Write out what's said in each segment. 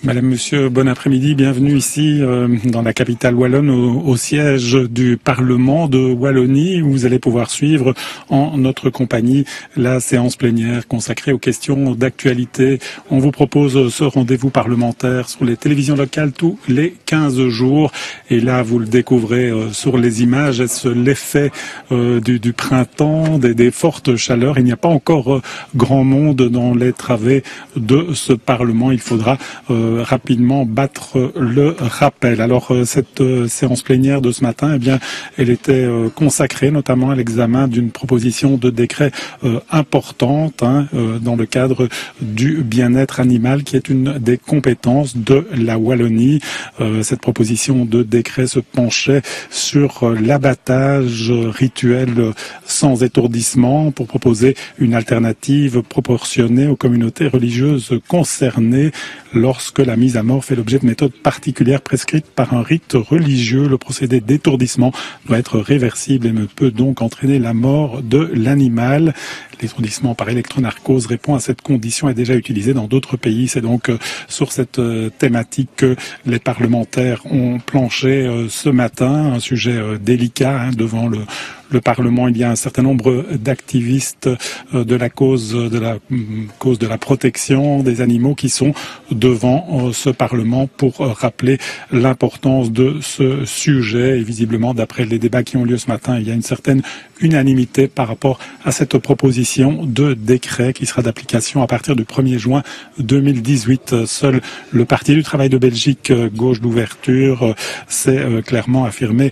Madame, Monsieur, bon après-midi. Bienvenue ici dans la capitale wallonne au siège du Parlement de Wallonie où vous allez pouvoir suivre en notre compagnie la séance plénière consacrée aux questions d'actualité. On vous propose ce rendez-vous parlementaire sur les télévisions locales tous les 15 jours. Et là, vous le découvrez sur les images. Est-ce l'effet du printemps, des fortes chaleurs? Il n'y a pas encore grand monde dans les travées de ce Parlement. Il faudra rapidement battre le rappel. Alors cette séance plénière de ce matin, eh bien, elle était consacrée notamment à l'examen d'une proposition de décret importante dans le cadre du bien-être animal qui est une des compétences de la Wallonie. Cette proposition de décret se penchait sur l'abattage rituel sans étourdissement pour proposer une alternative proportionnée aux communautés religieuses concernées. Lorsque la mise à mort fait l'objet de méthodes particulières prescrites par un rite religieux, le procédé d'étourdissement doit être réversible et ne peut donc entraîner la mort de l'animal. L'étourdissement par électronarcose répond à cette condition et est déjà utilisé dans d'autres pays. C'est donc sur cette thématique que les parlementaires ont planché ce matin, un sujet délicat devant le Parlement. Il y a un certain nombre d'activistes de la cause de la protection des animaux qui sont devant ce Parlement pour rappeler l'importance de ce sujet. Et visiblement, d'après les débats qui ont lieu ce matin, il y a une certaine unanimité par rapport à cette proposition de décret qui sera d'application à partir du 1er juin 2018. Seul le Parti du travail de Belgique, Gauche d'ouverture, s'est clairement affirmé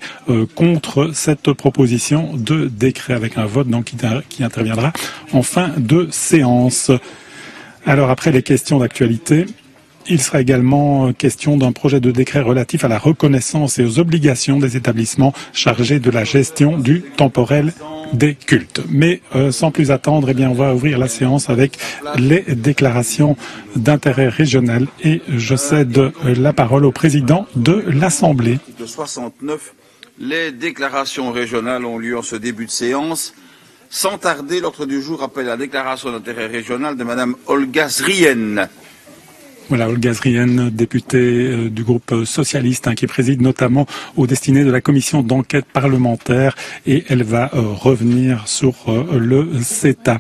contre cette proposition de décret avec un vote donc qui interviendra en fin de séance. Alors après les questions d'actualité, il sera également question d'un projet de décret relatif à la reconnaissance et aux obligations des établissements chargés de la gestion du temporel des cultes. Mais sans plus attendre, eh bien, on va ouvrir la séance avec les déclarations d'intérêt régional et je cède la parole au président de l'Assemblée. De 69, les déclarations régionales ont lieu en ce début de séance. Sans tarder, l'ordre du jour appelle la déclaration d'intérêt régional de Madame Olga Zrien. Voilà, Olga Zrien, députée du groupe socialiste, qui préside notamment aux destinées de la commission d'enquête parlementaire et elle va revenir sur le CETA.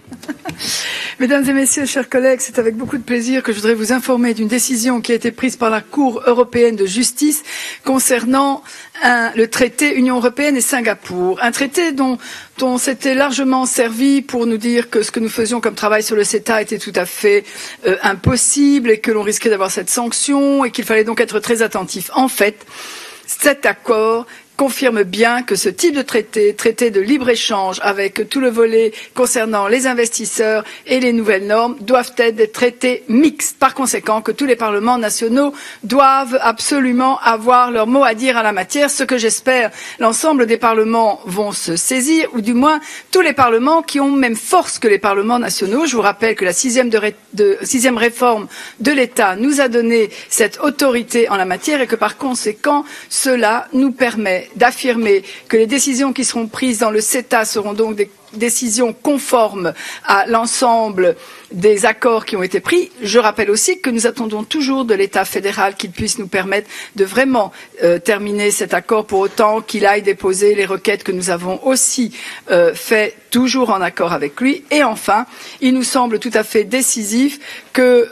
Mesdames et messieurs, chers collègues, c'est avec beaucoup de plaisir que je voudrais vous informer d'une décision qui a été prise par la Cour européenne de justice concernant le traité Union européenne et Singapour. Un traité dont on s'était largement servi pour nous dire que ce que nous faisions comme travail sur le CETA était tout à fait impossible et que l'on risquait d'avoir cette sanction et qu'il fallait donc être très attentif. En fait, cet accord confirme bien que ce type de traité de libre-échange avec tout le volet concernant les investisseurs et les nouvelles normes, doivent être des traités mixtes. Par conséquent, que tous les parlements nationaux doivent absolument avoir leur mot à dire à la matière, ce que j'espère l'ensemble des parlements vont se saisir, ou du moins tous les parlements qui ont même force que les parlements nationaux. Je vous rappelle que la sixième réforme de l'État nous a donné cette autorité en la matière et que par conséquent, cela nous permet d'affirmer que les décisions qui seront prises dans le CETA seront donc des décisions conformes à l'ensemble des accords qui ont été pris. Je rappelle aussi que nous attendons toujours de l'État fédéral qu'il puisse nous permettre de vraiment terminer cet accord pour autant qu'il aille déposer les requêtes que nous avons aussi fait toujours en accord avec lui. Et enfin, il nous semble tout à fait décisif que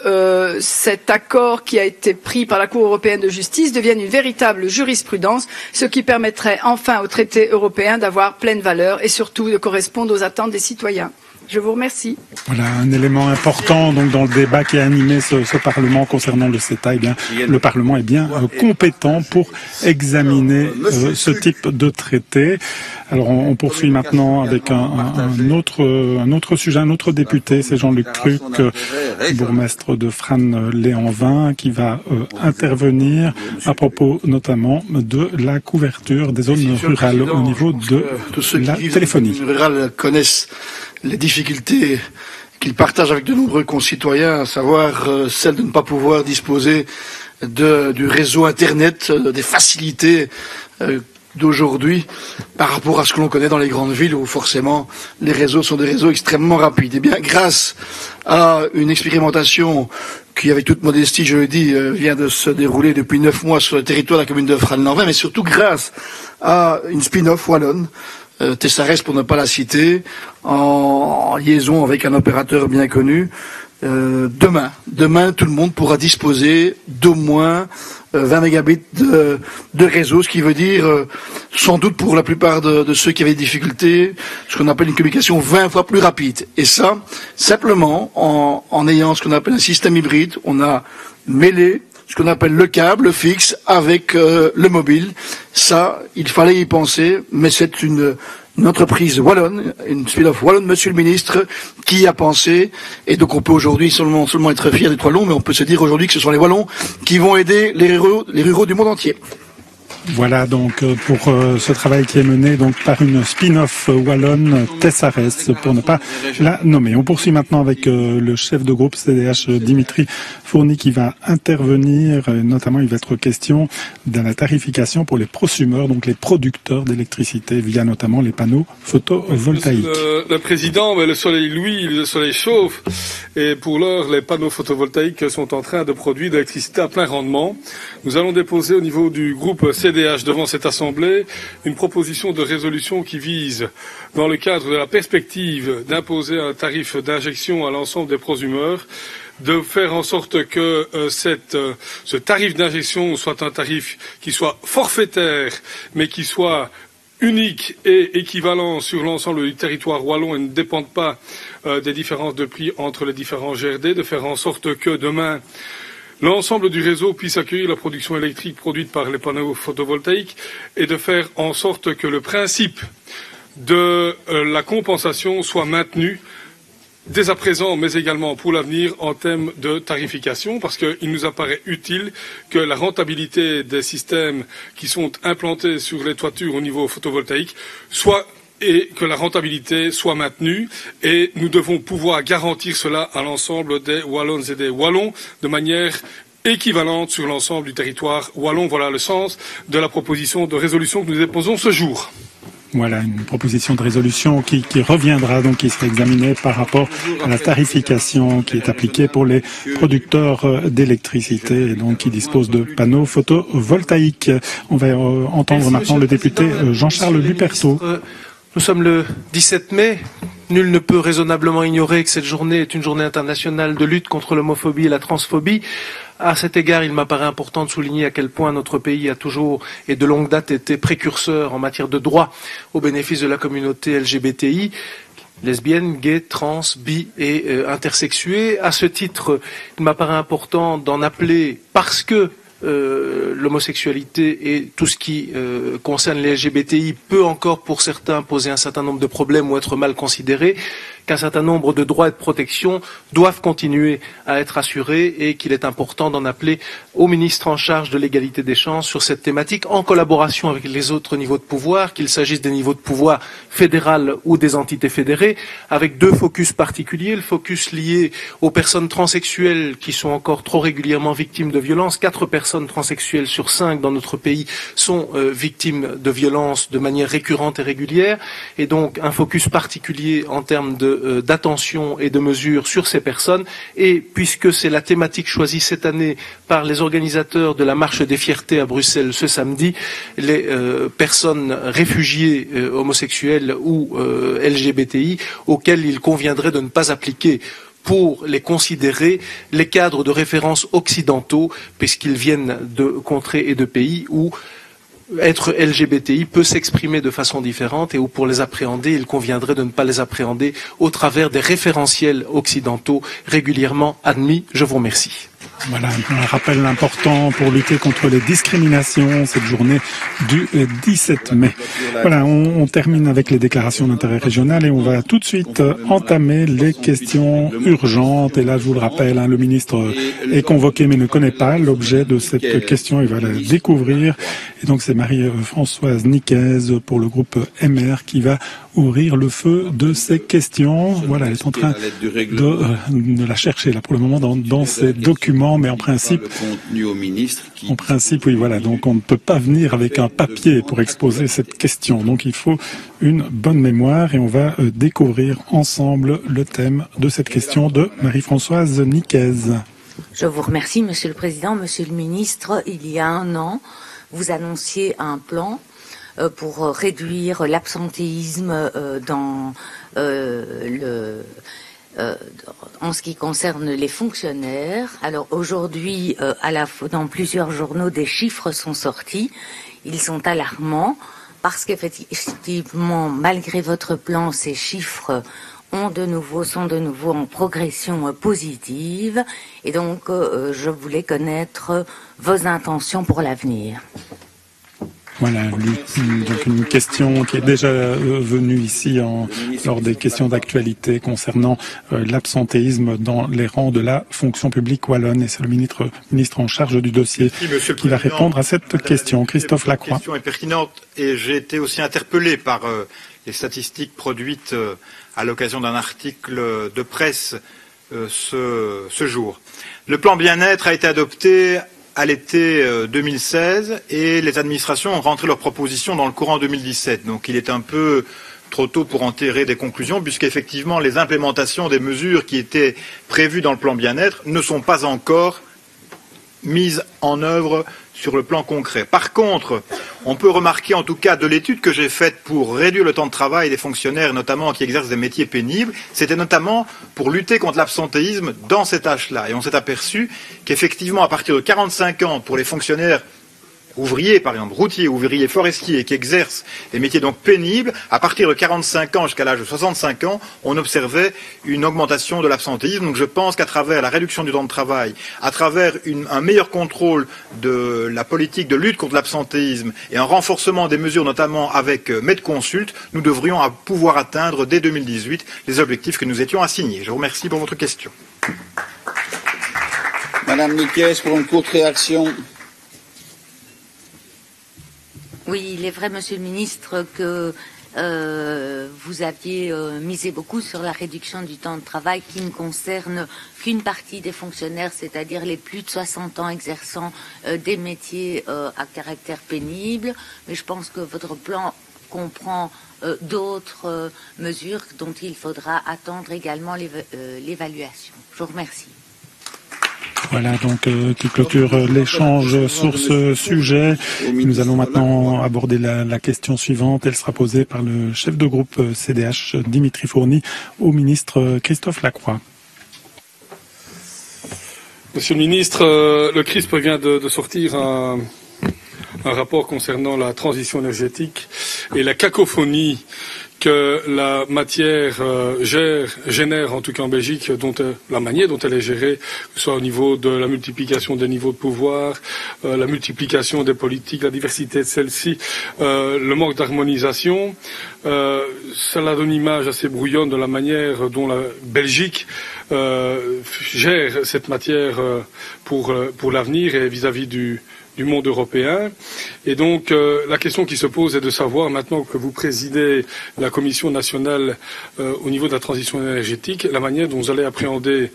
cet accord qui a été pris par la Cour européenne de justice devienne une véritable jurisprudence, ce qui permettrait enfin au traité européen d'avoir pleine valeur et surtout de correspondre aux attentes des citoyens. Je vous remercie. Voilà un élément important donc dans le débat qui a animé ce Parlement concernant le CETA. Eh bien, le Parlement est bien compétent pour examiner ce type de traité. Alors on poursuit maintenant avec un autre sujet, un autre député, c'est Jean-Luc Cruc, bourgmestre de Frasnes-Léanvin, qui va intervenir à propos notamment de la couverture des zones rurales au niveau de la téléphonie. Les zones rurales connaissent les difficultés qu'ils partagent avec de nombreux concitoyens, à savoir celle de ne pas pouvoir disposer du réseau Internet, des facilités d'aujourd'hui par rapport à ce que l'on connaît dans les grandes villes où forcément les réseaux sont des réseaux extrêmement rapides. Et bien grâce à une expérimentation qui, avec toute modestie, je le dis, vient de se dérouler depuis 9 mois sur le territoire de la commune de Frasnes-Lanvin, mais surtout grâce à une spin-off wallonne, Tessares pour ne pas la citer, en liaison avec un opérateur bien connu. Demain, tout le monde pourra disposer d'au moins 20 mégabits de réseau, ce qui veut dire, sans doute pour la plupart de ceux qui avaient des difficultés, ce qu'on appelle une communication 20 fois plus rapide. Et ça, simplement, en ayant ce qu'on appelle un système hybride, on a mêlé ce qu'on appelle le câble fixe avec le mobile. Ça, il fallait y penser, mais c'est une entreprise wallonne, une spin-off wallonne, monsieur le ministre, qui a pensé, et donc on peut aujourd'hui seulement être fier des 3 Wallons, mais on peut se dire aujourd'hui que ce sont les Wallons qui vont aider les ruraux du monde entier. Voilà donc pour ce travail qui est mené donc par une spin-off wallonne, Tessares, pour ne pas la nommer. On poursuit maintenant avec le chef de groupe CDH Dimitri Fourny qui va intervenir, notamment il va être question de la tarification pour les prosumeurs, donc les producteurs d'électricité via notamment les panneaux photovoltaïques. Le président, le soleil luit, le soleil chauffe et pour l'heure les panneaux photovoltaïques sont en train de produire de l'électricité à plein rendement. Nous allons déposer au niveau du groupe CDH devant cette assemblée une proposition de résolution qui vise, dans le cadre de la perspective d'imposer un tarif d'injection à l'ensemble des prosumeurs, de faire en sorte que ce tarif d'injection soit un tarif qui soit forfaitaire, mais qui soit unique et équivalent sur l'ensemble du territoire wallon et ne dépende pas des différences de prix entre les différents GRD, de faire en sorte que demain l'ensemble du réseau puisse accueillir la production électrique produite par les panneaux photovoltaïques et de faire en sorte que le principe de la compensation soit maintenu dès à présent, mais également pour l'avenir en termes de tarification, parce qu'il nous apparaît utile que la rentabilité des systèmes qui sont implantés sur les toitures au niveau photovoltaïque soit et que la rentabilité soit maintenue et nous devons pouvoir garantir cela à l'ensemble des Wallonnes et des Wallons de manière équivalente sur l'ensemble du territoire wallon. Voilà le sens de la proposition de résolution que nous déposons ce jour. Voilà, une proposition de résolution qui reviendra, donc qui sera examinée par rapport à la tarification qui est appliquée pour les producteurs d'électricité et donc qui disposent de panneaux photovoltaïques. On va entendre maintenant le député Jean-Charles Luperto. Nous sommes le 17 mai. Nul ne peut raisonnablement ignorer que cette journée est une journée internationale de lutte contre l'homophobie et la transphobie. À cet égard, il m'apparaît important de souligner à quel point notre pays a toujours et de longue date été précurseur en matière de droits au bénéfice de la communauté LGBTI, lesbiennes, gays, trans, bi et intersexués. À ce titre, il m'apparaît important d'en appeler parce que l'homosexualité et tout ce qui concerne les LGBTI peut encore pour certains poser un certain nombre de problèmes ou être mal considéré, qu'un certain nombre de droits et de protections doivent continuer à être assurés et qu'il est important d'en appeler au ministre en charge de l'égalité des chances sur cette thématique en collaboration avec les autres niveaux de pouvoir, qu'il s'agisse des niveaux de pouvoir fédéral ou des entités fédérées, avec 2 focus particuliers. Le focus lié aux personnes transsexuelles qui sont encore trop régulièrement victimes de violences. 4 personnes transsexuelles sur 5 dans notre pays sont victimes de violences de manière récurrente et régulière. Et donc un focus particulier en termes d'attention et de mesures sur ces personnes. Et puisque c'est la thématique choisie cette année par les organisateurs de la Marche des Fiertés à Bruxelles ce samedi, les personnes réfugiées homosexuelles ou LGBTI auxquelles il conviendrait de ne pas appliquer pour les considérer les cadres de référence occidentaux, puisqu'ils viennent de contrées et de pays où être LGBTI peut s'exprimer de façon différente et où pour les appréhender, il conviendrait de ne pas les appréhender au travers des référentiels occidentaux régulièrement admis. Je vous remercie. Voilà, un rappel important pour lutter contre les discriminations, cette journée du 17 mai. Voilà, on termine avec les déclarations d'intérêt régional et on va tout de suite entamer les questions urgentes. Et là, je vous le rappelle, le ministre est convoqué mais ne connaît pas l'objet de cette question. Il va la découvrir. Et donc, c'est Marie-Françoise Nicaise pour le groupe MR qui va ouvrir le feu de ces questions. Voilà, elle est en train de la chercher là pour le moment dans ces documents, mais en principe, oui, voilà. Donc, on ne peut pas venir avec un papier pour exposer cette question. Donc, il faut une bonne mémoire et on va découvrir ensemble le thème de cette question de Marie-Françoise Nicaise. Je vous remercie, Monsieur le Président. Monsieur le Ministre, il y a un an, vous annonciez un plan pour réduire l'absentéisme en ce qui concerne les fonctionnaires. Alors aujourd'hui, dans plusieurs journaux, des chiffres sont sortis. Ils sont alarmants parce qu'effectivement, malgré votre plan, ces chiffres sont de nouveau en progression positive. Et donc, je voulais connaître vos intentions pour l'avenir. Voilà, donc une question qui est déjà venue ici lors des questions d'actualité concernant l'absentéisme dans les rangs de la fonction publique wallonne. Et c'est le ministre en charge du dossier qui va répondre à cette question. Christophe Lacroix. La question est pertinente et j'ai été aussi interpellé par les statistiques produites à l'occasion d'un article de presse ce jour. Le plan bien-être a été adopté à l'été 2016 et les administrations ont rentré leurs propositions dans le courant 2017. Donc il est un peu trop tôt pour en tirer des conclusions puisqu'effectivement les implémentations des mesures qui étaient prévues dans le plan bien-être ne sont pas encore mises en œuvre sur le plan concret. Par contre, on peut remarquer en tout cas de l'étude que j'ai faite pour réduire le temps de travail des fonctionnaires, notamment qui exercent des métiers pénibles, c'était notamment pour lutter contre l'absentéisme dans cet âge-là. Et on s'est aperçu qu'effectivement, à partir de 45 ans, pour les fonctionnaires ouvriers, par exemple, routiers, ouvriers forestiers, qui exercent des métiers donc pénibles, à partir de 45 ans jusqu'à l'âge de 65 ans, on observait une augmentation de l'absentéisme. Donc je pense qu'à travers la réduction du temps de travail, à travers un meilleur contrôle de la politique de lutte contre l'absentéisme et un renforcement des mesures, notamment avec MedConsult, nous devrions pouvoir atteindre dès 2018 les objectifs que nous étions assignés. Je vous remercie pour votre question. Madame Nicaise, pour une courte réaction. Oui, il est vrai, Monsieur le Ministre, que vous aviez misé beaucoup sur la réduction du temps de travail qui ne concerne qu'une partie des fonctionnaires, c'est-à-dire les plus de 60 ans exerçant des métiers à caractère pénible. Mais je pense que votre plan comprend d'autres mesures dont il faudra attendre également l'évaluation. Je vous remercie. Voilà donc qui clôture l'échange sur ce sujet. Nous allons maintenant aborder la question suivante. Elle sera posée par le chef de groupe CDH Dimitri Fourny au ministre Christophe Lacroix. Monsieur le ministre, le CRISP vient de sortir un rapport concernant la transition énergétique et la cacophonie que la matière génère, en tout cas en Belgique, la manière dont elle est gérée, que ce soit au niveau de la multiplication des niveaux de pouvoir, la multiplication des politiques, la diversité de celles-ci, le manque d'harmonisation. Cela donne une image assez brouillonne de la manière dont la Belgique gère cette matière pour l'avenir et vis-à-vis du monde européen. Et donc, la question qui se pose est de savoir, maintenant que vous présidez la Commission nationale au niveau de la transition énergétique, la manière dont vous allez appréhender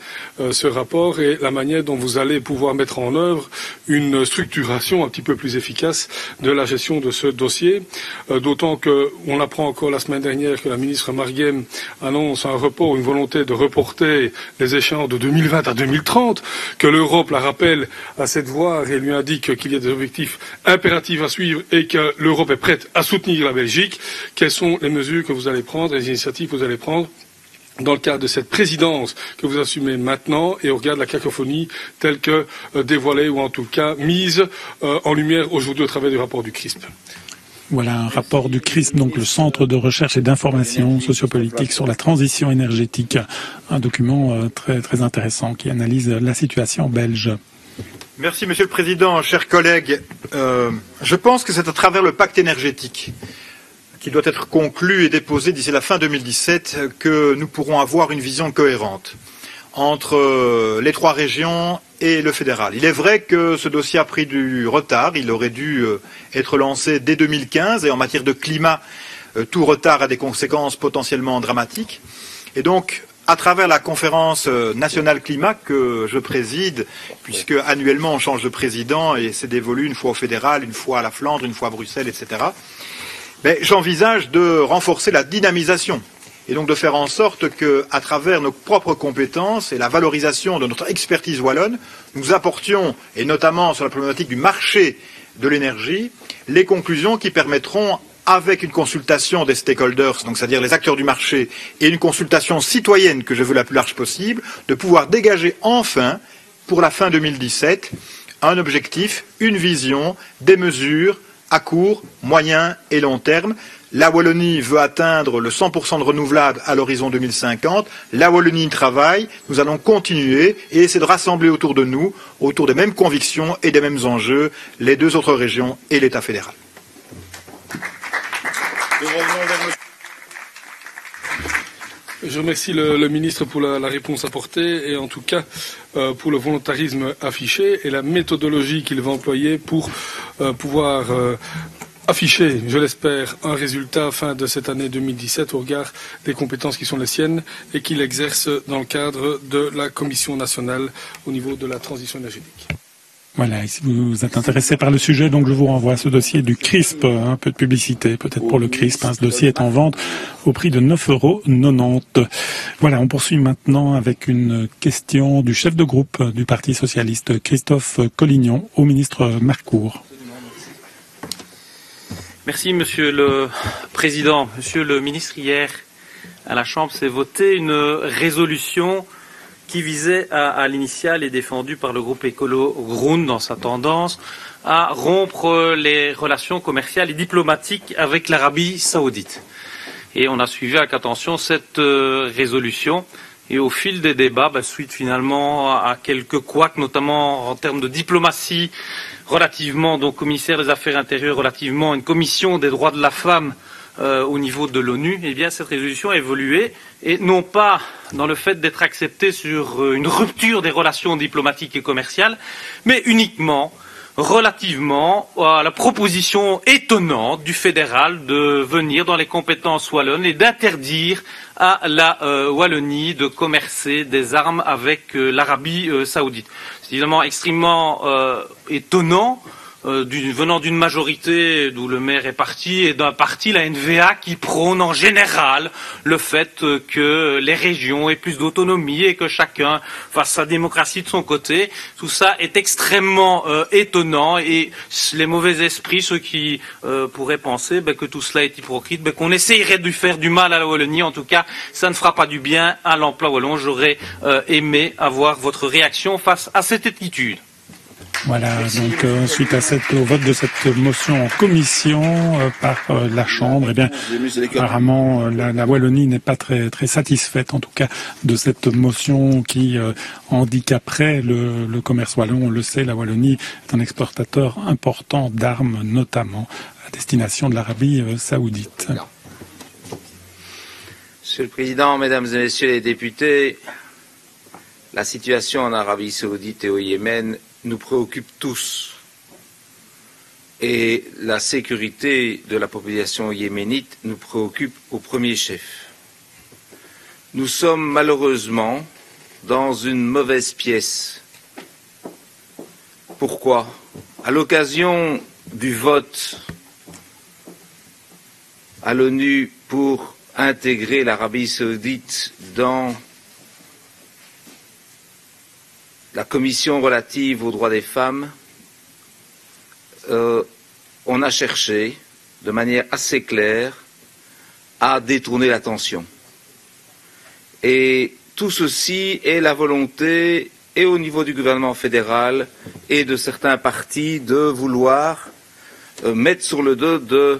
ce rapport et la manière dont vous allez pouvoir mettre en œuvre une structuration un petit peu plus efficace de la gestion de ce dossier. D'autant qu'on apprend encore la semaine dernière que la ministre Marguem annonce un report, une volonté de reporter les échéances de 2020 à 2030, que l'Europe la rappelle à cette voie et lui indique qu'il y a des objectifs impératifs à suivre et que l'Europe est prête à soutenir la Belgique. Quelles sont les mesures que vous allez prendre, les initiatives que vous allez prendre dans le cadre de cette présidence que vous assumez maintenant et au regard de la cacophonie telle que dévoilée ou en tout cas mise en lumière aujourd'hui au travers du rapport du CRISP? Voilà un rapport du CRISP, donc le Centre de recherche et d'information sociopolitique sur la transition énergétique. Un document très, très intéressant qui analyse la situation belge. Merci Monsieur le Président, chers collègues. Je pense que c'est à travers le pacte énergétique qui doit être conclu et déposé d'ici la fin 2017 que nous pourrons avoir une vision cohérente entre les trois régions et le fédéral. Il est vrai que ce dossier a pris du retard, il aurait dû être lancé dès 2015 et en matière de climat, tout retard a des conséquences potentiellement dramatiques. Et donc, à travers la conférence nationale climat que je préside, puisque annuellement on change de président et c'est dévolu une fois au fédéral, une fois à la Flandre, une fois à Bruxelles, etc., j'envisage de renforcer la dynamisation et donc de faire en sorte qu'à travers nos propres compétences et la valorisation de notre expertise wallonne, nous apportions, et notamment sur la problématique du marché de l'énergie, les conclusions qui permettront, avec une consultation des stakeholders, donc c'est-à-dire les acteurs du marché, et une consultation citoyenne que je veux la plus large possible, de pouvoir dégager enfin, pour la fin 2017, un objectif, une vision, des mesures à court, moyen et long terme. La Wallonie veut atteindre le 100% de renouvelables à l'horizon 2050. La Wallonie travaille. Nous allons continuer et essayer de rassembler autour de nous, autour des mêmes convictions et des mêmes enjeux, les deux autres régions et l'État fédéral. Je remercie le ministre pour la réponse apportée et en tout cas pour le volontarisme affiché et la méthodologie qu'il va employer pour pouvoir afficher, je l'espère, un résultat fin de cette année 2017 au regard des compétences qui sont les siennes et qu'il exerce dans le cadre de la Commission nationale au niveau de la transition énergétique. Voilà, et si vous êtes intéressé par le sujet, donc je vous renvoie à ce dossier du CRISP, un peu de publicité peut-être pour le CRISP, ce dossier est en vente au prix de 9,90 €. Voilà, on poursuit maintenant avec une question du chef de groupe du Parti socialiste, Christophe Collignon, au ministre Marcourt. Merci Monsieur le Président. Monsieur le ministre, hier à la Chambre s'est votée une résolution qui visait à l'initiale et défendue par le groupe écolo Groen dans sa tendance à rompre les relations commerciales et diplomatiques avec l'Arabie saoudite. Et on a suivi avec attention cette résolution et au fil des débats, suite finalement à quelques couacs, notamment en termes de diplomatie, relativement donc au ministère des Affaires intérieures, relativement à une commission des droits de la femme au niveau de l'ONU, eh bien cette résolution a évolué et non pas dans le fait d'être acceptée sur une rupture des relations diplomatiques et commerciales, mais uniquement relativement à la proposition étonnante du fédéral de venir dans les compétences wallonnes et d'interdire à la Wallonie de commercer des armes avec l'Arabie saoudite. C'est évidemment extrêmement étonnant venant d'une majorité d'où le maire est parti et d'un parti, la NVA, qui prône en général le fait que les régions aient plus d'autonomie et que chacun fasse sa démocratie de son côté. Tout ça est extrêmement étonnant et les mauvais esprits, ceux qui pourraient penser que tout cela est hypocrite, qu'on essayerait de faire du mal à la Wallonie, en tout cas ça ne fera pas du bien à l'emploi wallon. J'aurais aimé avoir votre réaction face à cette attitude. Voilà, donc suite au vote de cette motion en commission par la Chambre, eh bien, apparemment la Wallonie n'est pas très satisfaite, en tout cas, de cette motion qui handicaperait le commerce wallon. On le sait, la Wallonie est un exportateur important d'armes, notamment à destination de l'Arabie saoudite. Monsieur le Président, Mesdames et Messieurs les députés, la situation en Arabie saoudite et au Yémen nous préoccupe tous. Et la sécurité de la population yéménite nous préoccupe au premier chef. Nous sommes malheureusement dans une mauvaise pièce. Pourquoi? À l'occasion du vote à l'ONU pour intégrer l'Arabie saoudite dans la commission relative aux droits des femmes, on a cherché, de manière assez claire, à détourner l'attention. Et tout ceci est la volonté, et au niveau du gouvernement fédéral, et de certains partis, de vouloir mettre sur le dos de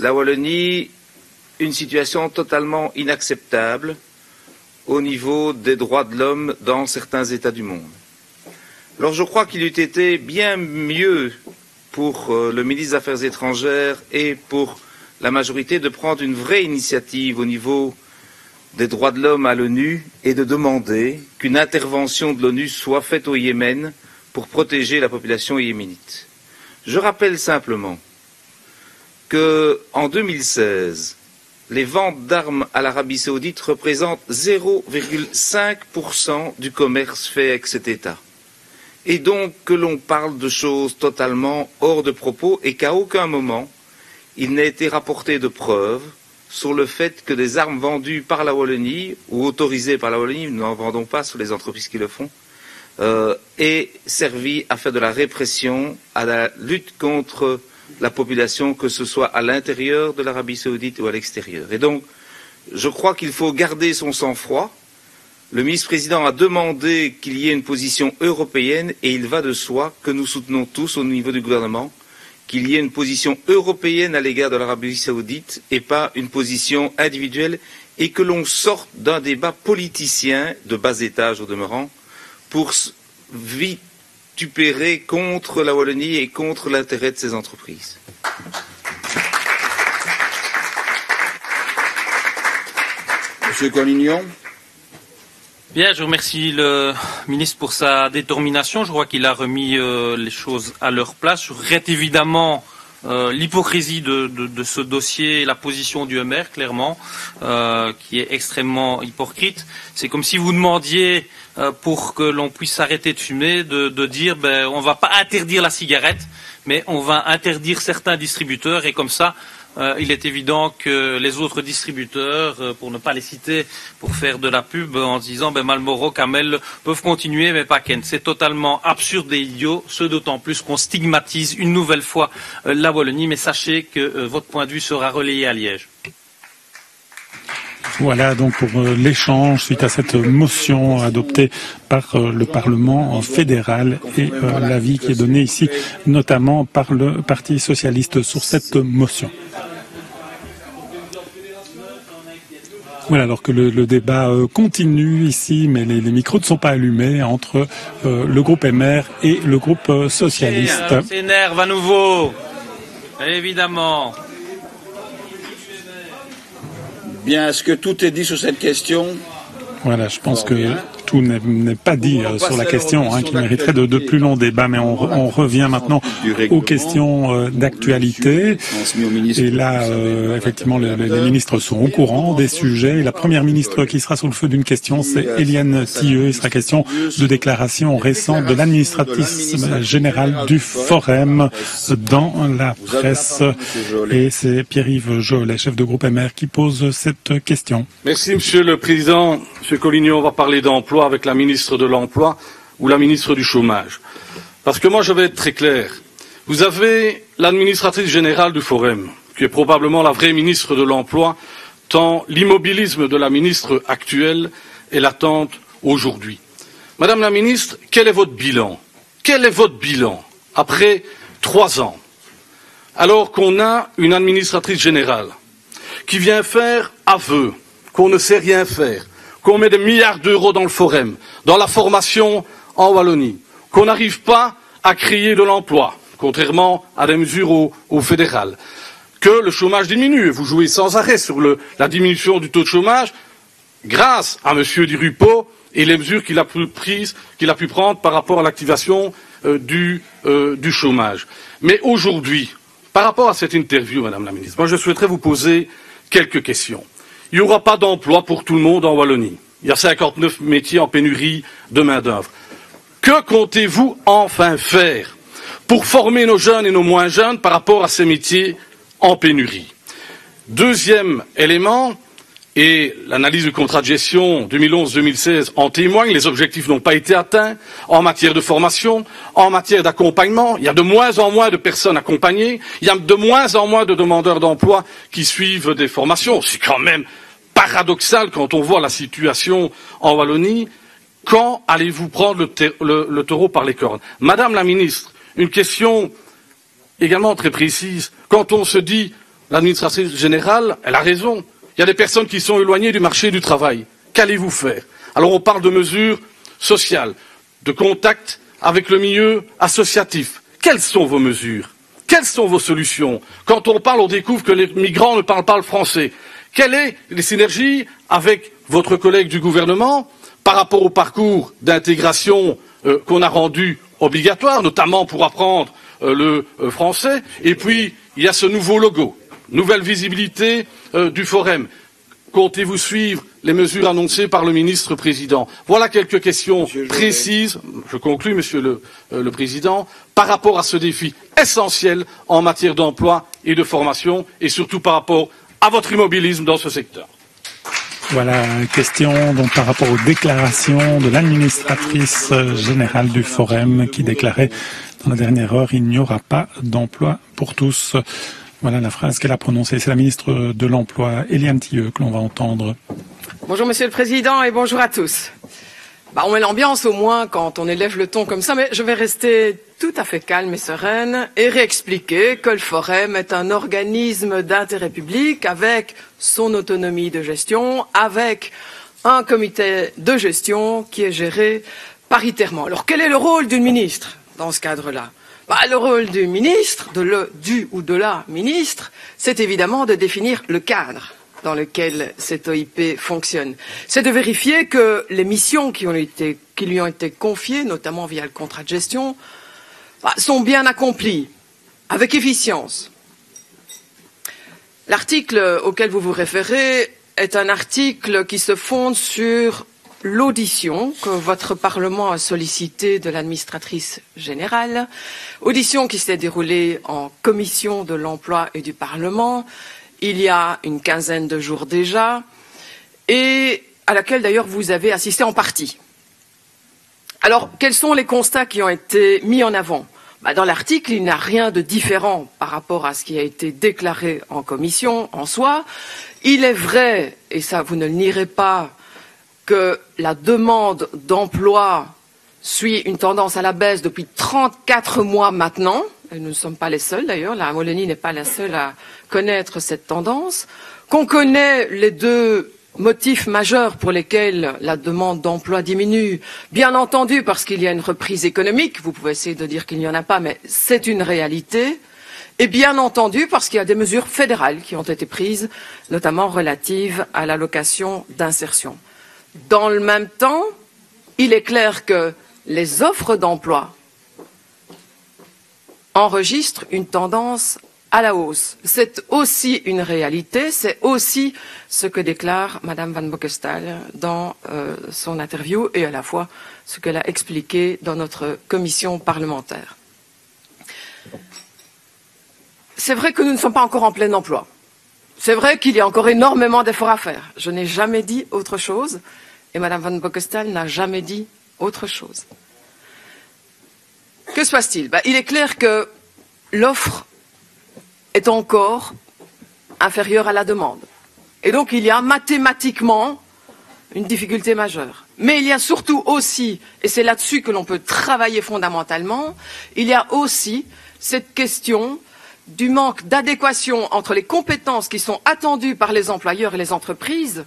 la Wallonie une situation totalement inacceptable au niveau des droits de l'homme dans certains États du monde. Alors je crois qu'il eût été bien mieux pour le ministre des Affaires étrangères et pour la majorité de prendre une vraie initiative au niveau des droits de l'homme à l'ONU et de demander qu'une intervention de l'ONU soit faite au Yémen pour protéger la population yéménite. Je rappelle simplement qu'en 2016, les ventes d'armes à l'Arabie saoudite représentent 0,5% du commerce fait avec cet État. Et donc que l'on parle de choses totalement hors de propos et qu'à aucun moment il n'a été rapporté de preuves sur le fait que des armes vendues par la Wallonie ou autorisées par la Wallonie, nous n'en vendons pas sur les entreprises qui le font, aient servi à faire de la répression, à la lutte contre la population, que ce soit à l'intérieur de l'Arabie Saoudite ou à l'extérieur. Et donc, je crois qu'il faut garder son sang-froid. Le ministre-président a demandé qu'il y ait une position européenne et il va de soi que nous soutenons tous au niveau du gouvernement qu'il y ait une position européenne à l'égard de l'Arabie Saoudite et pas une position individuelle et que l'on sorte d'un débat politicien de bas étage au demeurant pour vitupérer contre la Wallonie et contre l'intérêt de ces entreprises. Monsieur Collignon. Bien, je remercie le ministre pour sa détermination. Je crois qu'il a remis les choses à leur place. Je regrette évidemment l'hypocrisie de ce dossier et la position du MR, clairement, qui est extrêmement hypocrite. C'est comme si vous demandiez, pour que l'on puisse s'arrêter de fumer, de dire on ne va pas interdire la cigarette, mais on va interdire certains distributeurs et comme ça, il est évident que les autres distributeurs, pour ne pas les citer, pour faire de la pub en disant Marlboro, Camel peuvent continuer mais pas Kent. C'est totalement absurde et idiot, ce d'autant plus qu'on stigmatise une nouvelle fois la Wallonie, mais sachez que votre point de vue sera relayé à Liège. Voilà donc pour l'échange suite à cette motion adoptée par le Parlement fédéral et l'avis qui est donné ici notamment par le Parti socialiste sur cette motion. Voilà, alors que le débat continue ici, mais les micros ne sont pas allumés entre le groupe MR et le groupe socialiste. On s'énerve à nouveau, évidemment. Bien, est-ce que tout est dit sur cette question? Voilà, je pense que tout n'est pas dit sur la question, qui mériterait de plus longs débats, mais on revient maintenant aux questions d'actualité. Et là, effectivement, les ministres sont au courant des sujets. Et la première ministre qui sera sous le feu d'une question, c'est Éliane Thieu. Il sera question de déclarations récentes de l'administratrice générale du Forum dans la presse. Et c'est Pierre-Yves Jolet, chef de groupe MR, qui pose cette question. Merci, Monsieur le Président. Monsieur Collignon, on va parler d'emploi avec la ministre de l'Emploi ou la ministre du Chômage. Parce que moi, je vais être très clair. Vous avez l'administratrice générale du Forum, qui est probablement la vraie ministre de l'Emploi, tant l'immobilisme de la ministre actuelle est latente aujourd'hui. Madame la ministre, quel est votre bilan? Quel est votre bilan après 3 ans, alors qu'on a une administratrice générale qui vient faire aveu qu'on ne sait rien faire, qu'on met des milliards d'euros dans le Forum, dans la formation en Wallonie, qu'on n'arrive pas à créer de l'emploi, contrairement à des mesures au fédéral, que le chômage diminue. Vous jouez sans arrêt sur la diminution du taux de chômage grâce à M. Di Rupo et les mesures qu'il a pu prendre par rapport à l'activation du chômage. Mais aujourd'hui, par rapport à cette interview, Madame la Ministre, moi je souhaiterais vous poser quelques questions. Il n'y aura pas d'emploi pour tout le monde en Wallonie. Il y a 59 métiers en pénurie de main-d'œuvre. Que comptez-vous enfin faire pour former nos jeunes et nos moins jeunes par rapport à ces métiers en pénurie? Deuxième élément, et l'analyse du contrat de gestion 2011-2016 en témoigne, les objectifs n'ont pas été atteints en matière de formation, en matière d'accompagnement. Il y a de moins en moins de personnes accompagnées, il y a de moins en moins de demandeurs d'emploi qui suivent des formations. C'est quand même paradoxal quand on voit la situation en Wallonie. Quand allez-vous prendre le taureau par les cornes? Madame la ministre, une question également très précise. Quand on se dit l'administratrice générale, elle a raison. Il y a des personnes qui sont éloignées du marché du travail. Qu'allez-vous faire? Alors on parle de mesures sociales, de contact avec le milieu associatif. Quelles sont vos mesures? Quelles sont vos solutions? Quand on parle, on découvre que les migrants ne parlent pas le français. Quelles sont les synergies avec votre collègue du gouvernement par rapport au parcours d'intégration qu'on a rendu obligatoire, notamment pour apprendre le français? Et puis, il y a ce nouveau logo, nouvelle visibilité du Forum. Comptez-vous suivre les mesures annoncées par le ministre-président? Voilà quelques questions précises, je conclus, Monsieur le Président, par rapport à ce défi essentiel en matière d'emploi et de formation, et surtout par rapport à votre immobilisme dans ce secteur. Voilà, question donc par rapport aux déclarations de l'administratrice générale du Forum qui déclarait dans la dernière heure, il n'y aura pas d'emploi pour tous. Voilà la phrase qu'elle a prononcée. C'est la ministre de l'Emploi, Éliane Thieu, que l'on va entendre. Bonjour Monsieur le Président et bonjour à tous. On met l'ambiance au moins quand on élève le ton comme ça, mais je vais rester tout à fait calme et sereine et réexpliquer que le Forum est un organisme d'intérêt public avec son autonomie de gestion, avec un comité de gestion qui est géré paritairement. Alors quel est le rôle d'une ministre dans ce cadre-là? Le rôle du ministre, du ou de la ministre, c'est évidemment de définir le cadre dans lequel cette OIP fonctionne. C'est de vérifier que les missions qui lui ont été confiées, notamment via le contrat de gestion, sont bien accomplies, avec efficience. L'article auquel vous vous référez est un article qui se fonde sur l'audition que votre Parlement a sollicitée de l'administratrice générale, audition qui s'est déroulée en commission de l'emploi et du Parlement, il y a une quinzaine de jours déjà, et à laquelle d'ailleurs vous avez assisté en partie. Alors, quels sont les constats qui ont été mis en avant? Dans l'article, il n'y a rien de différent par rapport à ce qui a été déclaré en commission en soi. Il est vrai, et ça vous ne le nierez pas, que la demande d'emploi suit une tendance à la baisse depuis 34 mois maintenant. Et nous ne sommes pas les seuls d'ailleurs, la Wallonie n'est pas la seule à connaître cette tendance, qu'on connaît les deux motifs majeurs pour lesquels la demande d'emploi diminue, bien entendu parce qu'il y a une reprise économique, vous pouvez essayer de dire qu'il n'y en a pas, mais c'est une réalité, et bien entendu parce qu'il y a des mesures fédérales qui ont été prises, notamment relatives à l'allocation d'insertion. Dans le même temps, il est clair que les offres d'emploi enregistre une tendance à la hausse. C'est aussi une réalité, c'est aussi ce que déclare Madame Van Bockestal dans son interview et à la fois ce qu'elle a expliqué dans notre commission parlementaire. C'est vrai que nous ne sommes pas encore en plein emploi. C'est vrai qu'il y a encore énormément d'efforts à faire. Je n'ai jamais dit autre chose et Madame Van Bockestal n'a jamais dit autre chose. Que se passe-t-il? Il est clair que l'offre est encore inférieure à la demande. Et donc il y a mathématiquement une difficulté majeure. Mais il y a surtout aussi, et c'est là-dessus que l'on peut travailler fondamentalement, il y a aussi cette question du manque d'adéquation entre les compétences qui sont attendues par les employeurs et les entreprises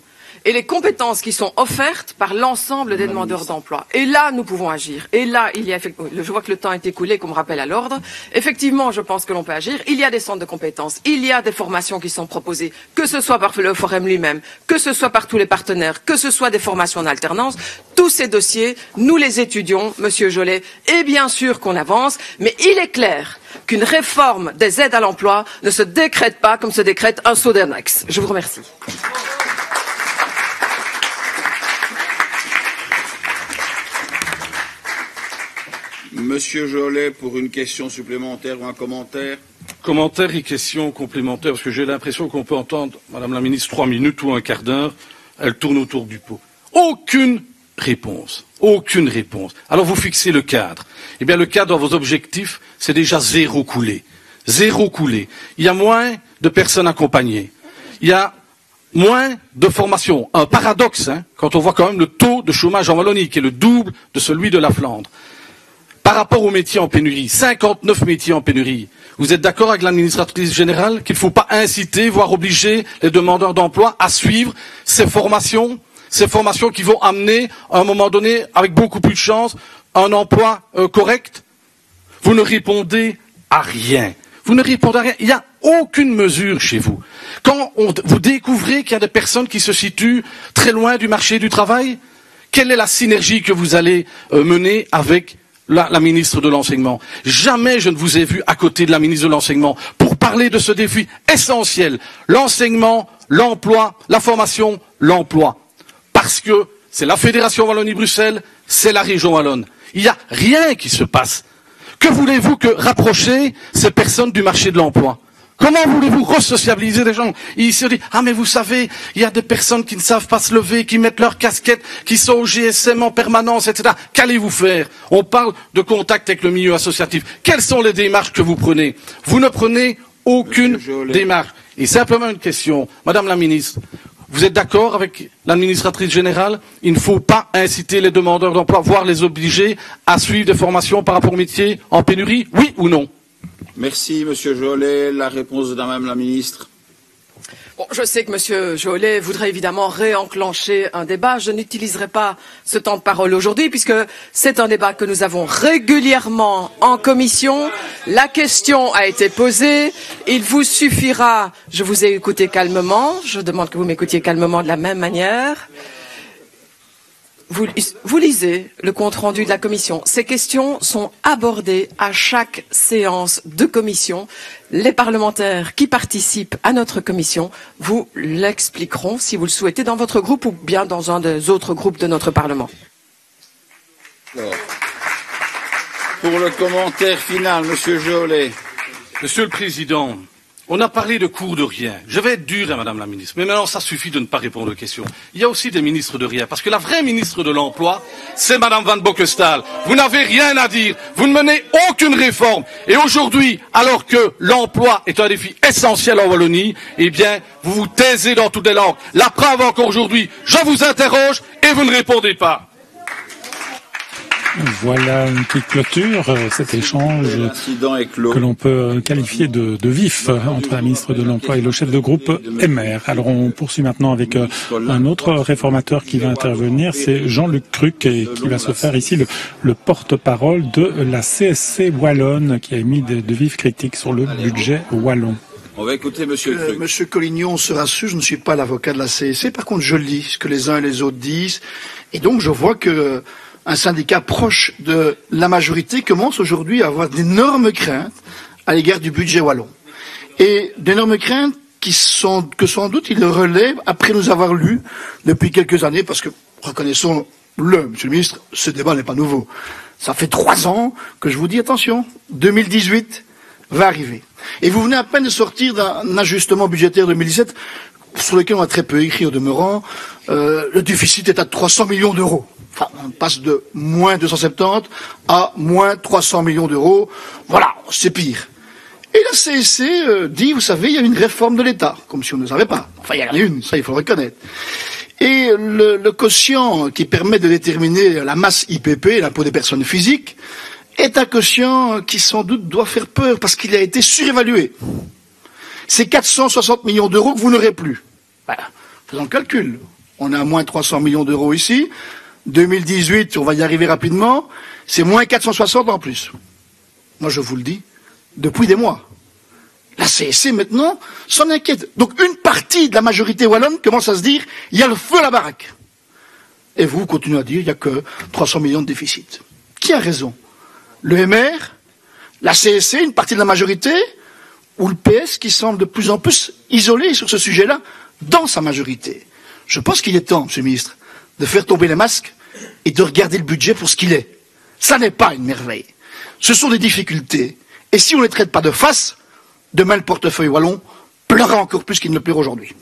et les compétences qui sont offertes par l'ensemble des demandeurs d'emploi. Et là, nous pouvons agir. Et là, il y a, je vois que le temps est écoulé, qu'on me rappelle à l'ordre. Effectivement, je pense que l'on peut agir. Il y a des centres de compétences, il y a des formations qui sont proposées, que ce soit par le Forum lui-même, que ce soit par tous les partenaires, que ce soit des formations en alternance. Tous ces dossiers, nous les étudions, Monsieur Jolet, et bien sûr qu'on avance, mais il est clair qu'une réforme des aides à l'emploi ne se décrète pas comme se décrète un saut d'annexe. Je vous remercie. Monsieur Jolet, pour une question supplémentaire ou un commentaire? Commentaire et question complémentaire, parce que j'ai l'impression qu'on peut entendre, Madame la Ministre, 3 minutes ou un quart d'heure, elle tourne autour du pot. Aucune réponse. Aucune réponse. Alors vous fixez le cadre. Eh bien le cadre dans vos objectifs, c'est déjà zéro coulé. Zéro coulé. Il y a moins de personnes accompagnées. Il y a moins de formation. Un paradoxe, quand on voit quand même le taux de chômage en Wallonie, qui est le double de celui de la Flandre. Par rapport aux métiers en pénurie, 59 métiers en pénurie. Vous êtes d'accord avec l'administratrice générale qu'il ne faut pas inciter, voire obliger les demandeurs d'emploi à suivre ces formations qui vont amener, à un moment donné, avec beaucoup plus de chance, un emploi correct? Vous ne répondez à rien. Vous ne répondez à rien. Il n'y a aucune mesure chez vous. Quand vous découvrez qu'il y a des personnes qui se situent très loin du marché du travail, quelle est la synergie que vous allez mener avec la ministre de l'Enseignement? Jamais je ne vous ai vu à côté de la ministre de l'Enseignement pour parler de ce défi essentiel. L'enseignement, l'emploi, la formation, l'emploi. Parce que c'est la Fédération Wallonie-Bruxelles, c'est la région wallonne. Il n'y a rien qui se passe. Que voulez-vous que rapprocher ces personnes du marché de l'emploi? Comment voulez-vous resociabiliser des gens? Ils se disent, ah mais vous savez, il y a des personnes qui ne savent pas se lever, qui mettent leur casquette, qui sont au GSM en permanence, etc. Qu'allez-vous faire? On parle de contact avec le milieu associatif. Quelles sont les démarches que vous prenez? Vous ne prenez aucune démarche. Et simplement une question, Madame la Ministre, vous êtes d'accord avec l'administratrice générale? Il ne faut pas inciter les demandeurs d'emploi, voire les obliger à suivre des formations par rapport au métier en pénurie, oui ou non? Merci, Monsieur Jolet. La réponse de Madame la Ministre. Bon, je sais que Monsieur Jolet voudrait évidemment réenclencher un débat. Je n'utiliserai pas ce temps de parole aujourd'hui puisque c'est un débat que nous avons régulièrement en commission. La question a été posée. Il vous suffira, je vous ai écouté calmement. Je demande que vous m'écoutiez calmement de la même manière. Vous lisez le compte-rendu de la commission. Ces questions sont abordées à chaque séance de commission. Les parlementaires qui participent à notre commission vous l'expliqueront, si vous le souhaitez, dans votre groupe ou bien dans un des autres groupes de notre Parlement. Alors, pour le commentaire final, Monsieur Jolet. Monsieur le Président, on a parlé de cours de rien. Je vais être dur, Madame la Ministre, mais maintenant ça suffit de ne pas répondre aux questions. Il y a aussi des ministres de rien, parce que la vraie ministre de l'Emploi, c'est Madame Van Bockestal. Vous n'avez rien à dire, vous ne menez aucune réforme. Et aujourd'hui, alors que l'emploi est un défi essentiel en Wallonie, eh bien, vous vous taisez dans toutes les langues. La preuve encore aujourd'hui, je vous interroge et vous ne répondez pas. Voilà une petite clôture, cet échange que l'on peut qualifier de vif entre la ministre de l'Emploi et le chef de groupe MR. Alors on poursuit maintenant avec un autre réformateur qui va intervenir, c'est Jean-Luc Cruc, et qui va se faire ici le porte-parole de la CSC Wallonne, qui a émis de vives critiques sur le budget wallon. On va écouter Monsieur Cruc. Monsieur Collignon se rassure, je ne suis pas l'avocat de la CSC, par contre je lis ce que les uns et les autres disent, et donc je vois que un syndicat proche de la majorité commence aujourd'hui à avoir d'énormes craintes à l'égard du budget wallon. Et d'énormes craintes que sans doute il relève après nous avoir lu depuis quelques années, parce que, reconnaissons-le, Monsieur le Ministre, ce débat n'est pas nouveau. Ça fait 3 ans que je vous dis, attention, 2018 va arriver. Et vous venez à peine de sortir d'un ajustement budgétaire 2017, sur lequel on a très peu écrit au demeurant. Le déficit est à 300 millions d'euros. Enfin, on passe de moins 270 à moins 300 millions d'euros. Voilà, c'est pire. Et la CSC dit, vous savez, il y a une réforme de l'État, comme si on ne savait pas. Enfin, il y en a une, ça il faut le reconnaître. Et le quotient qui permet de déterminer la masse IPP, l'impôt des personnes physiques, est un quotient qui sans doute doit faire peur parce qu'il a été surévalué. C'est 460 millions d'euros que vous n'aurez plus. Voilà, faisons le calcul. On a moins 300 millions d'euros ici. 2018, on va y arriver rapidement, c'est moins 460 en plus. Moi, je vous le dis, depuis des mois. La CSC, maintenant, s'en inquiète. Donc, une partie de la majorité wallonne commence à se dire, il y a le feu à la baraque. Et vous continuez à dire, il n'y a que 300 millions de déficit. Qui a raison? Le MR, la CSC, une partie de la majorité, ou le PS qui semble de plus en plus isolé sur ce sujet-là, dans sa majorité? Je pense qu'il est temps, Monsieur le Ministre, de faire tomber les masques et de regarder le budget pour ce qu'il est. Ça n'est pas une merveille. Ce sont des difficultés. Et si on ne les traite pas de face, demain le portefeuille wallon pleurera encore plus qu'il ne le pleure aujourd'hui.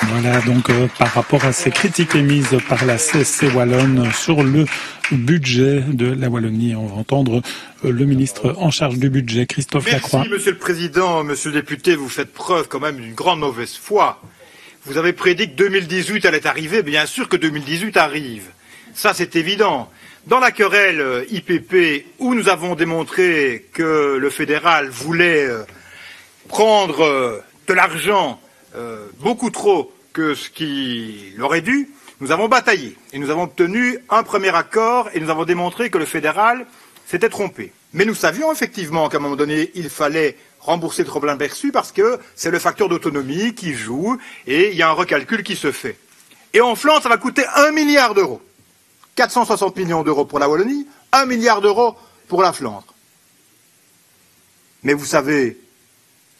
Voilà donc par rapport à ces critiques émises par la CSC Wallonne sur le budget de la Wallonie. On va entendre le ministre en charge du budget, Christophe Lacroix. Merci Monsieur le Président, Monsieur le député, vous faites preuve quand même d'une grande mauvaise foi. Vous avez prédit que 2018 allait arriver, bien sûr que 2018 arrive. Ça, c'est évident. Dans la querelle IPP, où nous avons démontré que le fédéral voulait prendre de l'argent beaucoup trop que ce qu'il aurait dû, nous avons bataillé. Et nous avons obtenu un premier accord et nous avons démontré que le fédéral s'était trompé. Mais nous savions effectivement qu'à un moment donné, il fallait rembourser le trop-plein perçu parce que c'est le facteur d'autonomie qui joue et il y a un recalcul qui se fait. Et en Flandre, ça va coûter 1 milliard d'euros. 460 millions d'euros pour la Wallonie, 1 milliard d'euros pour la Flandre. Mais vous savez,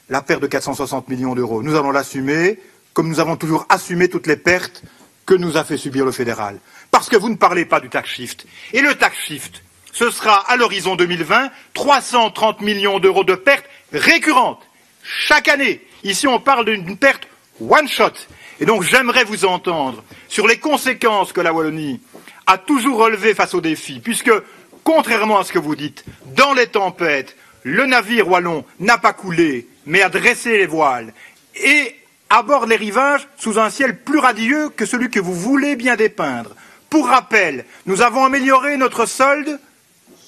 la perte de 460 millions d'euros, nous allons l'assumer comme nous avons toujours assumé toutes les pertes que nous a fait subir le fédéral. Parce que vous ne parlez pas du tax shift. Et le tax shift, ce sera à l'horizon 2020 330 millions d'euros de pertes récurrentes. chaque année. Ici, on parle d'une perte one shot. Et donc, j'aimerais vous entendre sur les conséquences que la Wallonie a toujours relevées face aux défis, puisque, contrairement à ce que vous dites, dans les tempêtes, le navire wallon n'a pas coulé, mais a dressé les voiles et aborde les rivages sous un ciel plus radieux que celui que vous voulez bien dépeindre. Pour rappel, nous avons amélioré notre solde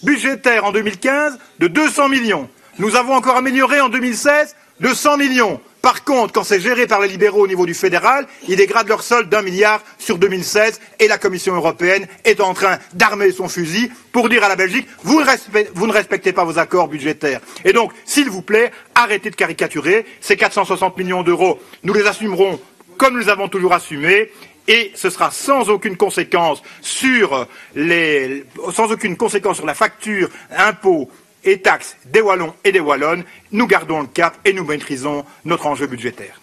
budgétaire en 2015 de 200 millions. Nous avons encore amélioré en 2016 de 100 millions. Par contre, quand c'est géré par les libéraux au niveau du fédéral, ils dégradent leur solde d'1 milliard sur 2016 et la Commission européenne est en train d'armer son fusil pour dire à la Belgique vous ne respectez pas vos accords budgétaires. Et donc, s'il vous plaît, arrêtez de caricaturer. Ces 460 millions d'euros, nous les assumerons comme nous les avons toujours assumés. Et ce sera sans aucune conséquence sur la facture, impôts et taxes des Wallons et des Wallonnes. Nous gardons le cap et nous maîtrisons notre enjeu budgétaire.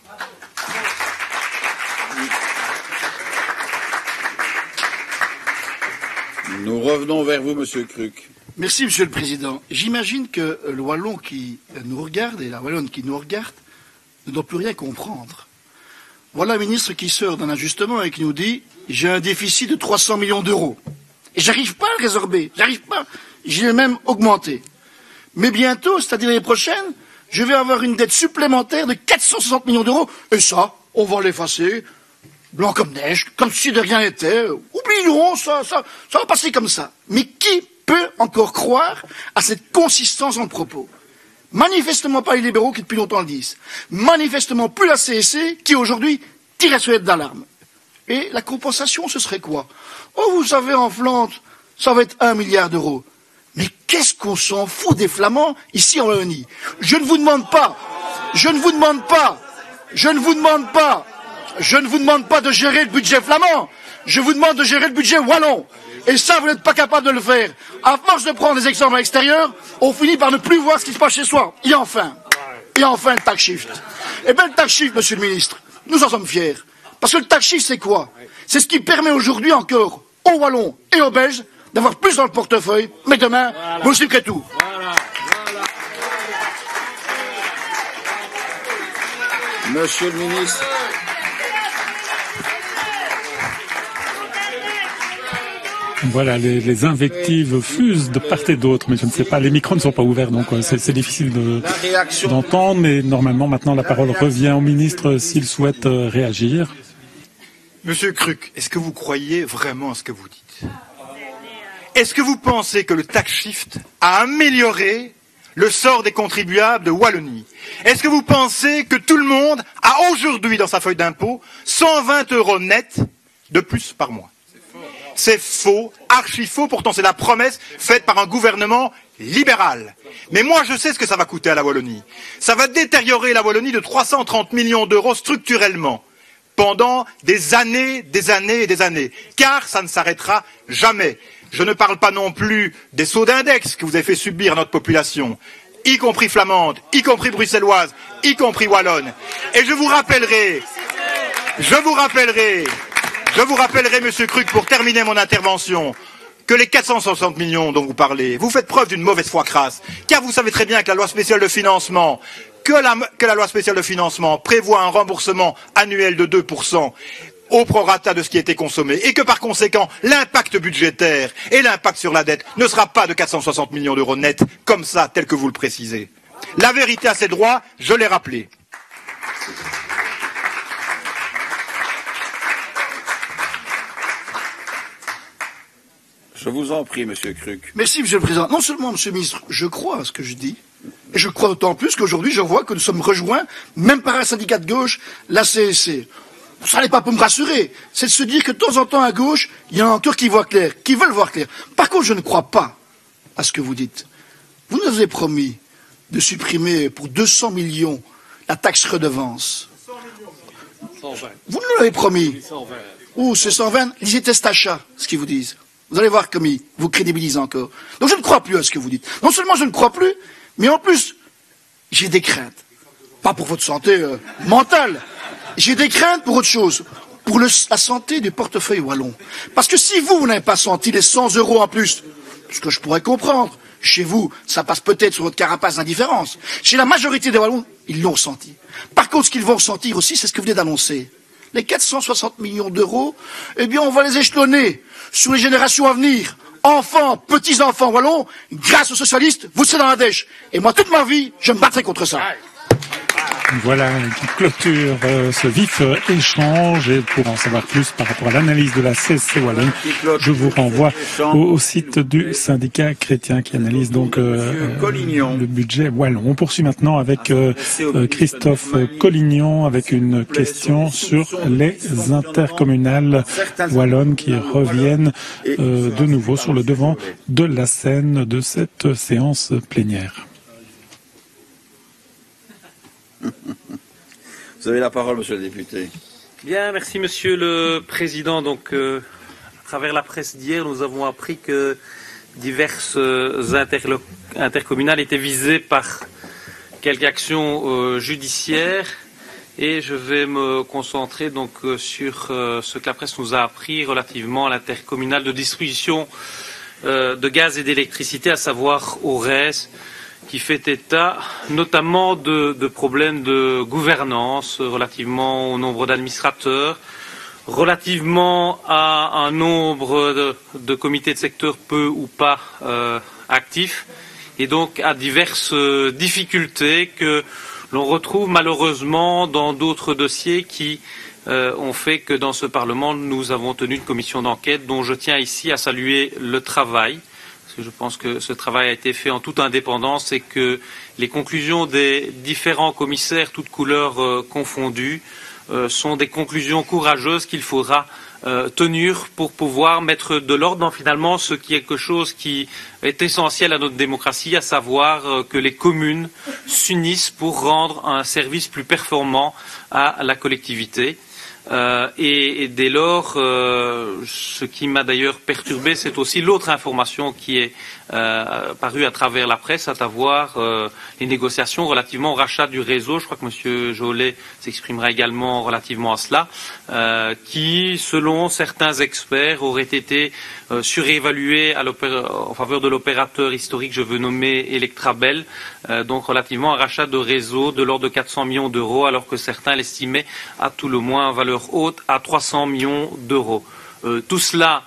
Nous revenons vers vous, Monsieur Kruck. Merci, Monsieur le Président. J'imagine que le Wallon qui nous regarde et la Wallonne qui nous regarde ne doit plus rien comprendre. Voilà un ministre qui sort d'un ajustement et qui nous dit « j'ai un déficit de 300 millions d'euros ». Et j'arrive pas à le résorber, j'arrive pas. J'ai même augmenté. Mais bientôt, c'est-à-dire l'année prochaine, je vais avoir une dette supplémentaire de 460 millions d'euros. Et ça, on va l'effacer, blanc comme neige, comme si de rien n'était. Oublions, ça va passer comme ça. Mais qui peut encore croire à cette consistance en propos ? Manifestement pas les libéraux qui depuis longtemps le disent. Manifestement plus la CSC qui aujourd'hui tire la sonnette d'alarme. Et la compensation, ce serait quoi? Oh, vous savez, en Flandre, ça va être 1 milliard d'euros. Mais qu'est-ce qu'on s'en fout des Flamands ici en Wallonie? Je ne vous demande pas de gérer le budget flamand. Je vous demande de gérer le budget wallon. Et ça, vous n'êtes pas capable de le faire. À force de prendre des exemples à l'extérieur, on finit par ne plus voir ce qui se passe chez soi. Et enfin, le tax shift. Eh bien, le tax shift, Monsieur le Ministre, nous en sommes fiers. Parce que le tax shift, c'est quoi? C'est ce qui permet aujourd'hui encore aux Wallons et aux Belges d'avoir plus dans le portefeuille. Mais demain, vous expliquerez tout. Monsieur le Ministre. Voilà, les invectives fusent de part et d'autre, mais je ne sais pas, les micros ne sont pas ouverts, donc c'est difficile d'entendre, mais normalement maintenant la parole revient au ministre s'il souhaite réagir. Monsieur Kruck, est-ce que vous croyez vraiment à ce que vous dites? Est-ce que vous pensez que le tax shift a amélioré le sort des contribuables de Wallonie? Est-ce que vous pensez que tout le monde a aujourd'hui dans sa feuille d'impôt 120 € net de plus par mois? C'est faux, archi faux, pourtant c'est la promesse faite par un gouvernement libéral. Mais moi je sais ce que ça va coûter à la Wallonie. Ça va détériorer la Wallonie de 330 millions d'euros structurellement pendant des années et des années, car ça ne s'arrêtera jamais. Je ne parle pas non plus des sauts d'index que vous avez fait subir à notre population, y compris flamande, y compris bruxelloise, y compris wallonne. Et je vous rappellerai, Monsieur Kruck, pour terminer mon intervention, que les 460 millions dont vous parlez, vous faites preuve d'une mauvaise foi crasse, car vous savez très bien que la loi spéciale de financement, prévoit un remboursement annuel de 2% au prorata de ce qui a été consommé, et que par conséquent, l'impact budgétaire et l'impact sur la dette ne sera pas de 460 millions d'euros nets, comme ça, tel que vous le précisez. La vérité a ses droits, je l'ai rappelé. Je vous en prie, Monsieur Kruck. Merci, Monsieur le Président. Non seulement, Monsieur le Ministre, je crois à ce que je dis, et je crois d'autant plus qu'aujourd'hui, je vois que nous sommes rejoints, même par un syndicat de gauche, la CSC. Ça n'est pas pour me rassurer, c'est de se dire que de temps en temps, à gauche, il y en a encore qui voient clair, qui veulent voir clair. Par contre, je ne crois pas à ce que vous dites. Vous nous avez promis de supprimer pour 200 millions la taxe redevance. 120. Vous nous l'avez promis. 120. Ou c'est 120, lisez Testacha, ce qu'ils vous disent. Vous allez voir comme ils vous crédibilisent encore. Donc je ne crois plus à ce que vous dites. Non seulement je ne crois plus, mais en plus, j'ai des craintes. Pas pour votre santé mentale. J'ai des craintes pour autre chose. Pour la santé du portefeuille wallon. Parce que si vous n'avez pas senti les 100 € en plus, ce que je pourrais comprendre, chez vous, ça passe peut-être sur votre carapace d'indifférence. Chez la majorité des Wallons, Ils l'ont ressenti. Par contre, ce qu'ils vont ressentir aussi, c'est ce que vous venez d'annoncer. Les 460 millions d'euros, eh bien, on va les échelonner sur les générations à venir. Enfants, petits-enfants wallons, grâce aux socialistes, vous serez dans la dèche. Et moi, toute ma vie, je me battrai contre ça. Voilà qui clôture ce vif échange, et pour en savoir plus par rapport à l'analyse de la CSC Wallonne, je vous renvoie au site du syndicat chrétien qui analyse donc le budget wallon. On poursuit maintenant avec Christophe Collignon avec une question sur les intercommunales wallonnes qui reviennent de nouveau sur le devant de la scène de cette séance plénière. Vous avez la parole, monsieur le député. Bien, merci, monsieur le président. Donc, à travers la presse d'hier, nous avons appris que diverses intercommunales étaient visées par quelques actions judiciaires, et je vais me concentrer donc sur ce que la presse nous a appris relativement à l'intercommunale de distribution de gaz et d'électricité, à savoir Aurès, qui fait état notamment de problèmes de gouvernance relativement au nombre d'administrateurs, relativement à un nombre de comités de secteur peu ou pas actifs, et donc à diverses difficultés que l'on retrouve malheureusement dans d'autres dossiers qui ont fait que dans ce Parlement nous avons tenu une commission d'enquête dont je tiens ici à saluer le travail. Parce que je pense que ce travail a été fait en toute indépendance et que les conclusions des différents commissaires, toutes couleurs confondues, sont des conclusions courageuses qu'il faudra tenir pour pouvoir mettre de l'ordre dans finalement ce qui est quelque chose qui est essentiel à notre démocratie, à savoir que les communes s'unissent pour rendre un service plus performant à la collectivité. Et dès lors, ce qui m'a d'ailleurs perturbé, c'est aussi l'autre information qui est parue à travers la presse, à savoir les négociations relativement au rachat du réseau. Je crois que M. Jolet s'exprimera également relativement à cela, qui, selon certains experts, aurait été surévalué en faveur de l'opérateur historique, je veux nommer Electrabel, donc relativement à un rachat de réseau de l'ordre de 400 millions d'euros, alors que certains l'estimaient à tout le moins en valeur haute à 300 millions d'euros. Tout cela,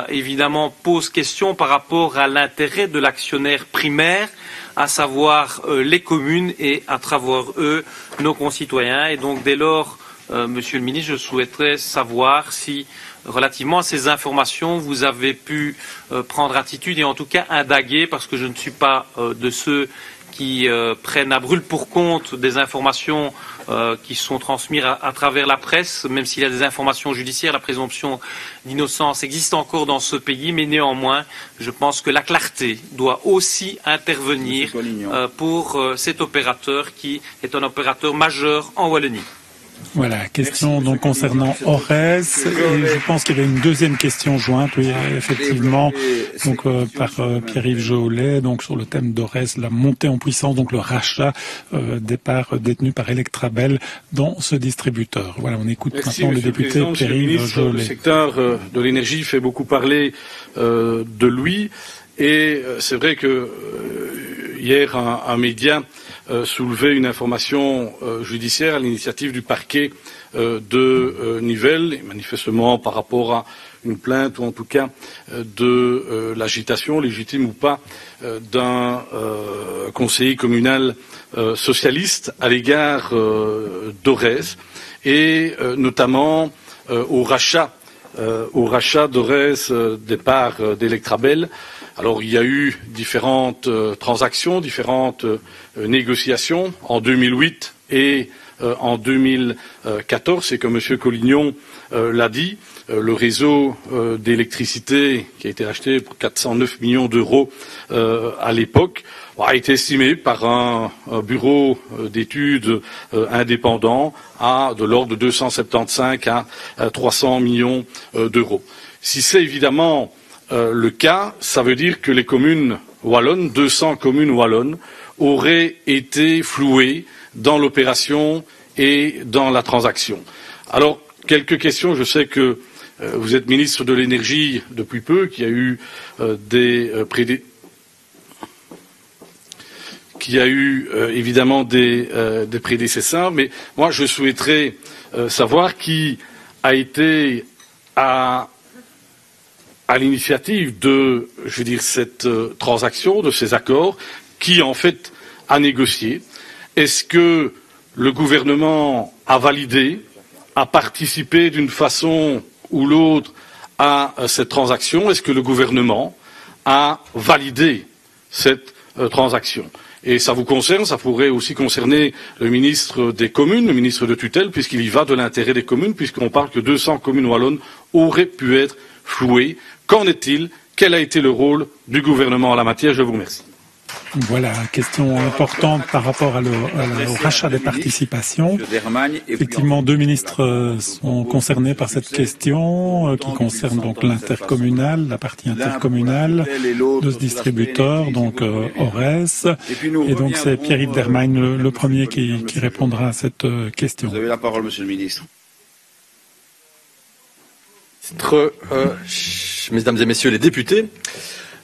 évidemment, pose question par rapport à l'intérêt de l'actionnaire primaire, à savoir les communes et, à travers eux, nos concitoyens. Et donc, dès lors, Monsieur le ministre, je souhaiterais savoir si, relativement à ces informations, vous avez pu prendre attitude et en tout cas indaguer, parce que je ne suis pas de ceux qui prennent à brûle pour compte des informations qui sont transmises à travers la presse, même s'il y a des informations judiciaires, la présomption d'innocence existe encore dans ce pays, mais néanmoins, je pense que la clarté doit aussi intervenir pour cet opérateur qui est un opérateur majeur en Wallonie. Voilà, question donc concernant Aurès, et je pense qu'il y avait une deuxième question jointe, oui, effectivement, donc par Pierre-Yves Jolet, donc sur le thème d'Aurès, la montée en puissance, donc le rachat des parts détenues par Electrabel dans ce distributeur. Voilà, on écoute maintenant le député Pierre-Yves Jolet. Le secteur de l'énergie fait beaucoup parler de lui, et c'est vrai que hier un média soulevait une information judiciaire à l'initiative du parquet de Nivelles, et manifestement par rapport à une plainte, ou en tout cas de l'agitation, légitime ou pas, d'un conseiller communal socialiste à l'égard d'Aurès, et notamment au rachat d'Aurès des parts d'Electrabel. Alors il y a eu différentes transactions, différentes négociations en 2008 et en 2014, et comme M. Collignon l'a dit, le réseau d'électricité qui a été acheté pour 409 millions d'euros à l'époque a été estimé par un bureau d'études indépendant à de l'ordre de 275 à 300 millions d'euros. Si c'est évidemment le cas, ça veut dire que les communes wallonnes, 200 communes wallonnes, auraient été flouées dans l'opération et dans la transaction. Alors, quelques questions. Je sais que vous êtes ministre de l'énergie depuis peu, qu'il y a eu qu'il y a eu évidemment des prédécesseurs, mais moi je souhaiterais savoir qui a été à l'initiative de, je veux dire, cette transaction, de ces accords, qui en fait a négocié. Est-ce que le gouvernement a validé, a participé d'une façon ou l'autre à cette transaction? Est-ce que le gouvernement a validé cette transaction? Et ça vous concerne, ça pourrait aussi concerner le ministre des communes, le ministre de tutelle, puisqu'il y va de l'intérêt des communes, puisqu'on parle que 200 communes wallonnes auraient pu être flouées. Qu'en est-il? Quel a été le rôle du gouvernement en la matière? Je vous remercie. Voilà, question importante par rapport au rachat des participations. Effectivement, 2 ministres sont concernés par cette question qui concerne donc l'intercommunal, la partie intercommunale de ce distributeur, donc Ores. Et donc c'est Pierre-Yves Dermagne le premier qui répondra à cette question. Vous avez la parole, Monsieur le Ministre. Mesdames et Messieurs les députés,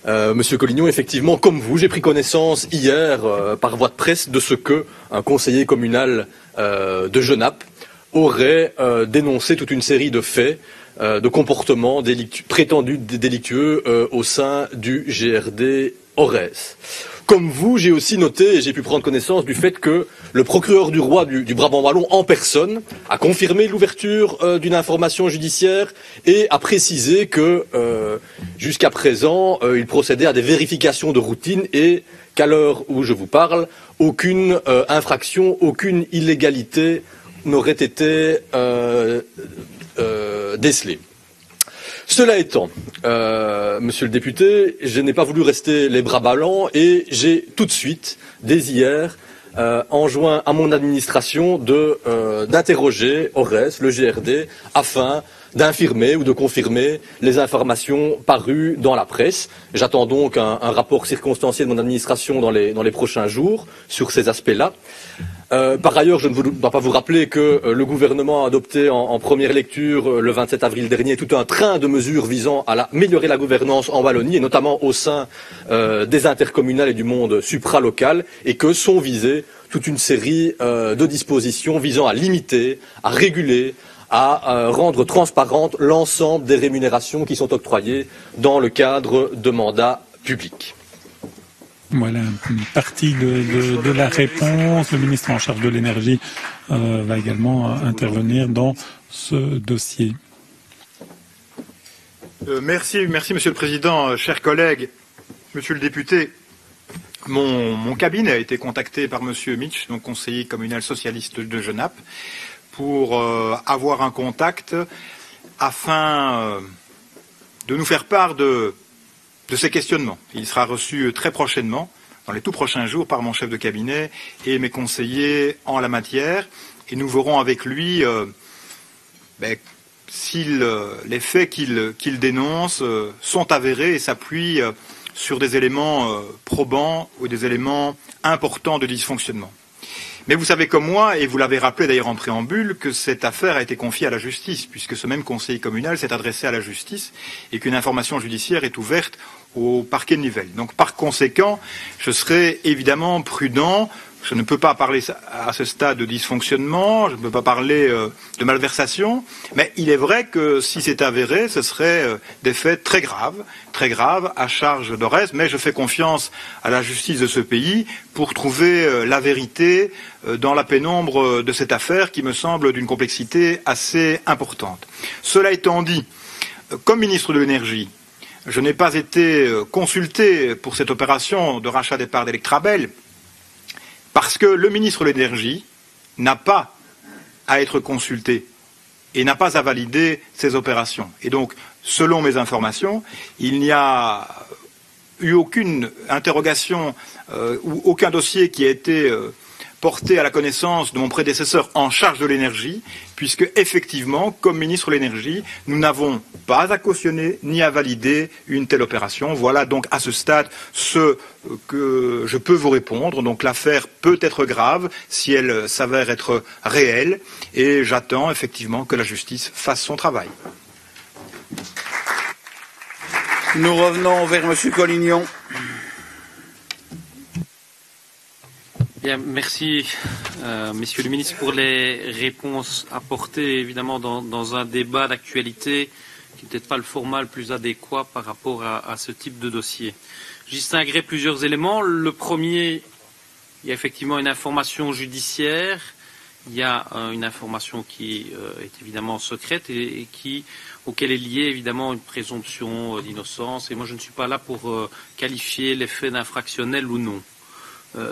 Monsieur Collignon, effectivement, comme vous, j'ai pris connaissance hier par voie de presse de ce que un conseiller communal de Genappe aurait dénoncé toute une série de faits, de comportements prétendus délictueux au sein du GRD Ores. Comme vous, j'ai aussi noté et j'ai pu prendre connaissance du fait que le procureur du roi du Brabant wallon en personne a confirmé l'ouverture d'une information judiciaire et a précisé que jusqu'à présent, il procédait à des vérifications de routine et qu'à l'heure où je vous parle, aucune infraction, aucune illégalité n'aurait été décelée. Cela étant, monsieur le député, je n'ai pas voulu rester les bras ballants et j'ai tout de suite, dès hier, enjoint à mon administration d'interroger Ores, le GRD, afin d'infirmer ou de confirmer les informations parues dans la presse. J'attends donc un rapport circonstancié de mon administration dans les prochains jours sur ces aspects-là. Par ailleurs, je ne dois pas vous rappeler que le gouvernement a adopté en première lecture, le 27 avril dernier, tout un train de mesures visant à améliorer la gouvernance en Wallonie, et notamment au sein des intercommunales et du monde supralocal, et que sont visées toute une série de dispositions visant à limiter, à réguler, à rendre transparente l'ensemble des rémunérations qui sont octroyées dans le cadre de mandats publics. Voilà une partie de la réponse. Le ministre en charge de l'énergie va également intervenir dans ce dossier. Merci Monsieur le Président, chers collègues, Monsieur le député. Mon cabinet a été contacté par Monsieur Mitch, donc conseiller communal socialiste de Genappe, pour avoir un contact afin de nous faire part de ces questionnements. Il sera reçu très prochainement, dans les tout prochains jours, par mon chef de cabinet et mes conseillers en la matière. Et nous verrons avec lui si les faits qu'il dénonce sont avérés et s'appuient sur des éléments probants ou des éléments importants de dysfonctionnement. Mais vous savez comme moi, et vous l'avez rappelé d'ailleurs en préambule, que cette affaire a été confiée à la justice, puisque ce même conseiller communal s'est adressé à la justice et qu'une information judiciaire est ouverte au parquet de Nivelles. Donc par conséquent, je serai évidemment prudent. Je ne peux pas parler à ce stade de dysfonctionnement, je ne peux pas parler de malversation, mais il est vrai que si c'est avéré, ce serait des faits très graves à charge d'Ores, mais je fais confiance à la justice de ce pays pour trouver la vérité dans la pénombre de cette affaire qui me semble d'une complexité assez importante. Cela étant dit, comme ministre de l'Énergie, je n'ai pas été consulté pour cette opération de rachat des parts d'Electrabel, parce que le ministre de l'Énergie n'a pas à être consulté et n'a pas à valider ces opérations. Et donc, selon mes informations, il n'y a eu aucune interrogation ou aucun dossier qui a été porté à la connaissance de mon prédécesseur en charge de l'énergie, puisque effectivement, comme ministre de l'énergie, nous n'avons pas à cautionner ni à valider une telle opération. Voilà donc à ce stade ce que je peux vous répondre. Donc l'affaire peut être grave si elle s'avère être réelle, et j'attends effectivement que la justice fasse son travail. Nous revenons vers M. Collignon. Bien, merci, messieurs les ministres, pour les réponses apportées, évidemment, dans un débat d'actualité qui n'est peut-être pas le format le plus adéquat par rapport à ce type de dossier. Je distinguerai plusieurs éléments. Le premier, il y a effectivement une information judiciaire, il y a une information qui est évidemment secrète et auquel est liée évidemment une présomption d'innocence. Et moi, je ne suis pas là pour qualifier les faits d'infractionnels ou non.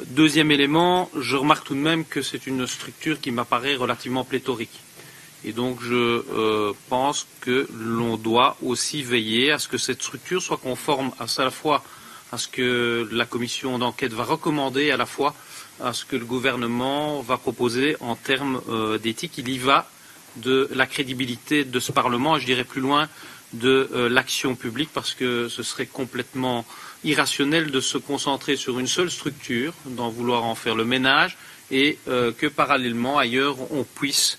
Deuxième élément, je remarque tout de même que c'est une structure qui m'apparaît relativement pléthorique. Et donc je pense que l'on doit aussi veiller à ce que cette structure soit conforme à la fois à ce que la commission d'enquête va recommander, à la fois à ce que le gouvernement va proposer en termes d'éthique. Il y va de la crédibilité de ce Parlement et je dirais plus loin de l'action publique, parce que ce serait complètement irrationnel de se concentrer sur une seule structure, d'en vouloir en faire le ménage et que parallèlement ailleurs on puisse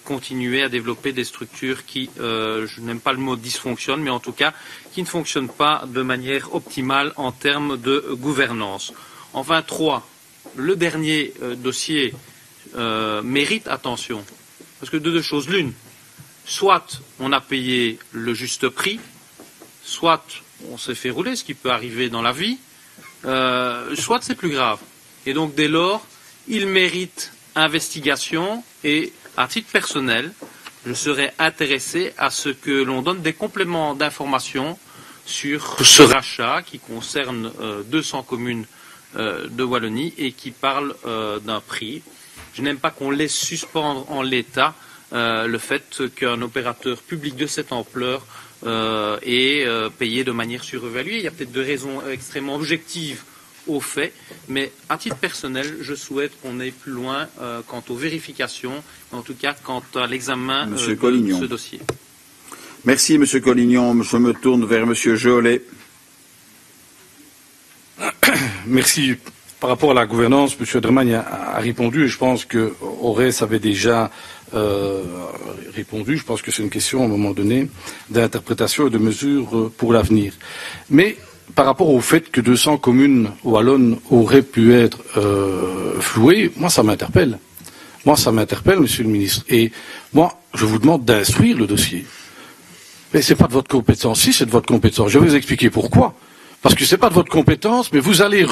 continuer à développer des structures qui, je n'aime pas le mot dysfonctionnent, mais en tout cas qui ne fonctionnent pas de manière optimale en termes de gouvernance. Enfin, 3, le dernier dossier mérite attention, parce que de deux choses l'une, soit on a payé le juste prix, soit on s'est fait rouler, ce qui peut arriver dans la vie, soit c'est plus grave. Et donc dès lors, il mérite investigation et à titre personnel, je serais intéressé à ce que l'on donne des compléments d'information sur ce rachat qui concerne 200 communes de Wallonie et qui parle d'un prix. Je n'aime pas qu'on laisse suspendre en l'état le fait qu'un opérateur public de cette ampleur est payé de manière surévaluée. Il y a peut-être des raisons extrêmement objectives aux faits, mais à titre personnel, je souhaite qu'on aille plus loin quant aux vérifications, en tout cas quant à l'examen de ce dossier. Merci, Monsieur Collignon. Je me tourne vers Monsieur Jolet. Merci. Par rapport à la gouvernance, M. Dermagne a répondu et je pense que Aurès avait déjà répondu. Je pense que c'est une question, à un moment donné, d'interprétation et de mesures pour l'avenir. Mais par rapport au fait que 200 communes wallonnes auraient pu être flouées, moi ça m'interpelle. Moi ça m'interpelle, Monsieur le Ministre. Et moi, je vous demande d'instruire le dossier. Mais c'est pas de votre compétence. Si, c'est de votre compétence. Je vais vous expliquer pourquoi. Parce que c'est pas de votre compétence, mais vous allez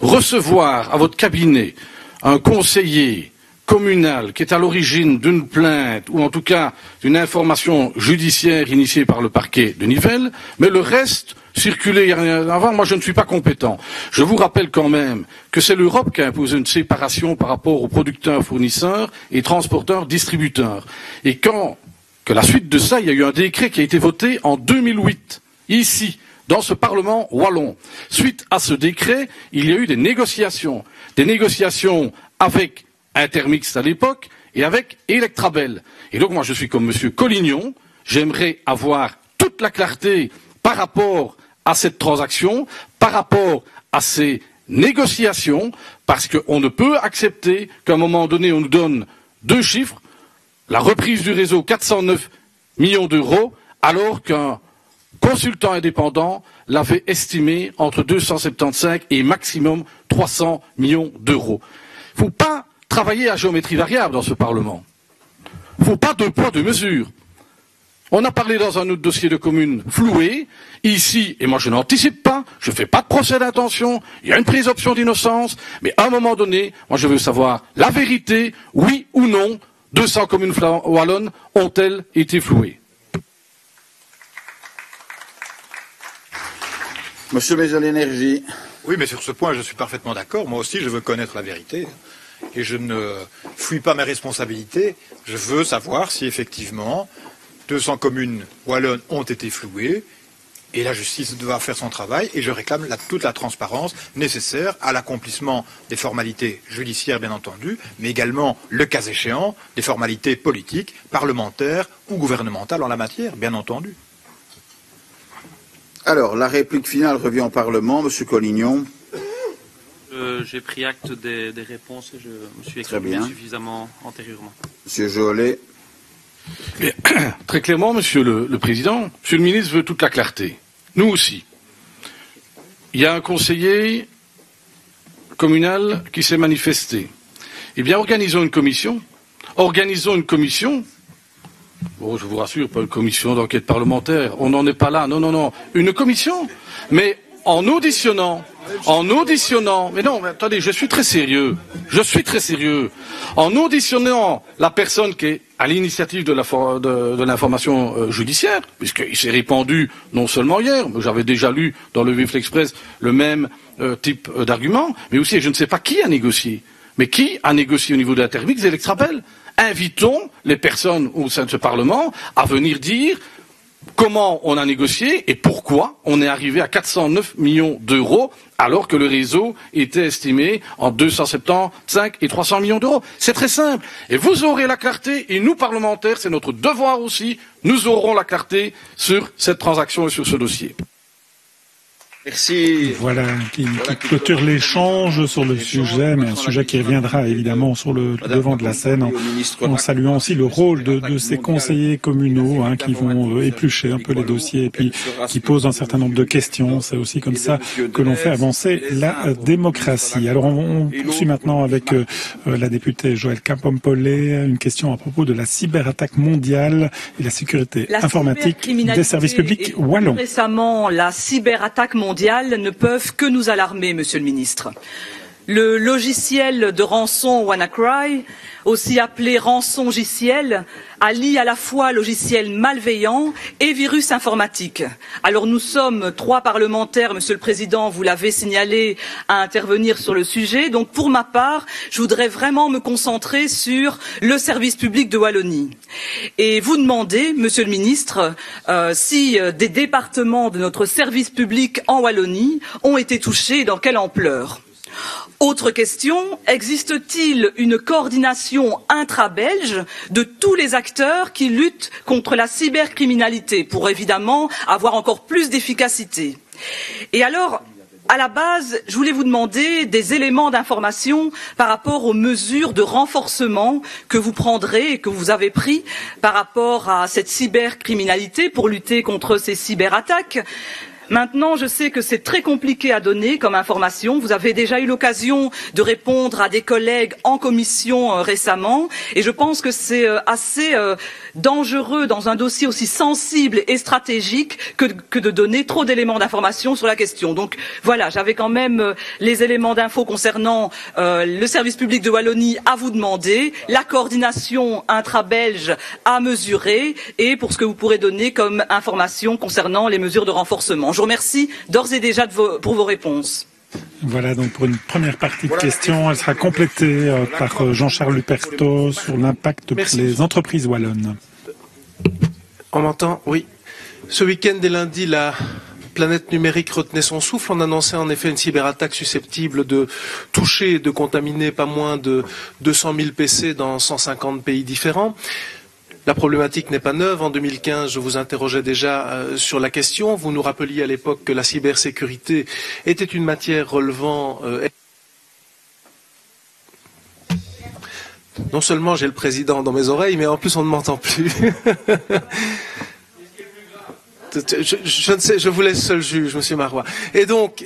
recevoir à votre cabinet un conseiller communal qui est à l'origine d'une plainte ou en tout cas d'une information judiciaire initiée par le parquet de Nivelles, mais le reste circuler avant, moi je ne suis pas compétent. Je vous rappelle quand même que c'est l'Europe qui a imposé une séparation par rapport aux producteurs, fournisseurs et transporteurs, distributeurs. Et que la suite de ça, il y a eu un décret qui a été voté en 2008, ici, dans ce Parlement wallon. Suite à ce décret, il y a eu des négociations avec Intermix à l'époque et avec Electrabel. Et donc moi je suis comme M. Collignon, j'aimerais avoir toute la clarté par rapport à cette transaction, par rapport à ces négociations, parce qu'on ne peut accepter qu'à un moment donné on nous donne 2 chiffres, la reprise du réseau 409 millions d'euros, alors qu'un consultant indépendant l'avait estimé entre 275 et maximum 300 millions d'euros. Il ne faut pas travailler à géométrie variable dans ce Parlement. Il ne faut pas 2 poids, 2 mesures. On a parlé dans un autre dossier de commune floué. Ici, et moi je n'anticipe pas, je ne fais pas de procès d'intention, il y a une présomption d'innocence, mais à un moment donné, moi je veux savoir la vérité, oui ou non, 200 communes wallonnes ont-elles été flouées? Monsieur Maison l'énergie. Oui, mais sur ce point, je suis parfaitement d'accord. Moi aussi, je veux connaître la vérité. Et je ne fuis pas mes responsabilités. Je veux savoir si effectivement 200 communes wallonnes ont été flouées. Et la justice doit faire son travail. Et je réclame toute la transparence nécessaire à l'accomplissement des formalités judiciaires, bien entendu, mais également, le cas échéant, des formalités politiques, parlementaires ou gouvernementales en la matière, bien entendu. Alors, la réplique finale revient au Parlement. Monsieur Collignon. J'ai pris acte des réponses et je me suis exprimé suffisamment antérieurement. Monsieur Jolet. Bien, très clairement, Monsieur le Président, Monsieur le Ministre veut toute la clarté. Nous aussi. Il y a un conseiller communal qui s'est manifesté. Eh bien, organisons une commission. Bon, je vous rassure, pas une commission d'enquête parlementaire. On n'en est pas là. Non. Une commission. Mais en auditionnant. Mais non, mais attendez, je suis très sérieux. En auditionnant la personne qui est à l'initiative de l'information judiciaire, puisqu'il s'est répandu non seulement hier, mais j'avais déjà lu dans le Vif l'Express le même type d'argument, mais aussi, je ne sais pas qui a négocié. Mais qui a négocié au niveau de l'Intermix et l'Extrabel? Invitons les personnes au sein de ce Parlement à venir dire comment on a négocié et pourquoi on est arrivé à 409 millions d'euros alors que le réseau était estimé en 275 et 300 millions d'euros. C'est très simple. Et vous aurez la clarté, et nous, parlementaires, c'est notre devoir aussi, nous aurons la clarté sur cette transaction et sur ce dossier. Merci. Voilà, qui clôture l'échange sur le sujet, mais un sujet qui reviendra évidemment sur le devant de la scène, en saluant aussi le rôle de ces conseillers communaux qui vont éplucher un peu les dossiers et puis qui posent un certain nombre de questions. C'est aussi comme ça que l'on fait avancer la démocratie. Alors on poursuit maintenant avec la députée Joëlle Capompolé, une question à propos de la cyberattaque mondiale et la sécurité informatique des services publics wallons. Récemment, la cyberattaque mondiale ne peuvent que nous alarmer, Monsieur le Ministre. Le logiciel de rançon WannaCry, aussi appelé rançongiciel, allie à la fois logiciel malveillant et virus informatique. Alors nous sommes 3 parlementaires, Monsieur le Président, vous l'avez signalé, à intervenir sur le sujet. Donc pour ma part, je voudrais vraiment me concentrer sur le service public de Wallonie. Et vous demandez, Monsieur le Ministre, si des départements de notre service public en Wallonie ont été touchés et dans quelle ampleur. Autre question, existe-t-il une coordination intra-belge de tous les acteurs qui luttent contre la cybercriminalité pour évidemment avoir encore plus d'efficacité? Et alors, à la base, je voulais vous demander des éléments d'information par rapport aux mesures de renforcement que vous prendrez et que vous avez pris par rapport à cette cybercriminalité pour lutter contre ces cyberattaques. Maintenant, je sais que c'est très compliqué à donner comme information. Vous avez déjà eu l'occasion de répondre à des collègues en commission récemment. Et je pense que c'est assez dangereux dans un dossier aussi sensible et stratégique que de donner trop d'éléments d'information sur la question. Donc voilà, j'avais quand même les éléments d'info concernant le service public de Wallonie à vous demander, la coordination intra-belge à mesurer et pour ce que vous pourrez donner comme information concernant les mesures de renforcement. Je vous remercie d'ores et déjà pour vos réponses. Voilà donc pour une première partie de questions. Elle sera complétée par Jean-Charles Luperto sur l'impact pour les entreprises wallonnes. On m'entend? Oui. Ce week-end et lundi, la planète numérique retenait son souffle. On annonçait en effet une cyberattaque susceptible de toucher et de contaminer pas moins de 200 000 PC dans 150 pays différents. La problématique n'est pas neuve. En 2015, je vous interrogeais déjà sur la question. Vous nous rappeliez à l'époque que la cybersécurité était une matière relevant... Non seulement j'ai le président dans mes oreilles, mais en plus on ne m'entend plus. Je ne sais, je vous laisse seul juge, Monsieur Marois. Et donc...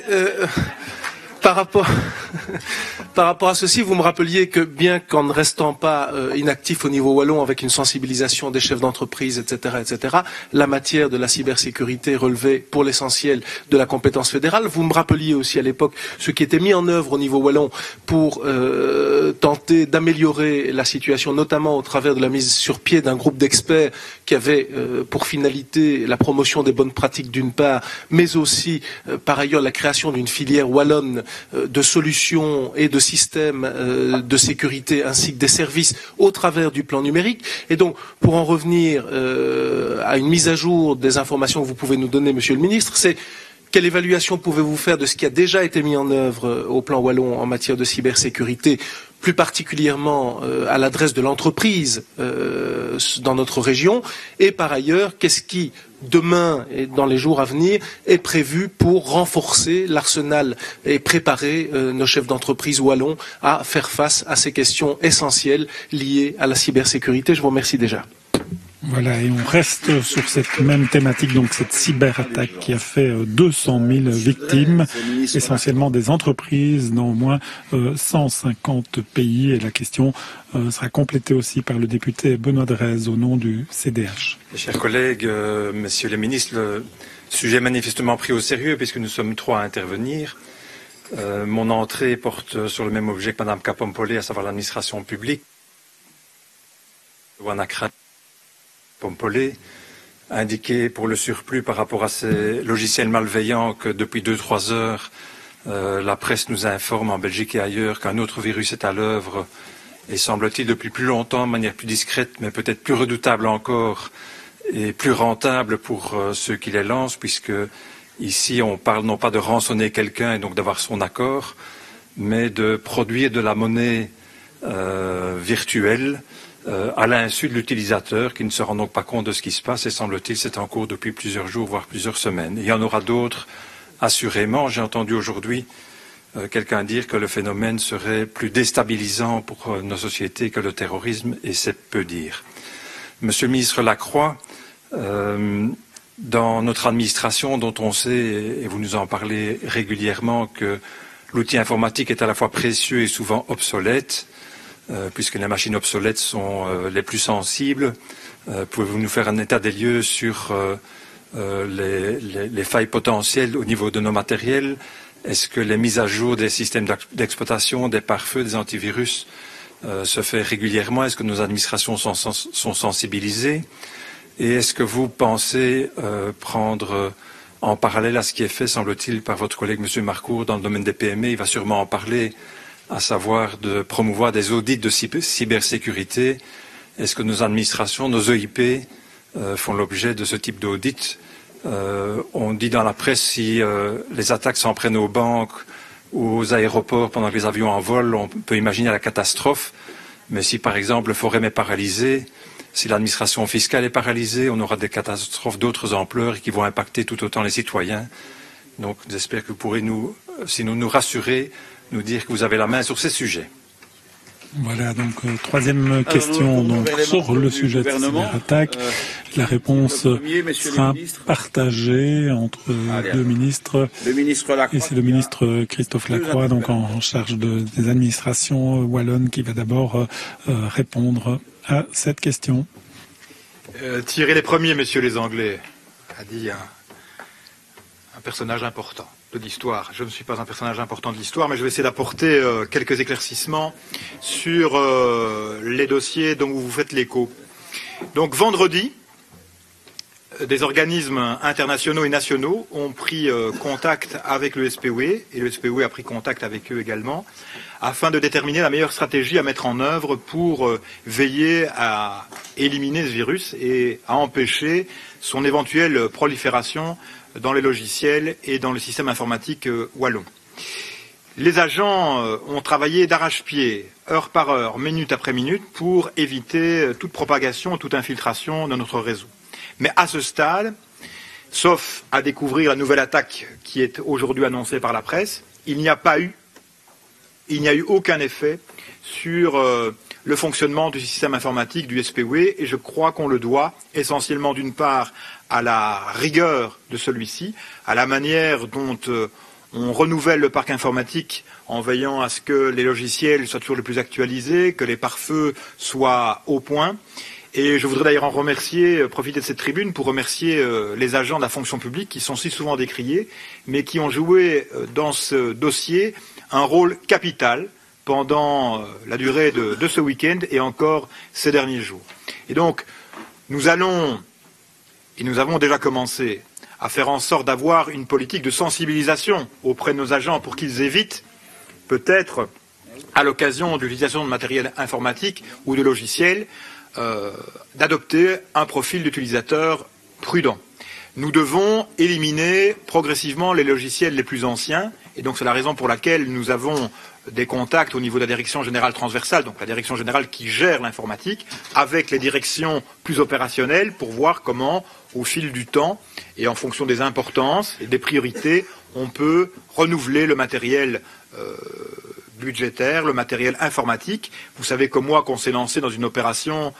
Par rapport à ceci, vous me rappeliez que bien qu'en ne restant pas inactif au niveau wallon avec une sensibilisation des chefs d'entreprise, etc., la matière de la cybersécurité relevait pour l'essentiel de la compétence fédérale. Vous me rappeliez aussi à l'époque ce qui était mis en œuvre au niveau wallon pour tenter d'améliorer la situation, notamment au travers de la mise sur pied d'un groupe d'experts qui avait pour finalité la promotion des bonnes pratiques d'une part, mais aussi par ailleurs la création d'une filière wallonne de solutions et de systèmes de sécurité ainsi que des services au travers du plan numérique. Et donc, pour en revenir à une mise à jour des informations que vous pouvez nous donner, Monsieur le Ministre, c'est quelle évaluation pouvez-vous faire de ce qui a déjà été mis en œuvre au plan wallon en matière de cybersécurité, plus particulièrement à l'adresse de l'entreprise dans notre région, et par ailleurs, qu'est-ce qui, demain et dans les jours à venir, est prévu pour renforcer l'arsenal et préparer nos chefs d'entreprise wallons à faire face à ces questions essentielles liées à la cybersécurité. Je vous remercie déjà. Voilà, et on reste sur cette même thématique, donc cette cyberattaque qui a fait 200 000 victimes, essentiellement des entreprises dans au moins 150 pays. Et la question sera complétée aussi par le député Benoît Drèze au nom du CDH. Chers collègues, messieurs les ministres, le sujet est manifestement pris au sérieux puisque nous sommes 3 à intervenir. Mon entrée porte sur le même objet que Mme Kapompolé, à savoir l'administration publique. WannaCry Pompolé a indiqué pour le surplus par rapport à ces logiciels malveillants que depuis 2-3 heures, la presse nous informe en Belgique et ailleurs qu'un autre virus est à l'œuvre et semble-t-il depuis plus longtemps, de manière plus discrète, mais peut-être plus redoutable encore et plus rentable pour ceux qui les lancent, puisque ici on parle non pas de rançonner quelqu'un et donc d'avoir son accord, mais de produire de la monnaie virtuelle à l'insu de l'utilisateur qui ne se rend donc pas compte de ce qui se passe et semble-t-il c'est en cours depuis plusieurs jours voire plusieurs semaines. Et il y en aura d'autres assurément. J'ai entendu aujourd'hui quelqu'un dire que le phénomène serait plus déstabilisant pour nos sociétés que le terrorisme et c'est peu dire. Monsieur le ministre Lacroix, dans notre administration dont on sait, et vous nous en parlez régulièrement, que l'outil informatique est à la fois précieux et souvent obsolète, puisque les machines obsolètes sont les plus sensibles. Pouvez-vous nous faire un état des lieux sur les failles potentielles au niveau de nos matériels? Est-ce que les mises à jour des systèmes d'exploitation, des pare-feux, des antivirus se fait régulièrement? Est-ce que nos administrations sont sensibilisées? Et est-ce que vous pensez prendre en parallèle à ce qui est fait, semble-t-il, par votre collègue M. Marcourt dans le domaine des PME, il va sûrement en parler, à savoir de promouvoir des audits de cybersécurité? Est-ce que nos administrations, nos EIP, font l'objet de ce type d'audit? On dit dans la presse si les attaques s'en prennent aux banques ou aux aéroports pendant que les avions en vol, on peut imaginer la catastrophe. Mais si par exemple le forum est paralysé, si l'administration fiscale est paralysée, on aura des catastrophes d'autres ampleurs et qui vont impacter tout autant les citoyens. Donc j'espère que vous pourrez sinon nous rassurer, nous dire que vous avez la main sur ces sujets. Voilà, donc troisième question donc, sur le sujet de cyberattaque. La réponse sera partagée entre deux ministres. Le ministre Lacroix. Et c'est le ministre Christophe Lacroix, donc en charge des administrations wallonnes, qui va d'abord répondre à cette question. Thierry les premiers, messieurs les Anglais, a dit un personnage important de l'histoire. Je ne suis pas un personnage important de l'histoire, mais je vais essayer d'apporter quelques éclaircissements sur les dossiers dont vous vous faites l'écho. Donc vendredi, des organismes internationaux et nationaux ont pris contact avec le SPOE, et le SPOE a pris contact avec eux également, afin de déterminer la meilleure stratégie à mettre en œuvre pour veiller à éliminer ce virus et à empêcher son éventuelle prolifération dans les logiciels et dans le système informatique wallon. Les agents ont travaillé d'arrache-pied, heure par heure, minute après minute, pour éviter toute propagation, toute infiltration dans notre réseau. Mais à ce stade, sauf à découvrir la nouvelle attaque qui est aujourd'hui annoncée par la presse, il n'y a eu aucun effet sur le fonctionnement du système informatique du SPOE, et je crois qu'on le doit essentiellement d'une part à la rigueur de celui-ci, à la manière dont on renouvelle le parc informatique en veillant à ce que les logiciels soient toujours les plus actualisés, que les pare-feux soient au point. Et je voudrais d'ailleurs en remercier, profiter de cette tribune pour remercier les agents de la fonction publique qui sont si souvent décriés, mais qui ont joué dans ce dossier un rôle capital pendant la durée de ce week-end et encore ces derniers jours. Et donc, nous avons déjà commencé à faire en sorte d'avoir une politique de sensibilisation auprès de nos agents pour qu'ils évitent, peut-être, à l'occasion de l'utilisation de matériel informatique ou de logiciels, d'adopter un profil d'utilisateur prudent. Nous devons éliminer progressivement les logiciels les plus anciens, et donc c'est la raison pour laquelle nous avons des contacts au niveau de la direction générale transversale, donc la direction générale qui gère l'informatique, avec les directions plus opérationnelles pour voir comment, au fil du temps, et en fonction des importances et des priorités, on peut renouveler le matériel budgétaire, le matériel informatique. Vous savez comme moi qu'on s'est lancé dans une opération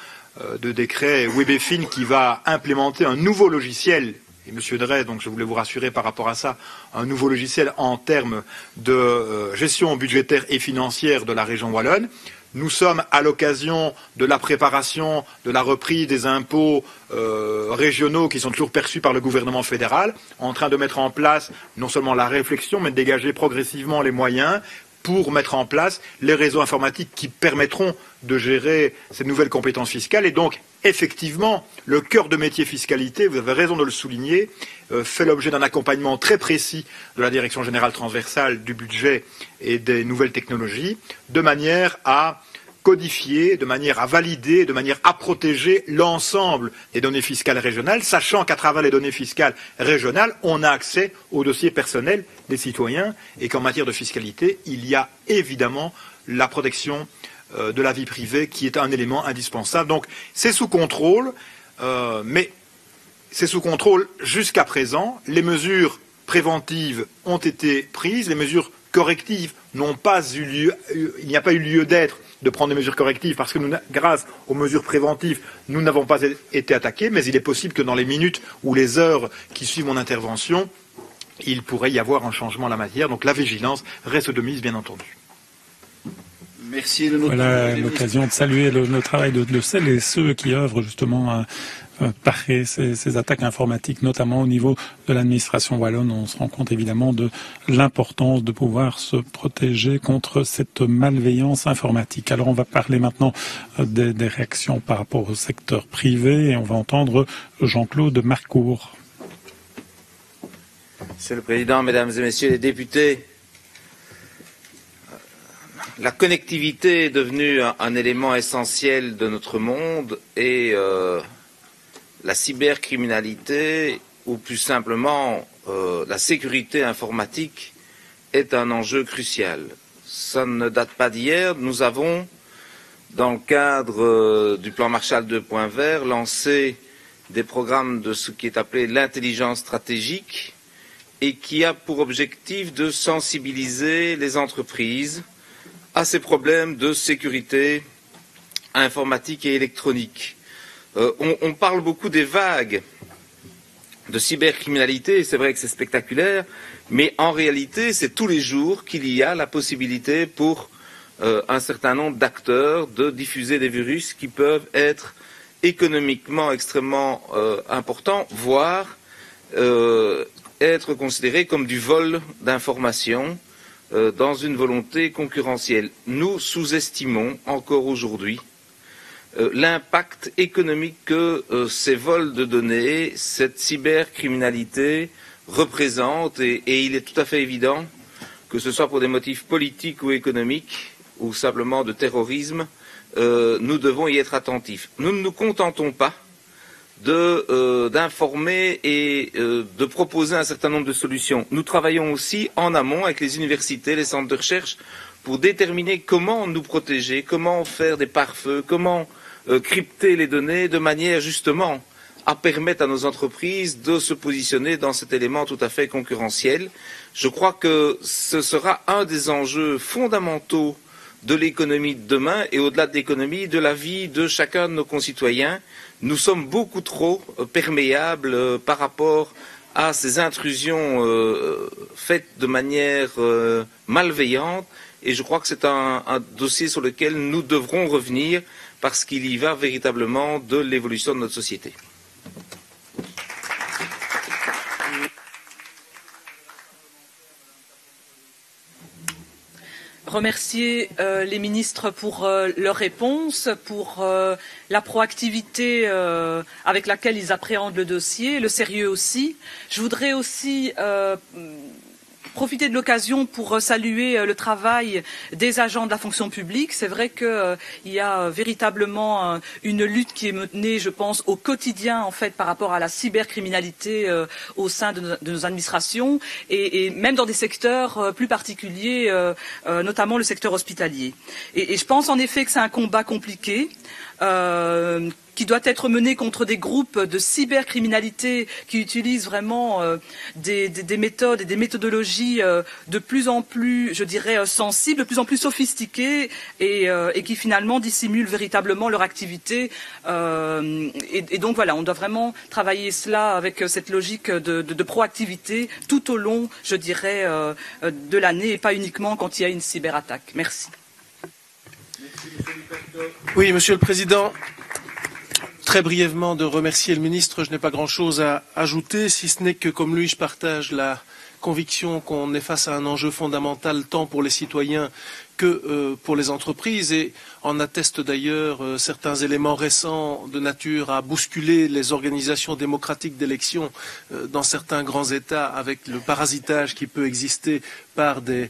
de décret Webefin qui va implémenter un nouveau logiciel. Et Monsieur Drey, donc je voulais vous rassurer par rapport à ça, un nouveau logiciel en termes de gestion budgétaire et financière de la région wallonne. Nous sommes à l'occasion de la préparation de la reprise des impôts régionaux qui sont toujours perçus par le gouvernement fédéral, en train de mettre en place non seulement la réflexion, mais de dégager progressivement les moyens pour mettre en place les réseaux informatiques qui permettront de gérer ces nouvelles compétences fiscales. Et donc, effectivement, le cœur de métier fiscalité, vous avez raison de le souligner, fait l'objet d'un accompagnement très précis de la Direction générale transversale du budget et des nouvelles technologies, de manière à codifier, de manière à valider, de manière à protéger l'ensemble des données fiscales régionales, sachant qu'à travers les données fiscales régionales, on a accès aux dossiers personnels des citoyens et qu'en matière de fiscalité, il y a évidemment la protection de la vie privée qui est un élément indispensable. Donc c'est sous contrôle, mais c'est sous contrôle jusqu'à présent. Les mesures préventives ont été prises, les mesures correctives n'ont pas eu lieu, il n'y a pas eu lieu d'être de prendre des mesures correctives parce que grâce aux mesures préventives, nous n'avons pas été attaqués, mais il est possible que dans les minutes ou les heures qui suivent mon intervention, il pourrait y avoir un changement en la matière. Donc la vigilance reste de mise, bien entendu. Merci. Voilà l'occasion de saluer le travail de celles et ceux qui œuvrent justement à parer ces attaques informatiques, notamment au niveau de l'administration wallonne. On se rend compte évidemment de l'importance de pouvoir se protéger contre cette malveillance informatique. Alors on va parler maintenant des réactions par rapport au secteur privé et on va entendre Jean-Claude Marcourt. Monsieur le Président, Mesdames et Messieurs les députés, la connectivité est devenue un élément essentiel de notre monde et la cybercriminalité, ou plus simplement la sécurité informatique, est un enjeu crucial. Ça ne date pas d'hier. Nous avons, dans le cadre du plan Marshall 2.0, lancé des programmes de ce qui est appelé l'intelligence stratégique et qui a pour objectif de sensibiliser les entreprises à ces problèmes de sécurité informatique et électronique. On parle beaucoup des vagues de cybercriminalité, et c'est vrai que c'est spectaculaire, mais en réalité, c'est tous les jours qu'il y a la possibilité pour un certain nombre d'acteurs de diffuser des virus qui peuvent être économiquement extrêmement importants, voire être considérés comme du vol d'informations dans une volonté concurrentielle. Nous sous-estimons encore aujourd'hui l'impact économique que ces vols de données, cette cybercriminalité représente et il est tout à fait évident que ce soit pour des motifs politiques ou économiques ou simplement de terrorisme, nous devons y être attentifs. Nous ne nous contentons pas d'informer et de proposer un certain nombre de solutions. Nous travaillons aussi en amont avec les universités, les centres de recherche pour déterminer comment nous protéger, comment faire des pare-feux, comment crypter les données de manière justement à permettre à nos entreprises de se positionner dans cet élément tout à fait concurrentiel. Je crois que ce sera un des enjeux fondamentaux de l'économie de demain et au-delà de l'économie, de la vie de chacun de nos concitoyens. Nous sommes beaucoup trop perméables par rapport à ces intrusions faites de manière malveillante et je crois que c'est un dossier sur lequel nous devrons revenir parce qu'il y va véritablement de l'évolution de notre société. Remercier les ministres pour leurs réponses, pour la proactivité avec laquelle ils appréhendent le dossier, le sérieux aussi. Je voudrais aussi profiter de l'occasion pour saluer le travail des agents de la fonction publique. C'est vrai qu'il y a véritablement une lutte qui est menée, je pense, au quotidien en fait par rapport à la cybercriminalité au sein de nos administrations et même dans des secteurs plus particuliers, notamment le secteur hospitalier. Et je pense en effet que c'est un combat compliqué. qui doit être menée contre des groupes de cybercriminalité qui utilisent vraiment des méthodes et des méthodologies de plus en plus, je dirais, sensibles, de plus en plus sophistiquées et qui finalement dissimulent véritablement leur activité. Et donc voilà, on doit vraiment travailler cela avec cette logique de proactivité tout au long, je dirais, de l'année et pas uniquement quand il y a une cyberattaque. Merci. Oui, Monsieur le Président. Très brièvement, de remercier le ministre. Je n'ai pas grand-chose à ajouter, si ce n'est que, comme lui, je partage la conviction qu'on est face à un enjeu fondamental tant pour les citoyens que pour les entreprises, et en attestent d'ailleurs certains éléments récents de nature à bousculer les organisations démocratiques d'élections dans certains grands États, avec le parasitage qui peut exister par des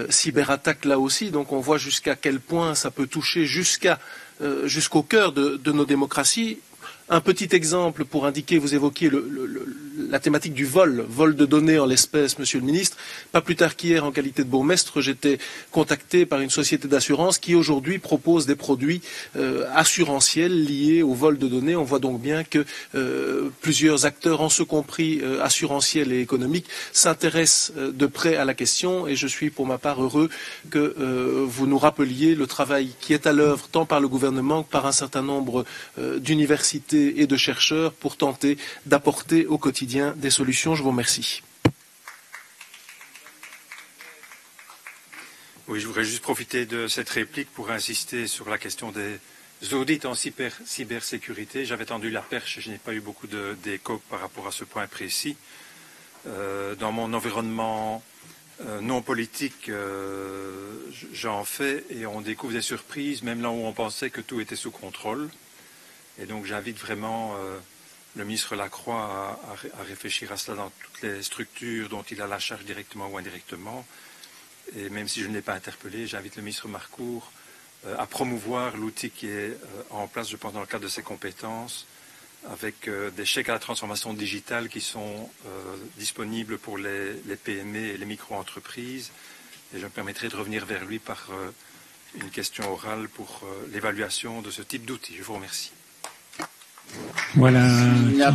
cyberattaques là aussi. Donc on voit jusqu'à quel point ça peut toucher jusqu'au cœur de nos démocraties. Un petit exemple pour indiquer, vous évoquiez la thématique du vol de données en l'espèce, Monsieur le Ministre. Pas plus tard qu'hier, en qualité de bourgmestre, j'étais contacté par une société d'assurance qui aujourd'hui propose des produits assurantiels liés au vol de données. On voit donc bien que plusieurs acteurs, en ce compris assurantiels et économiques, s'intéressent de près à la question, et je suis pour ma part heureux que vous nous rappeliez le travail qui est à l'œuvre tant par le gouvernement que par un certain nombre d'universités et de chercheurs pour tenter d'apporter au quotidien des solutions. Je vous remercie. Oui, je voudrais juste profiter de cette réplique pour insister sur la question des audits en cybersécurité. J'avais tendu la perche et je n'ai pas eu beaucoup d'écho par rapport à ce point précis. Dans mon environnement non politique, j'en fais et on découvre des surprises, même là où on pensait que tout était sous contrôle. Et donc j'invite vraiment le ministre Lacroix à réfléchir à cela dans toutes les structures dont il a la charge directement ou indirectement. Et même si je ne l'ai pas interpellé, j'invite le ministre Marcourt à promouvoir l'outil qui est en place, je pense, dans le cadre de ses compétences, avec des chèques à la transformation digitale qui sont disponibles pour les PME et les micro-entreprises. Et je me permettrai de revenir vers lui par une question orale pour l'évaluation de ce type d'outil. Je vous remercie. Voilà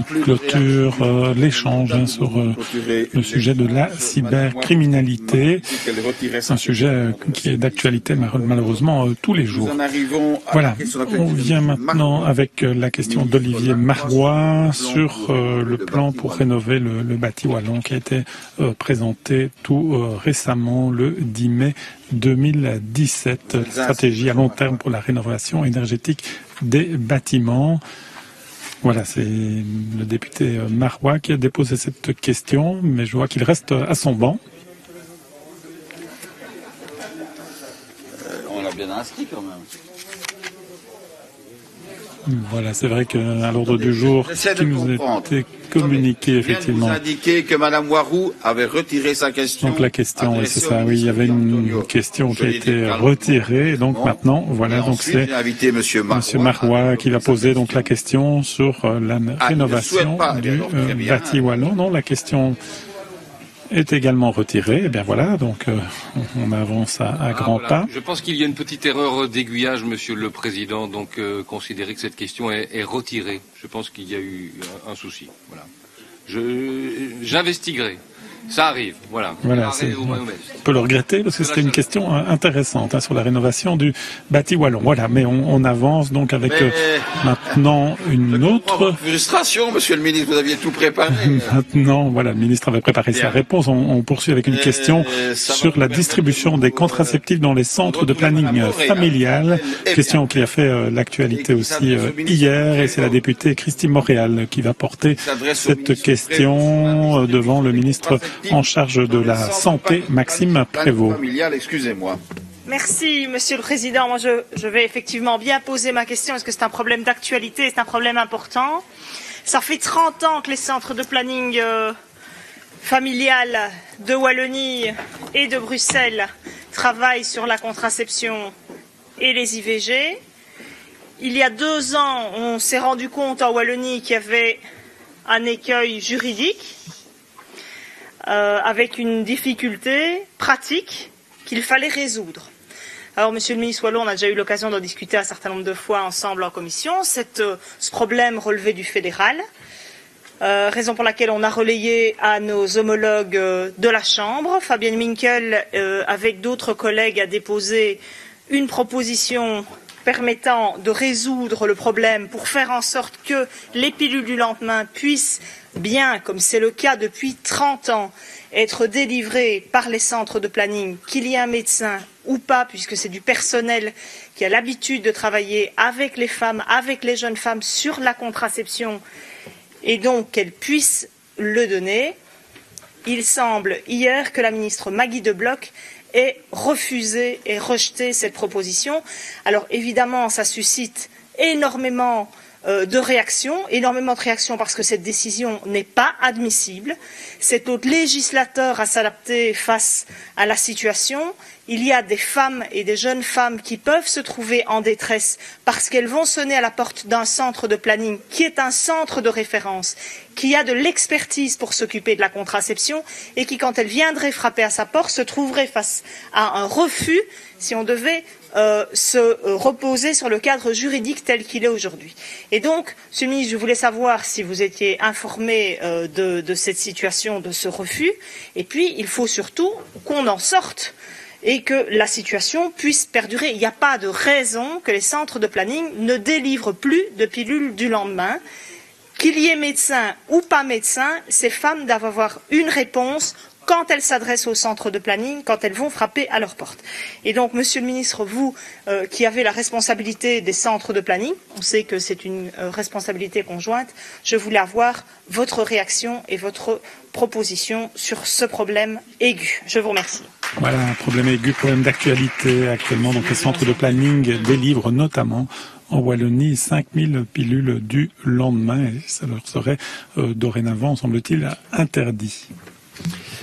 qui clôture l'échange sur le sujet de la cybercriminalité. Un sujet qui est d'actualité malheureusement tous les jours. Voilà, on vient maintenant avec la question d'Olivier Marois sur le plan pour rénover le bâti wallon qui a été présenté tout récemment le 10 mai 2017. Stratégie à long terme pour la rénovation énergétique des bâtiments. Voilà, c'est le député Marois qui a déposé cette question, mais je vois qu'il reste à son banc. On l'a bien inscrit quand même. Voilà, c'est vrai qu'à l'ordre du jour qui nous a été communiqué, effectivement. Vous indiquer que Mme Warou avait retiré sa question. Donc la question, oui, c'est ça, oui, il y avait une question qui a été retirée, et donc maintenant, voilà, donc c'est Monsieur Marois qui va poser donc la question sur la rénovation du bâti wallon. Non, la question est également retiré. Et bien voilà, donc on avance à grands pas. Je pense qu'il y a une petite erreur d'aiguillage, Monsieur le Président, donc considérer que cette question est retirée. Je pense qu'il y a eu un souci. Voilà. J'investiguerai. Ça arrive, voilà. Voilà, on peut le regretter parce que c'était une question intéressante sur la rénovation du bâti wallon. Voilà, mais on avance donc avec maintenant une autre frustration, Monsieur le Ministre, vous aviez tout préparé. Maintenant, voilà, le ministre avait préparé sa réponse. On poursuit avec une question sur la distribution des contraceptifs dans les centres de planning familial. Question qui a fait l'actualité aussi hier, et c'est la députée Christine Montréal qui va porter cette question devant le ministre en charge de la santé, Maxime Prévost. Excusez-moi. Merci, Monsieur le Président. Moi, je vais effectivement bien poser ma question. Est-ce que c'est un problème d'actualité? C'est un problème important. Ça fait 30 ans que les centres de planning familial de Wallonie et de Bruxelles travaillent sur la contraception et les IVG. Il y a 2 ans, on s'est rendu compte en Wallonie qu'il y avait un écueil juridique avec une difficulté pratique qu'il fallait résoudre. Alors, Monsieur le ministre Wallon, on a déjà eu l'occasion d'en discuter un certain nombre de fois ensemble en commission. Ce problème relevé du fédéral, raison pour laquelle on a relayé à nos homologues de la Chambre. Fabienne Minkel, avec d'autres collègues, a déposé une proposition permettant de résoudre le problème pour faire en sorte que les pilules du lendemain puissent bien, comme c'est le cas depuis 30 ans, être délivrées par les centres de planning, qu'il y ait un médecin ou pas, puisque c'est du personnel qui a l'habitude de travailler avec les femmes, avec les jeunes femmes sur la contraception, et donc qu'elles puissent le donner. Il semble hier que la ministre Maggie De Blok ait refusé et rejeté cette proposition. Alors évidemment, ça suscite énormément de réactions parce que cette décision n'est pas admissible. C'est au législateur à s'adapter face à la situation. Il y a des femmes et des jeunes femmes qui peuvent se trouver en détresse parce qu'elles vont sonner à la porte d'un centre de planning qui est un centre de référence, qui a de l'expertise pour s'occuper de la contraception et qui, quand elles viendraient frapper à sa porte, se trouverait face à un refus si on devait se reposer sur le cadre juridique tel qu'il est aujourd'hui. Et donc, Monsieur le ministre, je voulais savoir si vous étiez informé de cette situation, de ce refus. Et puis, il faut surtout qu'on en sorte et que la situation puisse perdurer. Il n'y a pas de raison que les centres de planning ne délivrent plus de pilules du lendemain. Qu'il y ait médecin ou pas médecin, ces femmes doivent avoir une réponse quand elles s'adressent au centre de planning, quand elles vont frapper à leur porte. Et donc, Monsieur le ministre, vous qui avez la responsabilité des centres de planning, on sait que c'est une responsabilité conjointe, je voulais avoir votre réaction et votre proposition sur ce problème aigu. Je vous remercie. Voilà, un problème aigu, problème d'actualité actuellement. Donc les centres de planning délivrent notamment en Wallonie 5000 pilules du lendemain et ça leur serait dorénavant, semble-t-il, interdit.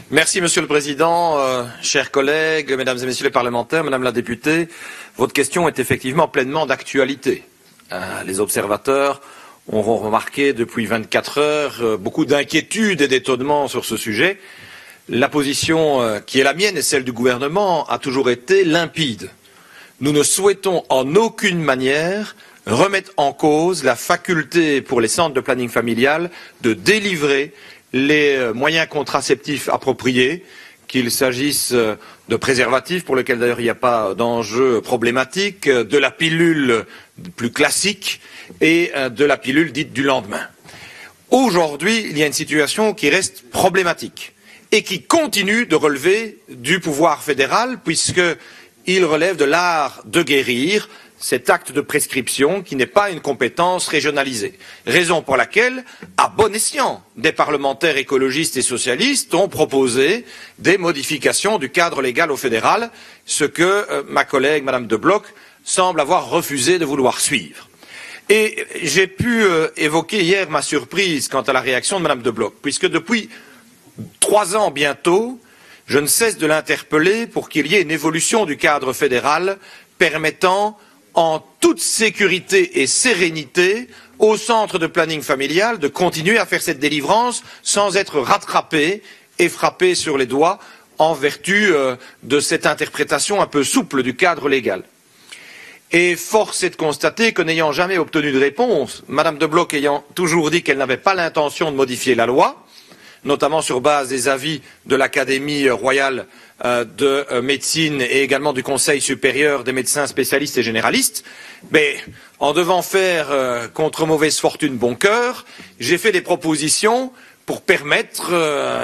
Merci Monsieur le Président, chers collègues, Mesdames et Messieurs les parlementaires, Madame la députée, votre question est effectivement pleinement d'actualité. Les observateurs auront remarqué depuis 24 heures beaucoup d'inquiétudes et d'étonnement sur ce sujet. La position qui est la mienne et celle du gouvernement a toujours été limpide. Nous ne souhaitons en aucune manière remettre en cause la faculté pour les centres de planning familial de délivrer les moyens contraceptifs appropriés, qu'il s'agisse de préservatifs, pour lesquels d'ailleurs il n'y a pas d'enjeu problématique, de la pilule plus classique et de la pilule dite du lendemain. Aujourd'hui, il y a une situation qui reste problématique et qui continue de relever du pouvoir fédéral, puisqu'il relève de l'art de guérir, cet acte de prescription qui n'est pas une compétence régionalisée. Raison pour laquelle, à bon escient, des parlementaires écologistes et socialistes ont proposé des modifications du cadre légal au fédéral, ce que ma collègue Madame De Blok semble avoir refusé de vouloir suivre. Et j'ai pu évoquer hier ma surprise quant à la réaction de Madame De Blok, puisque depuis 3 ans bientôt, je ne cesse de l'interpeller pour qu'il y ait une évolution du cadre fédéral permettant en toute sécurité et sérénité au centre de planning familial de continuer à faire cette délivrance sans être rattrapé et frappé sur les doigts en vertu de cette interprétation un peu souple du cadre légal. Et force est de constater que n'ayant jamais obtenu de réponse, Madame De Blok ayant toujours dit qu'elle n'avait pas l'intention de modifier la loi, notamment sur base des avis de l'Académie royale de médecine et également du Conseil supérieur des médecins spécialistes et généralistes, mais en devant faire contre mauvaise fortune bon cœur, j'ai fait des propositions pour permettre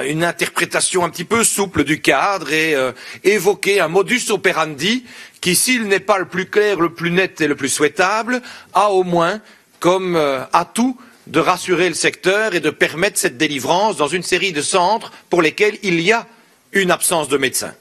une interprétation un petit peu souple du cadre et évoquer un modus operandi qui, s'il n'est pas le plus clair, le plus net et le plus souhaitable, a au moins comme atout de rassurer le secteur et de permettre cette délivrance dans une série de centres pour lesquels il y a une absence de médecins.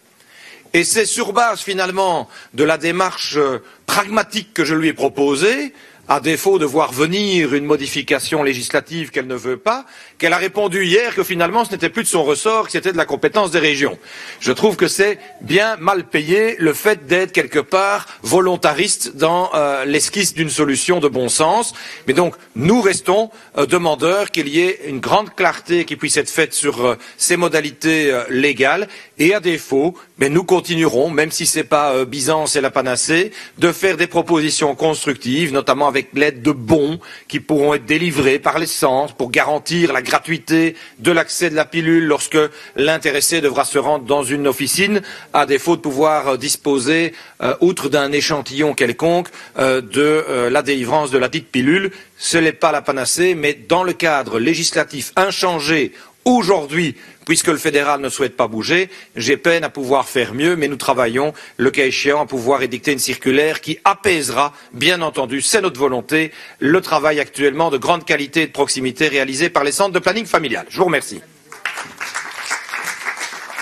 Et c'est sur base finalement de la démarche pragmatique que je lui ai proposée, à défaut de voir venir une modification législative qu'elle ne veut pas, qu'elle a répondu hier que finalement ce n'était plus de son ressort, que c'était de la compétence des régions. Je trouve que c'est bien mal payé le fait d'être quelque part volontariste dans l'esquisse d'une solution de bon sens. Mais donc nous restons demandeurs qu'il y ait une grande clarté qui puisse être faite sur ces modalités légales Et à défaut, nous continuerons, même si ce n'est pas Byzance et la panacée, de faire des propositions constructives, notamment avec l'aide de bons qui pourront être délivrés par les centres pour garantir la gratuité de l'accès de la pilule lorsque l'intéressé devra se rendre dans une officine, à défaut de pouvoir disposer, outre d'un échantillon quelconque, de la délivrance de la dite pilule. Ce n'est pas la panacée, mais dans le cadre législatif inchangé aujourd'hui, puisque le fédéral ne souhaite pas bouger, j'ai peine à pouvoir faire mieux, mais nous travaillons, le cas échéant, à pouvoir édicter une circulaire qui apaisera, bien entendu, c'est notre volonté, le travail actuellement de grande qualité et de proximité réalisé par les centres de planning familial. Je vous remercie.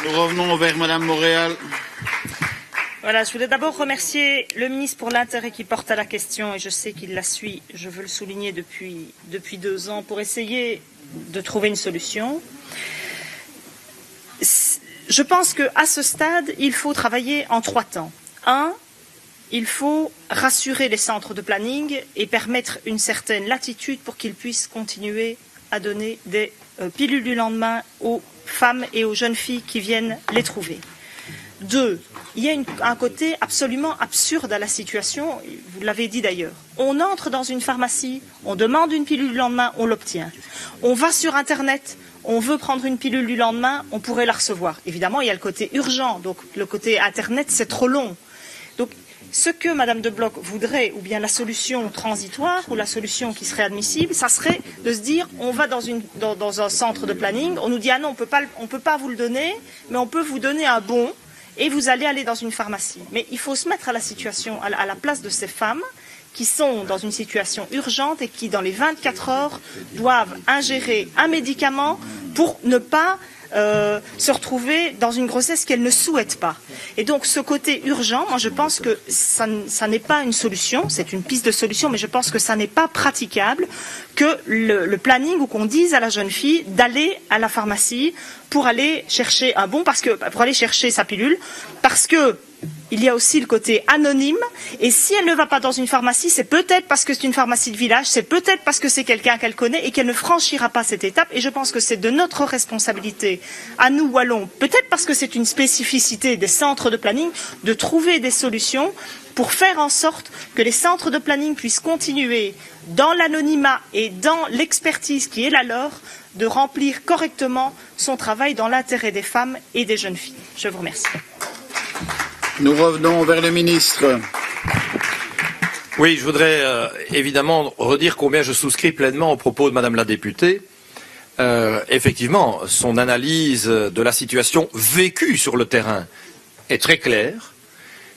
Nous revenons vers Madame Montréal. Voilà, je voulais d'abord remercier le ministre pour l'intérêt qu'il porte à la question et je sais qu'il la suit, je veux le souligner depuis 2 ans, pour essayer de trouver une solution. Je pense qu'à ce stade, il faut travailler en 3 temps. 1, il faut rassurer les centres de planning et permettre une certaine latitude pour qu'ils puissent continuer à donner des pilules du lendemain aux femmes et aux jeunes filles qui viennent les trouver. 2, il y a un côté absolument absurde à la situation, vous l'avez dit d'ailleurs. On entre dans une pharmacie, on demande une pilule du lendemain, on l'obtient. On va sur Internet, on veut prendre une pilule du lendemain, on pourrait la recevoir. Évidemment, il y a le côté urgent, donc le côté Internet, c'est trop long. Donc, ce que Madame de Blocq voudrait, ou bien la solution transitoire, ou la solution qui serait admissible, ça serait de se dire, on va dans un centre de planning, on nous dit, ah non, on peut pas vous le donner, mais on peut vous donner un bon, et vous allez aller dans une pharmacie. Mais il faut se mettre à la place de ces femmes qui sont dans une situation urgente et qui, dans les 24 heures, doivent ingérer un médicament pour ne pas se retrouver dans une grossesse qu'elles ne souhaitent pas. Et donc, ce côté urgent, moi, je pense que ça n'est pas une solution, c'est une piste de solution, mais je pense que ça n'est pas praticable que le planning ou qu'on dise à la jeune fille d'aller à la pharmacie pour aller chercher un bon, pour aller chercher sa pilule, parce que il y a aussi le côté anonyme, et si elle ne va pas dans une pharmacie, c'est peut-être parce que c'est une pharmacie de village, c'est peut-être parce que c'est quelqu'un qu'elle connaît et qu'elle ne franchira pas cette étape, et je pense que c'est de notre responsabilité, à nous Wallons, peut-être parce que c'est une spécificité des centres de planning, de trouver des solutions pour faire en sorte que les centres de planning puissent continuer dans l'anonymat et dans l'expertise qui est la leur, de remplir correctement son travail dans l'intérêt des femmes et des jeunes filles. Je vous remercie. Nous revenons vers le ministre. Oui, je voudrais évidemment redire combien je souscris pleinement aux propos de Madame la députée. Effectivement, son analyse de la situation vécue sur le terrain est très claire,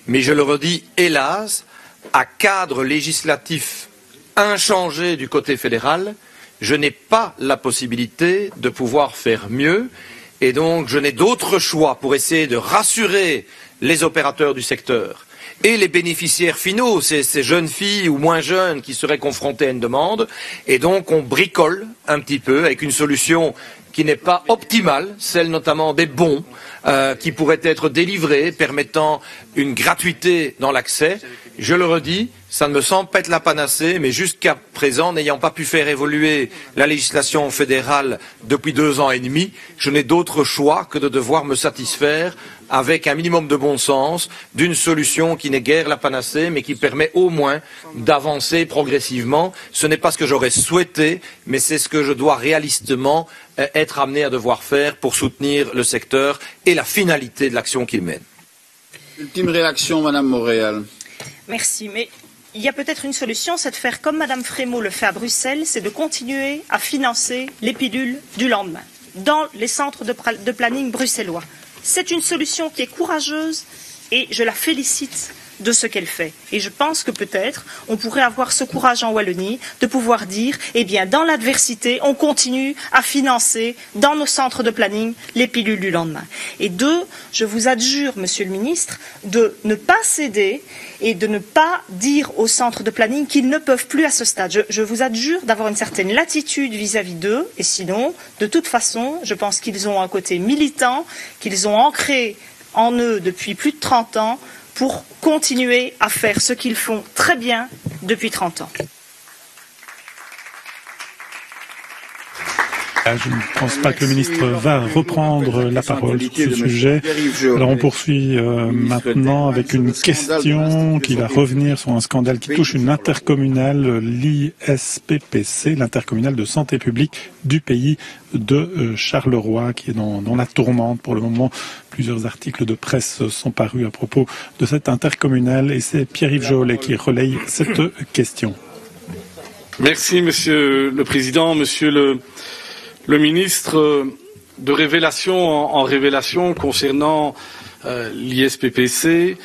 mais je le redis, hélas, à cadre législatif inchangé du côté fédéral, je n'ai pas la possibilité de pouvoir faire mieux, et donc je n'ai d'autre choix pour essayer de rassurer les opérateurs du secteur et les bénéficiaires finaux, ces jeunes filles ou moins jeunes qui seraient confrontées à une demande, et donc on bricole un petit peu avec une solution qui n'est pas optimale, celle notamment des bons qui pourraient être délivrés, permettant une gratuité dans l'accès. Je le redis, ça ne me semble pas être la panacée, mais jusqu'à présent, n'ayant pas pu faire évoluer la législation fédérale depuis 2 ans et demi, je n'ai d'autre choix que de devoir me satisfaire avec un minimum de bon sens d'une solution qui n'est guère la panacée, mais qui permet au moins d'avancer progressivement. Ce n'est pas ce que j'aurais souhaité, mais c'est ce que je dois réalistement être amené à devoir faire pour soutenir le secteur et la finalité de l'action qu'il mène. Ultime réaction, Madame Montréal. Merci, mais il y a peut-être une solution, c'est de faire comme Madame Frémaux le fait à Bruxelles, c'est de continuer à financer les pilules du lendemain dans les centres de planning bruxellois. C'est une solution qui est courageuse et je la félicite de ce qu'elle fait. Et je pense que peut-être on pourrait avoir ce courage en Wallonie de pouvoir dire, eh bien, dans l'adversité, on continue à financer dans nos centres de planning les pilules du lendemain. Et 2, je vous adjure, Monsieur le Ministre, de ne pas céder et de ne pas dire aux centres de planning qu'ils ne peuvent plus à ce stade. Je vous adjure d'avoir une certaine latitude vis-à-vis d'eux, et sinon, de toute façon, je pense qu'ils ont un côté militant, qu'ils ont ancré en eux depuis plus de 30 ans, pour continuer à faire ce qu'ils font très bien depuis 30 ans. Je ne pense pas que le ministre va reprendre la parole sur ce sujet. Alors on poursuit maintenant avec une question qui va revenir sur un scandale qui touche une intercommunale, l'ISPPC, l'intercommunale de santé publique du pays de Charleroi, qui est dans la tourmente pour le moment. Plusieurs articles de presse sont parus à propos de cette intercommunale et c'est Pierre-Yves Jolet qui relaye cette question. Merci Monsieur le Président, Monsieur le ministre, de révélation en révélation concernant l'ISPPC,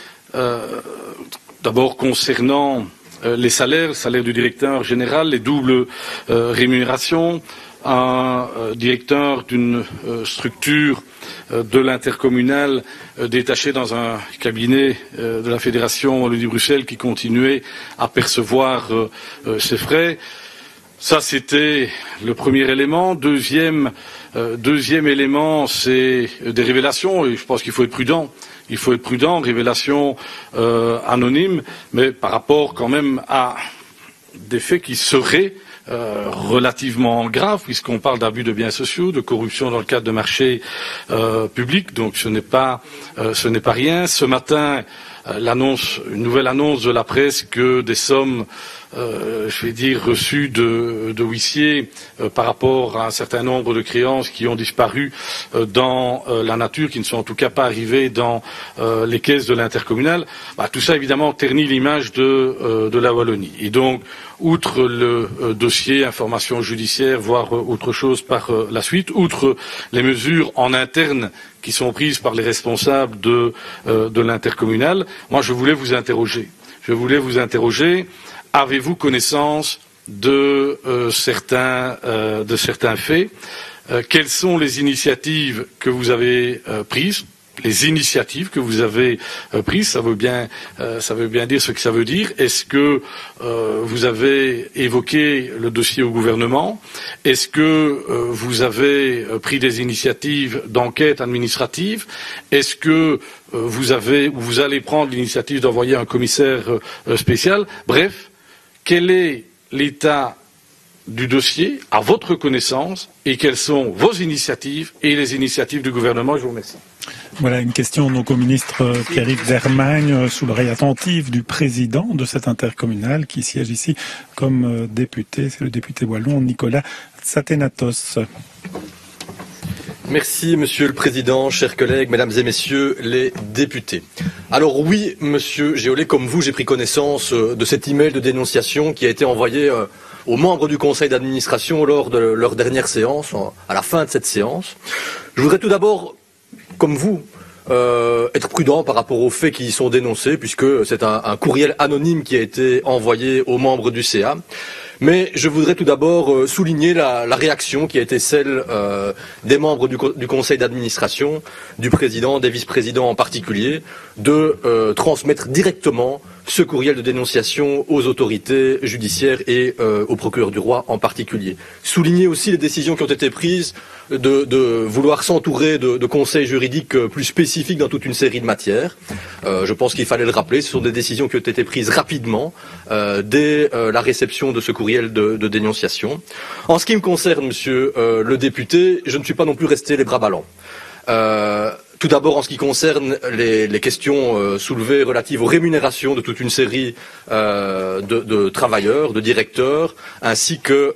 d'abord concernant les salaires, le salaire du directeur général, les doubles rémunérations, un directeur d'une structure de l'intercommunal détaché dans un cabinet de la Fédération Wallonie-Bruxelles qui continuait à percevoir ses frais. Ça, c'était le premier élément. Deuxième élément, c'est des révélations, et je pense qu'il faut être prudent. Il faut être prudent, révélations anonymes, mais par rapport quand même à des faits qui seraient relativement graves, puisqu'on parle d'abus de biens sociaux, de corruption dans le cadre de marchés publics, donc ce n'est pas rien. Ce matin, une nouvelle annonce de la presse que des sommes reçues de huissiers par rapport à un certain nombre de créances qui ont disparu dans la nature, qui ne sont en tout cas pas arrivées dans les caisses de l'intercommunal. Tout ça évidemment ternit l'image de la Wallonie. Et donc, outre le dossier information judiciaire, voire autre chose par la suite, outre les mesures en interne qui sont prises par les responsables de l'intercommunal, moi je voulais vous interroger. Avez-vous connaissance de certains faits? Quelles sont les initiatives que vous avez prises? Les initiatives que vous avez prises, ça veut bien dire ce que ça veut dire. Est-ce que vous avez évoqué le dossier au gouvernement? Est-ce que vous avez pris des initiatives d'enquête administrative? Est-ce que vous allez prendre l'initiative d'envoyer un commissaire spécial? Bref, quel est l'état du dossier à votre connaissance et quelles sont vos initiatives et les initiatives du gouvernement? Je vous remercie. Voilà une question donc au ministre Pierre-Yves Dermagne, sous l'oreille attentive du président de cette intercommunale qui siège ici comme député. C'est le député wallon Nicolas Tsatenatos. Merci Monsieur le Président, chers collègues, Mesdames et Messieurs les députés. Alors oui, Monsieur Géolet, comme vous, j'ai pris connaissance de cet email de dénonciation qui a été envoyé aux membres du conseil d'administration lors de leur dernière séance, à la fin de cette séance. Je voudrais tout d'abord, comme vous, être prudent par rapport aux faits qui y sont dénoncés, puisque c'est un courriel anonyme qui a été envoyé aux membres du CA. Mais je voudrais tout d'abord souligner la réaction qui a été celle des membres du conseil d'administration, du président, des vice-présidents en particulier, de transmettre directement ce courriel de dénonciation aux autorités judiciaires et au procureur du roi en particulier. Souligner aussi les décisions qui ont été prises de vouloir s'entourer de conseils juridiques plus spécifiques dans toute une série de matières. Je pense qu'il fallait le rappeler, ce sont des décisions qui ont été prises rapidement dès la réception de ce courriel de dénonciation. En ce qui me concerne, monsieur le député, je ne suis pas non plus resté les bras ballants. Tout d'abord, en ce qui concerne les questions soulevées relatives aux rémunérations de toute une série de travailleurs, de directeurs, ainsi que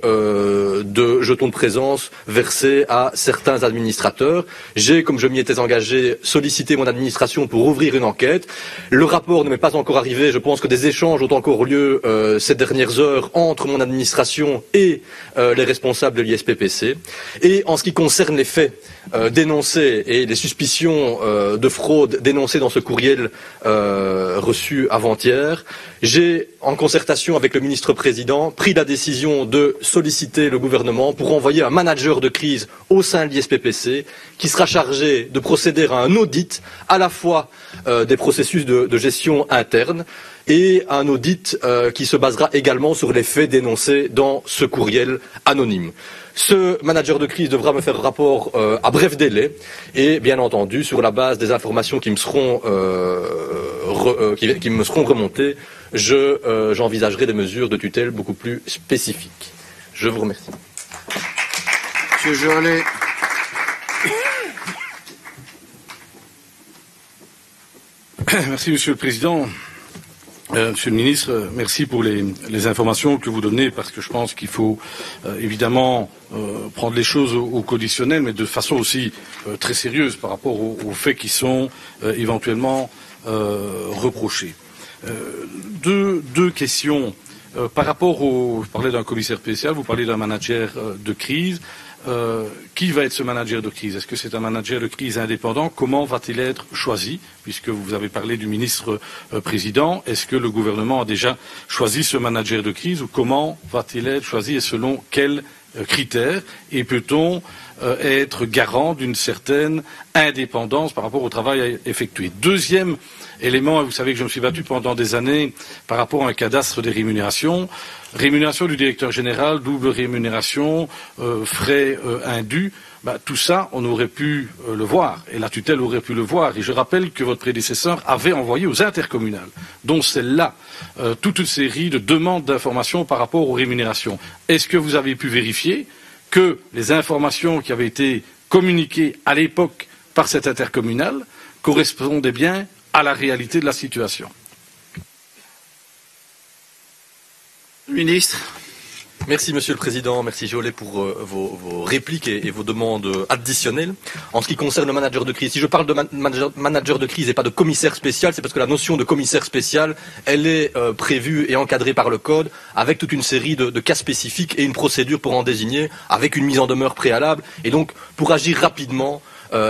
de jetons de présence versés à certains administrateurs. J'ai, comme je m'y étais engagé, sollicité mon administration pour ouvrir une enquête. Le rapport ne m'est pas encore arrivé. Je pense que des échanges ont encore lieu ces dernières heures entre mon administration et les responsables de l'ISPPC. Et en ce qui concerne les faits dénoncés et les suspicions de fraude dénoncées dans ce courriel reçu avant-hier, j'ai, en concertation avec le ministre-président, pris la décision de solliciter le gouvernement pour envoyer un manager de crise au sein de l'ISPPC qui sera chargé de procéder à un audit à la fois des processus de gestion interne et un audit qui se basera également sur les faits dénoncés dans ce courriel anonyme. Ce manager de crise devra me faire rapport à bref délai et, bien entendu, sur la base des informations qui me seront remontées, j'envisagerai des mesures de tutelle beaucoup plus spécifiques. Je vous remercie. Monsieur Jolet. Merci, Monsieur le Président. Monsieur le Ministre, merci pour les informations que vous donnez, parce que je pense qu'il faut évidemment prendre les choses au conditionnel, mais de façon aussi très sérieuse par rapport aux faits qui sont éventuellement reprochés. Deux questions. Par rapport vous parlez d'un commissaire spécial, vous parlez d'un manager de crise. Qui va être ce manager de crise? Est-ce que c'est un manager de crise indépendant? Comment va-t-il être choisi? Puisque vous avez parlé du ministre président, est-ce que le gouvernement a déjà choisi ce manager de crise, ou comment va-t-il être choisi et selon quels critères? Et peut-on être garant d'une certaine indépendance par rapport au travail effectué? Deuxième élément, vous savez que je me suis battu pendant des années par rapport à un cadastre des rémunérations. Rémunération du directeur général, double rémunération, frais indus, tout ça, on aurait pu le voir, et la tutelle aurait pu le voir. Et je rappelle que votre prédécesseur avait envoyé aux intercommunales, dont celle-là, toute une série de demandes d'informations par rapport aux rémunérations. Est-ce que vous avez pu vérifier que les informations qui avaient été communiquées à l'époque par cette intercommunale correspondaient bien à la réalité de la situation? Ministre. Merci, Monsieur le Président. Merci, Jolet, pour vos répliques et vos demandes additionnelles. En ce qui concerne le manager de crise, si je parle de manager de crise et pas de commissaire spécial, c'est parce que la notion de commissaire spécial, elle est prévue et encadrée par le Code, avec toute une série de cas spécifiques et une procédure pour en désigner, avec une mise en demeure préalable. Et donc, pour agir rapidement,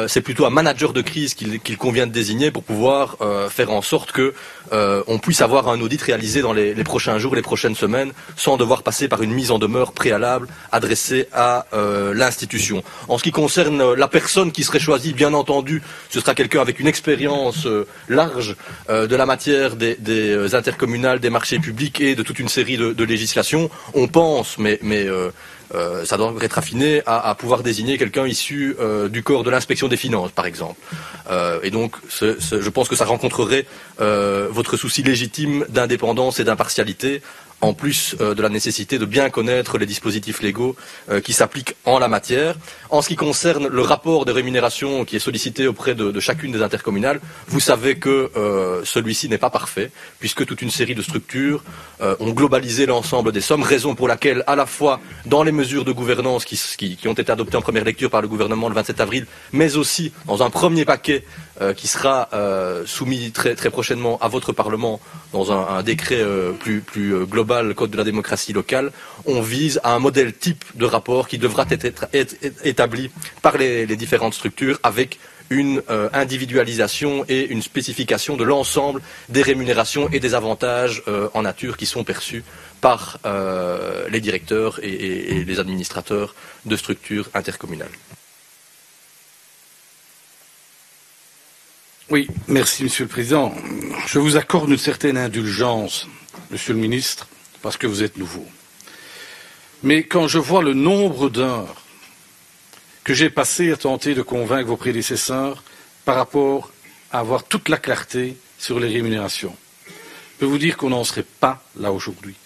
c'est plutôt un manager de crise qu'il convient de désigner pour pouvoir faire en sorte que on puisse avoir un audit réalisé dans les prochains jours, les prochaines semaines, sans devoir passer par une mise en demeure préalable adressée à l'institution. En ce qui concerne la personne qui serait choisie, bien entendu, ce sera quelqu'un avec une expérience large de la matière des intercommunales, des marchés publics et de toute une série de législations. On pense, mais ça doit être affiné à pouvoir désigner quelqu'un issu du corps de l'inspection des finances, par exemple. Et donc, je pense que ça rencontrerait votre souci légitime d'indépendance et d'impartialité, en plus de la nécessité de bien connaître les dispositifs légaux qui s'appliquent en la matière. En ce qui concerne le rapport de rémunération qui est sollicité auprès de chacune des intercommunales, vous savez que celui-ci n'est pas parfait, puisque toute une série de structures ont globalisé l'ensemble des sommes, raison pour laquelle, à la fois dans les mesures de gouvernance qui ont été adoptées en première lecture par le gouvernement le 27 avril, mais aussi dans un premier paquet qui sera soumis très, très prochainement à votre Parlement dans un décret plus global, le Code de la démocratie locale, on vise à un modèle type de rapport qui devra être établi par les différentes structures avec une individualisation et une spécification de l'ensemble des rémunérations et des avantages en nature qui sont perçus par les directeurs et les administrateurs de structures intercommunales. Oui, merci, Monsieur le Président. Je vous accorde une certaine indulgence, Monsieur le Ministre, parce que vous êtes nouveau. Mais quand je vois le nombre d'heures que j'ai passé à tenter de convaincre vos prédécesseurs par rapport à avoir toute la clarté sur les rémunérations, je peux vous dire qu'on n'en serait pas là aujourd'hui.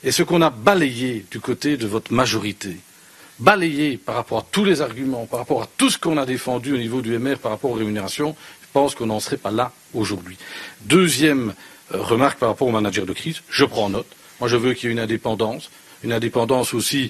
Et ce qu'on a balayé du côté de votre majorité, balayé par rapport à tous les arguments, par rapport à tout ce qu'on a défendu au niveau du MR par rapport aux rémunérations, je pense qu'on n'en serait pas là aujourd'hui. Deuxième remarque par rapport au manager de crise, je prends note. Moi, je veux qu'il y ait une indépendance aussi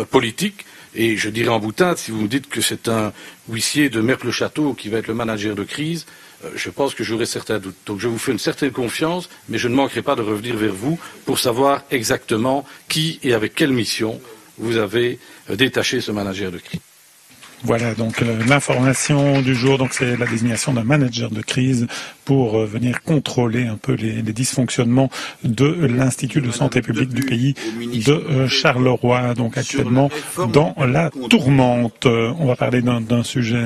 politique. Et je dirais en boutade, si vous me dites que c'est un huissier de Merple-le-Château qui va être le manager de crise, je pense que j'aurai certains doutes. Donc je vous fais une certaine confiance, mais je ne manquerai pas de revenir vers vous pour savoir exactement qui et avec quelle mission vous avez détaché ce manager de crise. Voilà donc l'information du jour. Donc c'est la désignation d'un manager de crise pour venir contrôler un peu les dysfonctionnements de l'Institut de santé publique du pays de Charleroi. Donc actuellement dans la tourmente. On va parler d'un sujet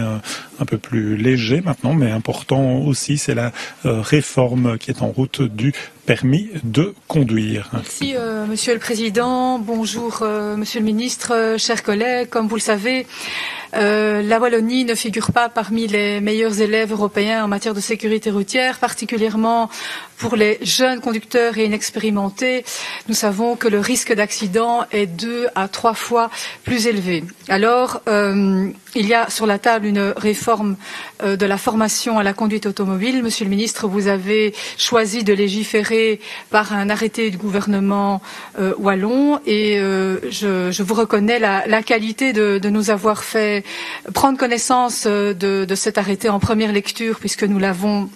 un peu plus léger maintenant, mais important aussi. C'est la réforme qui est en route du permis de conduire. Merci Monsieur le Président. Bonjour Monsieur le Ministre, chers collègues. Comme vous le savez, la Wallonie ne figure pas parmi les meilleurs élèves européens en matière de sécurité routière routière, particulièrement pour les jeunes conducteurs et inexpérimentés. Nous savons que le risque d'accident est 2 à 3 fois plus élevé. Alors, il y a sur la table une réforme de la formation à la conduite automobile. Monsieur le ministre, vous avez choisi de légiférer par un arrêté du gouvernement wallon et je vous reconnais la qualité de nous avoir fait prendre connaissance de cet arrêté en première lecture puisque nous l'avons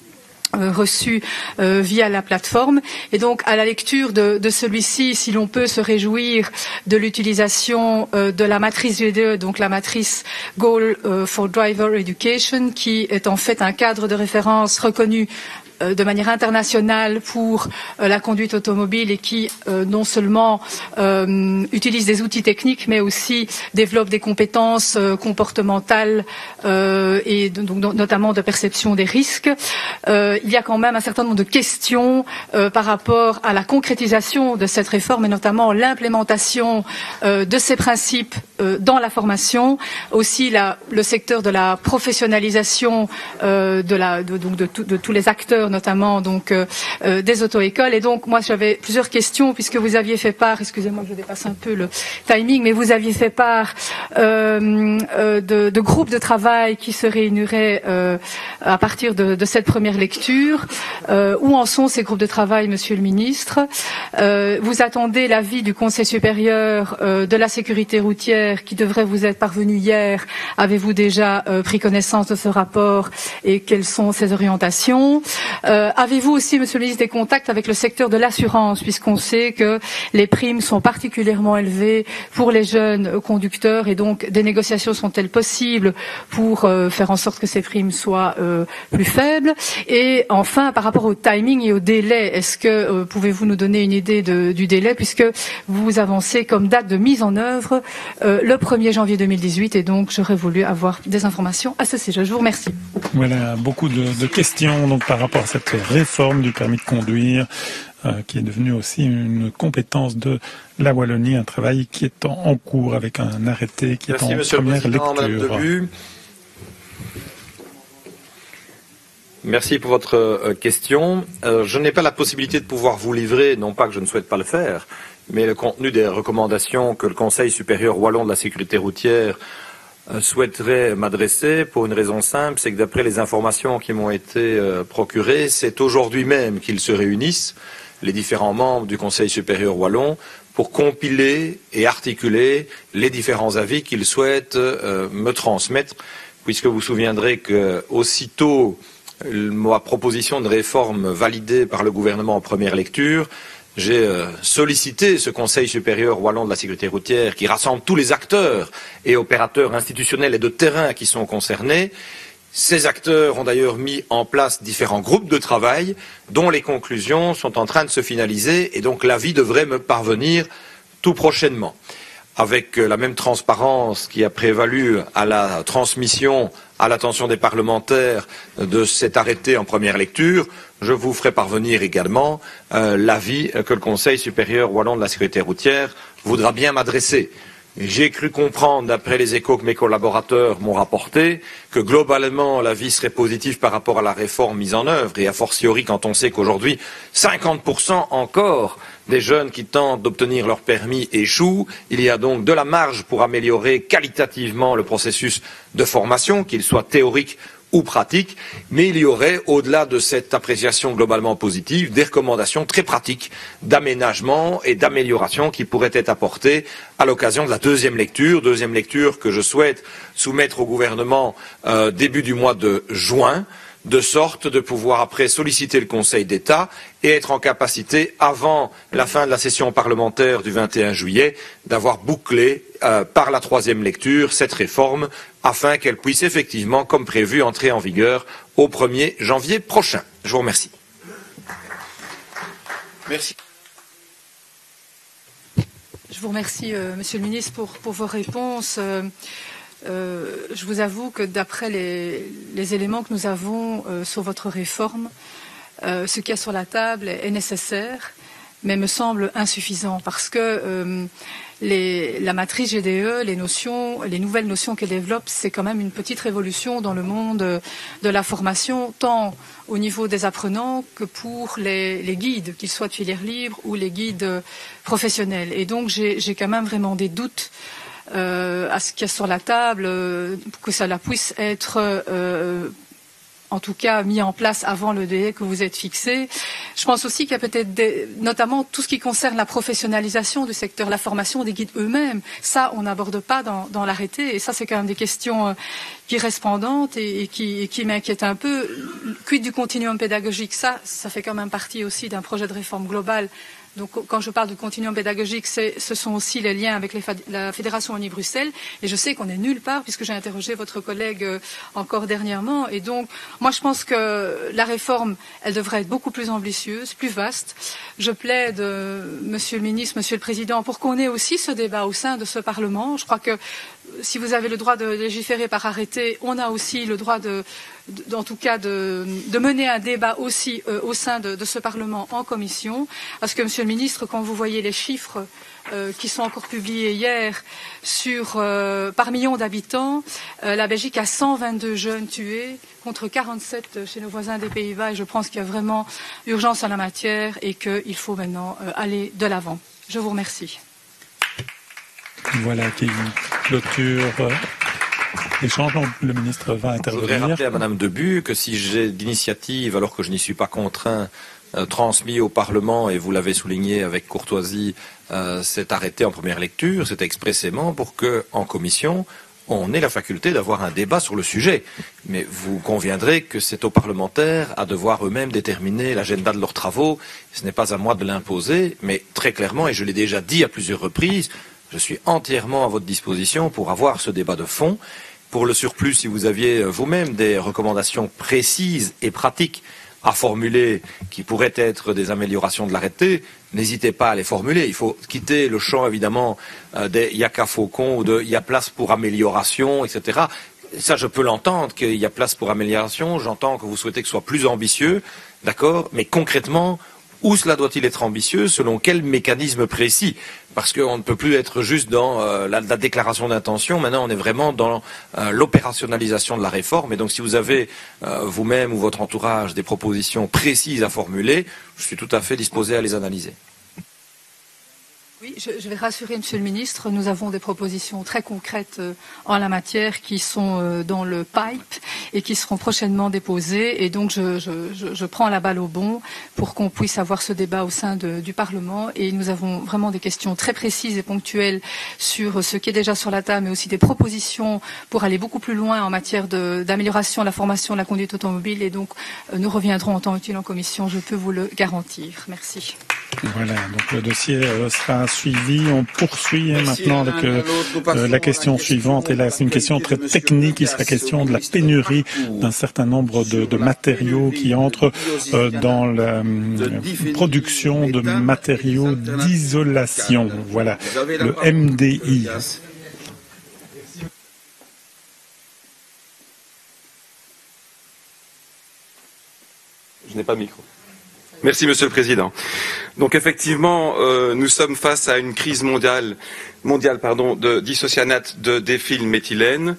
reçu via la plateforme. Et donc, à la lecture de celui-ci, si l'on peut se réjouir de l'utilisation de la matrice GDE, donc la matrice Goal for Driver Education, qui est en fait un cadre de référence reconnu de manière internationale pour la conduite automobile et qui non seulement utilise des outils techniques mais aussi développe des compétences comportementales et donc notamment de perception des risques. Il y a quand même un certain nombre de questions par rapport à la concrétisation de cette réforme et notamment l'implémentation de ces principes dans la formation, aussi le secteur de la professionnalisation de tous les acteurs, notamment donc des auto-écoles. Et donc moi j'avais plusieurs questions puisque vous aviez fait part, excusez-moi je dépasse un peu le timing, mais vous aviez fait part de groupes de travail qui se réuniraient à partir de cette première lecture. Où en sont ces groupes de travail, Monsieur le Ministre? Vous attendez l'avis du Conseil supérieur de la sécurité routière qui devrait vous être parvenu hier. Avez-vous déjà pris connaissance de ce rapport et quelles sont ses orientations? Avez-vous aussi, Monsieur le Ministre, des contacts avec le secteur de l'assurance, puisqu'on sait que les primes sont particulièrement élevées pour les jeunes conducteurs et donc des négociations sont-elles possibles pour faire en sorte que ces primes soient plus faibles? Et enfin, par rapport au timing et au délai, est-ce que pouvez-vous nous donner une idée du délai, puisque vous avancez comme date de mise en œuvre le 1er janvier 2018 et donc j'aurais voulu avoir des informations à ce sujet. Je vous remercie. Voilà, beaucoup de questions donc par rapport à cette réforme du permis de conduire qui est devenue aussi une compétence de la Wallonie, un travail qui est en cours avec un arrêté qui est en première lecture. Merci pour votre question. Je n'ai pas la possibilité de pouvoir vous livrer, non pas que je ne souhaite pas le faire, mais le contenu des recommandations que le Conseil supérieur wallon de la sécurité routière souhaiterait m'adresser pour une raison simple, c'est que d'après les informations qui m'ont été procurées, c'est aujourd'hui même qu'ils se réunissent, les différents membres du Conseil supérieur wallon, pour compiler et articuler les différents avis qu'ils souhaitent me transmettre, puisque vous vous souviendrez que aussitôt ma proposition de réforme validée par le gouvernement en première lecture, j'ai sollicité ce Conseil supérieur wallon de la sécurité routière qui rassemble tous les acteurs et opérateurs institutionnels et de terrain qui sont concernés. Ces acteurs ont d'ailleurs mis en place différents groupes de travail dont les conclusions sont en train de se finaliser et donc l'avis devrait me parvenir tout prochainement. Avec la même transparence qui a prévalu à la transmission à l'attention des parlementaires de cet arrêté en première lecture, je vous ferai parvenir également l'avis que le Conseil supérieur wallon de la sécurité routière voudra bien m'adresser. J'ai cru comprendre, d'après les échos que mes collaborateurs m'ont rapporté, que globalement l'avis serait positif par rapport à la réforme mise en œuvre, et a fortiori quand on sait qu'aujourd'hui 50% encore des jeunes qui tentent d'obtenir leur permis échouent. Il y a donc de la marge pour améliorer qualitativement le processus de formation, qu'il soit théorique ou pratique, mais il y aurait, au-delà de cette appréciation globalement positive, des recommandations très pratiques d'aménagement et d'amélioration qui pourraient être apportées à l'occasion de la deuxième lecture que je souhaite soumettre au gouvernement début du mois de juin, de sorte de pouvoir après solliciter le Conseil d'État et être en capacité, avant la fin de la session parlementaire du 21 juillet, d'avoir bouclé par la troisième lecture cette réforme afin qu'elle puisse effectivement, comme prévu, entrer en vigueur au 1er janvier prochain. Je vous remercie. Merci. Je vous remercie, Monsieur le Ministre, pour vos réponses. Je vous avoue que d'après les éléments que nous avons sur votre réforme, ce qu'il y a sur la table est nécessaire. mais me semble insuffisant parce que la matrice GDE, les nouvelles notions qu'elle développe, c'est quand même une petite révolution dans le monde de la formation, tant au niveau des apprenants que pour les guides, qu'ils soient de filière libre ou les guides professionnels. Et donc j'ai quand même vraiment des doutes à ce qu'il y a sur la table, que cela puisse être en tout cas mis en place avant le délai que vous êtes fixé. Je pense aussi qu'il y a peut-être notamment tout ce qui concerne la professionnalisation du secteur, la formation des guides eux-mêmes. Ça, on n'aborde pas dans l'arrêté. Et ça, c'est quand même des questions qui restent pendantes et qui m'inquiètent un peu. Quid du continuum pédagogique, ça fait quand même partie aussi d'un projet de réforme globale. Donc, quand je parle de continuum pédagogique, ce sont aussi les liens avec la Fédération Wallonie-Bruxelles. Et je sais qu'on n'est nulle part, puisque j'ai interrogé votre collègue encore dernièrement. Et donc, moi, je pense que la réforme, elle devrait être beaucoup plus ambitieuse, plus vaste. Je plaide, Monsieur le ministre, Monsieur le Président, pour qu'on ait aussi ce débat au sein de ce Parlement. Je crois que si vous avez le droit de légiférer par arrêté, on a aussi le droit en tout cas de mener un débat aussi au sein de ce Parlement en commission. Parce que, Monsieur le Ministre, quand vous voyez les chiffres qui sont encore publiés hier par million d'habitants, la Belgique a 122 jeunes tués contre 47 chez nos voisins des Pays-Bas. Et je pense qu'il y a vraiment urgence en la matière et qu'il faut maintenant aller de l'avant. Je vous remercie. Voilà qui clôture l'échange. Le ministre va intervenir. Je voudrais rappeler à Madame Debu que si j'ai d'initiative, alors que je n'y suis pas contraint, transmis au Parlement, et vous l'avez souligné avec courtoisie, cet arrêté en première lecture, c'est expressément pour que, en commission, on ait la faculté d'avoir un débat sur le sujet. Mais vous conviendrez que c'est aux parlementaires à devoir eux-mêmes déterminer l'agenda de leurs travaux. Ce n'est pas à moi de l'imposer, mais très clairement, et je l'ai déjà dit à plusieurs reprises, je suis entièrement à votre disposition pour avoir ce débat de fond. Pour le surplus, si vous aviez vous-même des recommandations précises et pratiques à formuler qui pourraient être des améliorations de l'arrêté, n'hésitez pas à les formuler. Il faut quitter le champ, évidemment, des yaka faucon ou de il y a place pour amélioration, etc. Ça, je peux l'entendre, qu'il y a place pour amélioration. J'entends que vous souhaitez que ce soit plus ambitieux, d'accord, mais concrètement, où cela doit-il être ambitieux? Selon quel mécanisme précis? Parce qu'on ne peut plus être juste dans la déclaration d'intention. Maintenant, on est vraiment dans l'opérationnalisation de la réforme. Et donc, si vous avez vous-même ou votre entourage des propositions précises à formuler, je suis tout à fait disposé à les analyser. Oui, je vais rassurer Monsieur le Ministre, nous avons des propositions très concrètes en la matière qui sont dans le pipe et qui seront prochainement déposées. Et donc je prends la balle au bond pour qu'on puisse avoir ce débat au sein du Parlement. Et nous avons vraiment des questions très précises et ponctuelles sur ce qui est déjà sur la table, mais aussi des propositions pour aller beaucoup plus loin en matière d'amélioration de la formation de la conduite automobile. Et donc nous reviendrons en temps utile en commission, je peux vous le garantir. Merci. Voilà, donc le dossier sera suivi. On poursuit maintenant avec la question suivante. Et là, c'est une question très technique. Il sera question de la pénurie d'un certain nombre de matériaux qui entrent dans la production de matériaux d'isolation. Voilà, le MDI. Je n'ai pas de micro. Merci, Monsieur le Président. Donc effectivement, nous sommes face à une crise mondiale de dissocianate de déphylméthylène,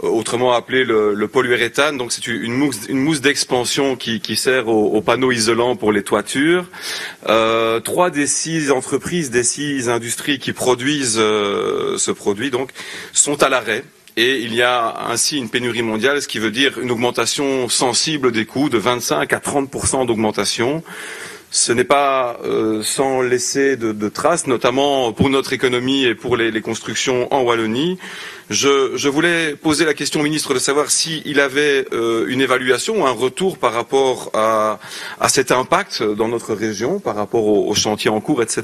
autrement appelé le polyuréthane. Donc c'est une mousse d'expansion qui sert aux panneaux isolants pour les toitures. 3 des 6 entreprises, des 6 industries qui produisent ce produit donc sont à l'arrêt. Et il y a ainsi une pénurie mondiale, ce qui veut dire une augmentation sensible des coûts de 25 à 30% d'augmentation. Ce n'est pas sans laisser de traces, notamment pour notre économie et pour les constructions en Wallonie. Je voulais poser la question au ministre de savoir s'il avait une évaluation, un retour par rapport à cet impact dans notre région, par rapport aux chantiers en cours, etc.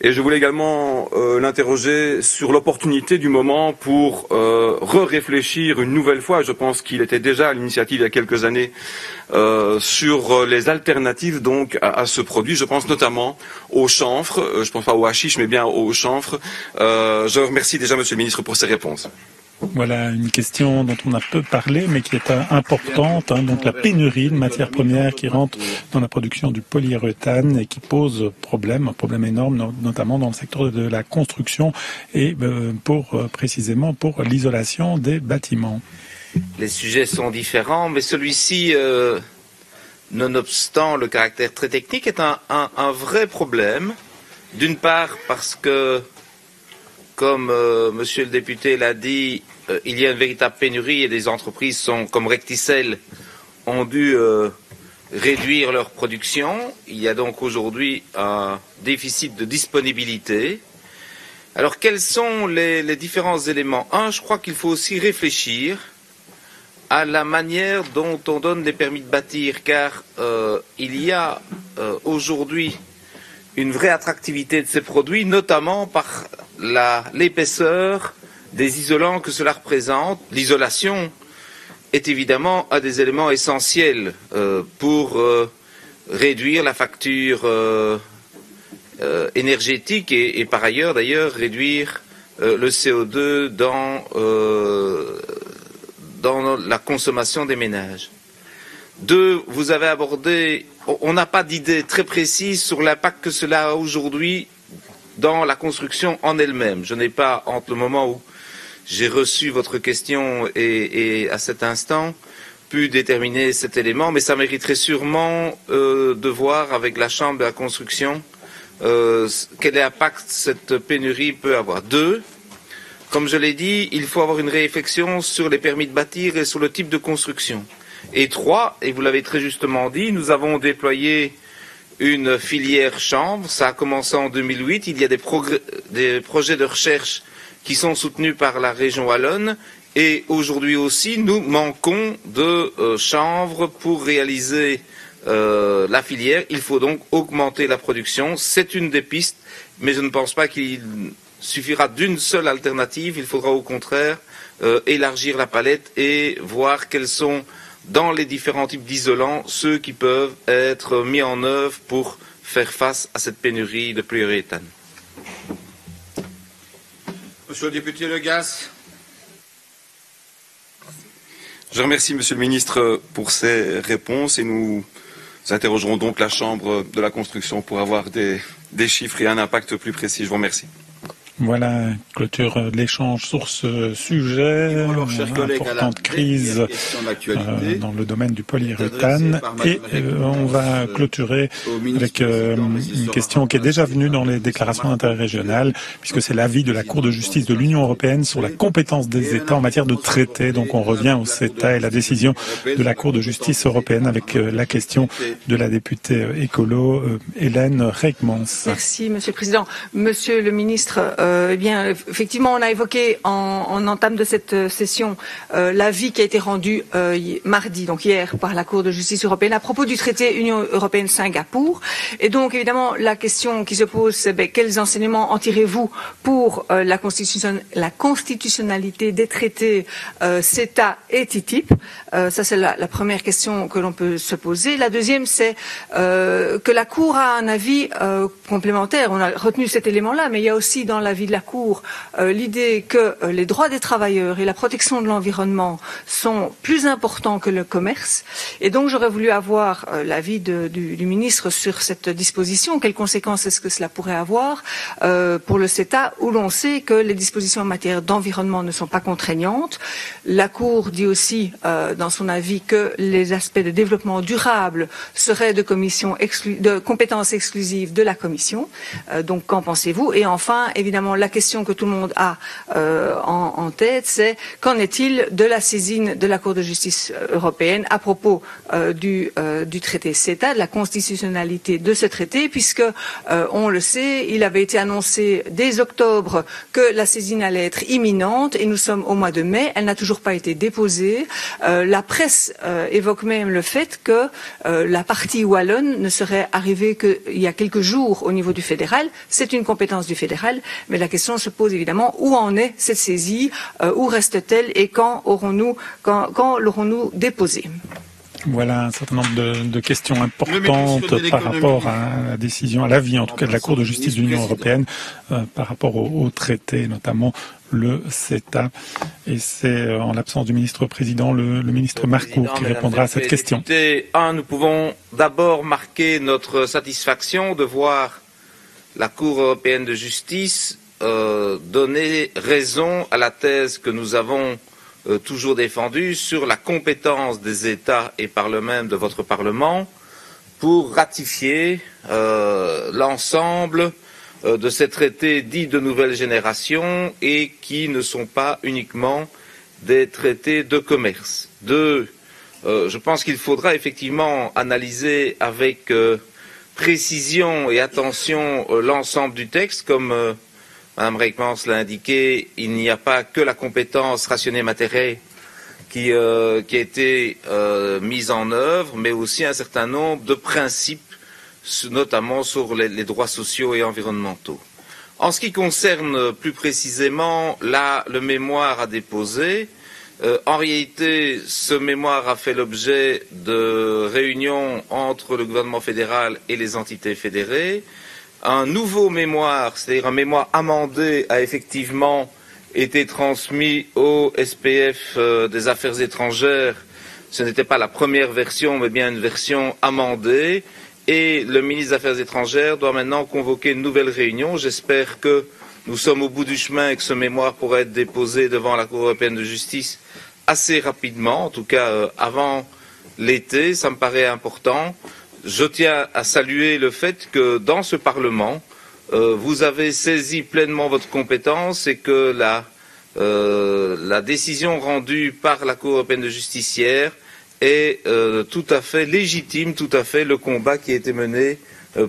Et je voulais également l'interroger sur l'opportunité du moment pour réfléchir une nouvelle fois. Je pense qu'il était déjà à l'initiative il y a quelques années sur les alternatives donc à ce produit. Je pense notamment au chanvre. Je ne pense pas au hashish, mais bien au chanvre. Je remercie déjà Monsieur le Ministre pour ses réponses. Voilà une question dont on a peu parlé, mais qui est importante. Donc la pénurie de matières premières qui rentre dans la production du polyuréthane et qui pose un problème énorme, notamment dans le secteur de la construction et précisément pour l'isolation des bâtiments. Les sujets sont différents, mais celui-ci, nonobstant le caractère très technique, est un vrai problème. D'une part parce que, comme monsieur le député l'a dit, il y a une véritable pénurie et des entreprises comme Recticel ont dû réduire leur production. Il y a donc aujourd'hui un déficit de disponibilité. Alors quels sont les différents éléments? Je crois qu'il faut aussi réfléchir à la manière dont on donne des permis de bâtir, car il y a aujourd'hui une vraie attractivité de ces produits, notamment par l'épaisseur des isolants que cela représente. L'isolation est évidemment un des éléments essentiels pour réduire la facture énergétique et par ailleurs d'ailleurs réduire le CO2 dans la consommation des ménages. 2, vous avez abordé, on n'a pas d'idée très précise sur l'impact que cela a aujourd'hui dans la construction en elle-même. Je n'ai pas, entre le moment où j'ai reçu votre question et à cet instant, pu déterminer cet élément, mais ça mériterait sûrement de voir avec la Chambre de la construction quel impact cette pénurie peut avoir. 2, comme je l'ai dit, il faut avoir une réflexion sur les permis de bâtir et sur le type de construction. Et 3, et vous l'avez très justement dit, nous avons déployé une filière chanvre. Ça a commencé en 2008. Il y a des projets de recherche qui sont soutenus par la région wallonne. Et aujourd'hui aussi, nous manquons de chanvre pour réaliser la filière. Il faut donc augmenter la production. C'est une des pistes, mais je ne pense pas qu'il suffira d'une seule alternative. Il faudra au contraire élargir la palette et voir quels sont dans les différents types d'isolants ceux qui peuvent être mis en œuvre pour faire face à cette pénurie de polyuréthane. Monsieur le député Le Gaz. Je remercie Monsieur le ministre pour ces réponses et nous interrogerons donc la Chambre de la construction pour avoir des chiffres et un impact plus précis. Je vous remercie. Voilà, clôture de l'échange sur ce sujet, importante crise dans le domaine du polyuréthane. Et on va clôturer avec une question qui est déjà venue dans les déclarations d'intérêt régional, puisque c'est l'avis de la Cour de justice de l'Union européenne sur la compétence des États en matière de traités. Donc on revient au CETA et la décision de la Cour de justice européenne avec la question de la députée écolo Hélène Reikmans. Merci, Monsieur le Président. Monsieur le ministre, eh bien, effectivement, on a évoqué en entame de cette session l'avis qui a été rendu mardi, donc hier, par la Cour de justice européenne à propos du traité Union européenne-Singapour. Et donc, évidemment, la question qui se pose, c'est quels enseignements en tirez-vous pour la constitutionnalité des traités CETA et TTIP? Ça, c'est la première question que l'on peut se poser. La deuxième, c'est que la Cour a un avis complémentaire. On a retenu cet élément-là, mais il y a aussi dans l'avis de la Cour l'idée que les droits des travailleurs et la protection de l'environnement sont plus importants que le commerce. Et donc, j'aurais voulu avoir l'avis du ministre sur cette disposition. Quelles conséquences est-ce que cela pourrait avoir pour le CETA, où l'on sait que les dispositions en matière d'environnement ne sont pas contraignantes. La Cour dit aussi dans son avis que les aspects de développement durable seraient de compétences exclusives de la Commission. Donc, qu'en pensez-vous? Et enfin, évidemment, la question que tout le monde a en tête, c'est qu'en est-il de la saisine de la Cour de justice européenne à propos du traité CETA, de la constitutionnalité de ce traité, puisque, on le sait, il avait été annoncé dès octobre que la saisine allait être imminente, et nous sommes au mois de mai, elle n'a toujours pas été déposée. La presse évoque même le fait que la partie wallonne ne serait arrivée qu'il y a quelques jours au niveau du fédéral. C'est une compétence du fédéral, mais la question se pose évidemment, où en est cette saisie, où reste-t-elle et quand l'aurons-nous déposée? Voilà un certain nombre de questions importantes par rapport à la décision, à l'avis en tout cas de la Cour de justice de l'Union européenne par rapport au traité, notamment le CETA. Et c'est en l'absence du ministre-président, le ministre Marcourt qui répondra à cette question. Nous pouvons d'abord marquer notre satisfaction de voir la Cour européenne de justice donner raison à la thèse que nous avons toujours défendue sur la compétence des États et par le même de votre Parlement pour ratifier l'ensemble de ces traités dits de nouvelle génération et qui ne sont pas uniquement des traités de commerce. Je pense qu'il faudra effectivement analyser avec précision et attention l'ensemble du texte. Comme Mme Reikmans l'a indiqué, il n'y a pas que la compétence rationnée matérielle qui a été mise en œuvre, mais aussi un certain nombre de principes, notamment sur les droits sociaux et environnementaux. En ce qui concerne plus précisément le mémoire à déposer, en réalité, ce mémoire a fait l'objet de réunions entre le gouvernement fédéral et les entités fédérées. Un nouveau mémoire, c'est-à-dire un mémoire amendé, a effectivement été transmis au SPF des Affaires étrangères. Ce n'était pas la première version, mais bien une version amendée. Et le ministre des Affaires étrangères doit maintenant convoquer une nouvelle réunion. J'espère que nous sommes au bout du chemin et que ce mémoire pourra être déposé devant la Cour européenne de justice assez rapidement, en tout cas avant l'été. Ça me paraît important. Je tiens à saluer le fait que dans ce Parlement, vous avez saisi pleinement votre compétence et que la décision rendue par la Cour européenne de justice hier est tout à fait légitime, tout à fait le combat qui a été mené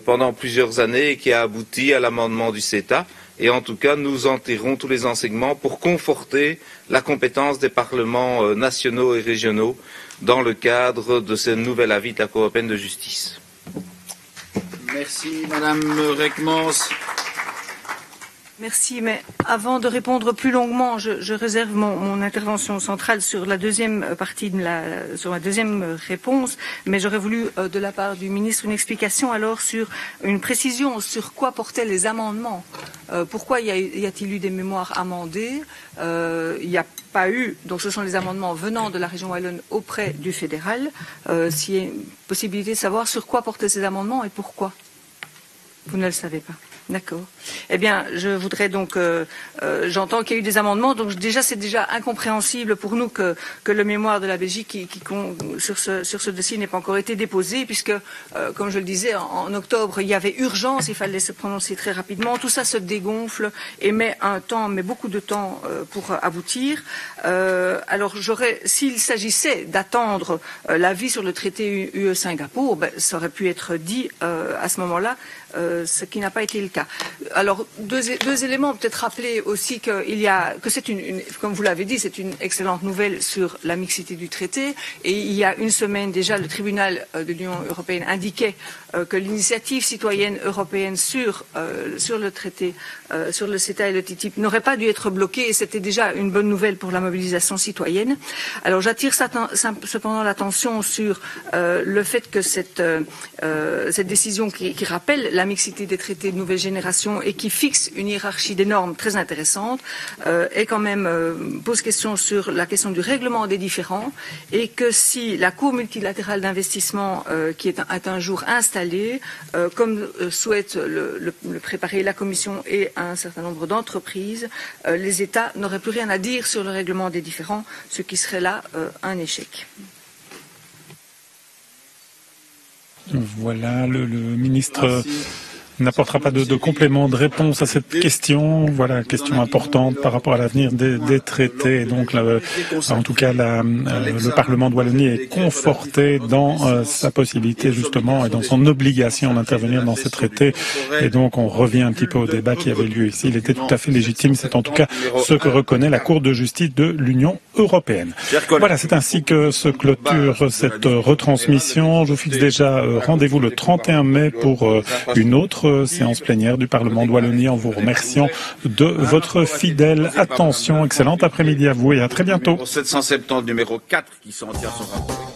pendant plusieurs années et qui a abouti à l'amendement du CETA. Et en tout cas, nous en tirerons tous les enseignements pour conforter la compétence des parlements nationaux et régionaux dans le cadre de ce nouvel avis de la Cour européenne de justice. Merci Madame Reikmans. Merci, mais avant de répondre plus longuement, je réserve mon intervention centrale sur la deuxième partie, sur la deuxième réponse, mais j'aurais voulu, de la part du ministre, une explication alors sur une précision sur quoi portaient les amendements. Pourquoi y a-t-il eu des mémoires amendées? Il n'y a pas eu, donc ce sont les amendements venant de la région wallonne auprès du fédéral. S'il y a une possibilité de savoir sur quoi portaient ces amendements et pourquoi? Vous ne le savez pas. D'accord. Eh bien, je voudrais donc, j'entends qu'il y a eu des amendements, donc déjà c'est déjà incompréhensible pour nous que le mémoire de la Belgique sur ce dossier n'ait pas encore été déposé, puisque, comme je le disais, en octobre il y avait urgence, il fallait se prononcer très rapidement. Tout ça se dégonfle et met beaucoup de temps pour aboutir. Alors s'il s'agissait d'attendre l'avis sur le traité UE-Singapour, ça aurait pu être dit à ce moment-là. Ce qui n'a pas été le cas. Alors, deux éléments, peut-être rappeler aussi que c'est comme vous l'avez dit, c'est une excellente nouvelle sur la mixité du traité. Et il y a une semaine déjà, le tribunal de l'Union européenne indiquait que l'initiative citoyenne européenne sur le traité, sur le CETA et le TTIP n'aurait pas dû être bloquée et c'était déjà une bonne nouvelle pour la mobilisation citoyenne. Alors, j'attire cependant l'attention sur le fait que cette décision qui rappelle la mixité des traités de nouvelle génération et qui fixe une hiérarchie des normes très intéressante est quand même pose question sur la question du règlement des différends et que si la Cour multilatérale d'investissement qui est un jour installée, comme souhaite le préparer la Commission et un certain nombre d'entreprises, les États n'auraient plus rien à dire sur le règlement des différends, ce qui serait là un échec. Voilà, le ministre n'apportera pas de complément de réponse à cette question. Voilà, question importante par rapport à l'avenir des traités. Donc, en tout cas, le Parlement de Wallonie est conforté dans sa possibilité, justement, et dans son obligation d'intervenir dans ces traités. Et donc, on revient un petit peu au débat qui avait lieu ici. Il était tout à fait légitime. C'est en tout cas ce que reconnaît la Cour de justice de l'Union européenne. Voilà, c'est ainsi que se clôture cette retransmission. Je vous fixe déjà rendez-vous le 31 mai pour une autre séance plénière du Parlement de Wallonie en vous remerciant de votre fidèle attention. Excellent après-midi à vous et à très bientôt. 770 numéro 4 qui s'en tient son rapport.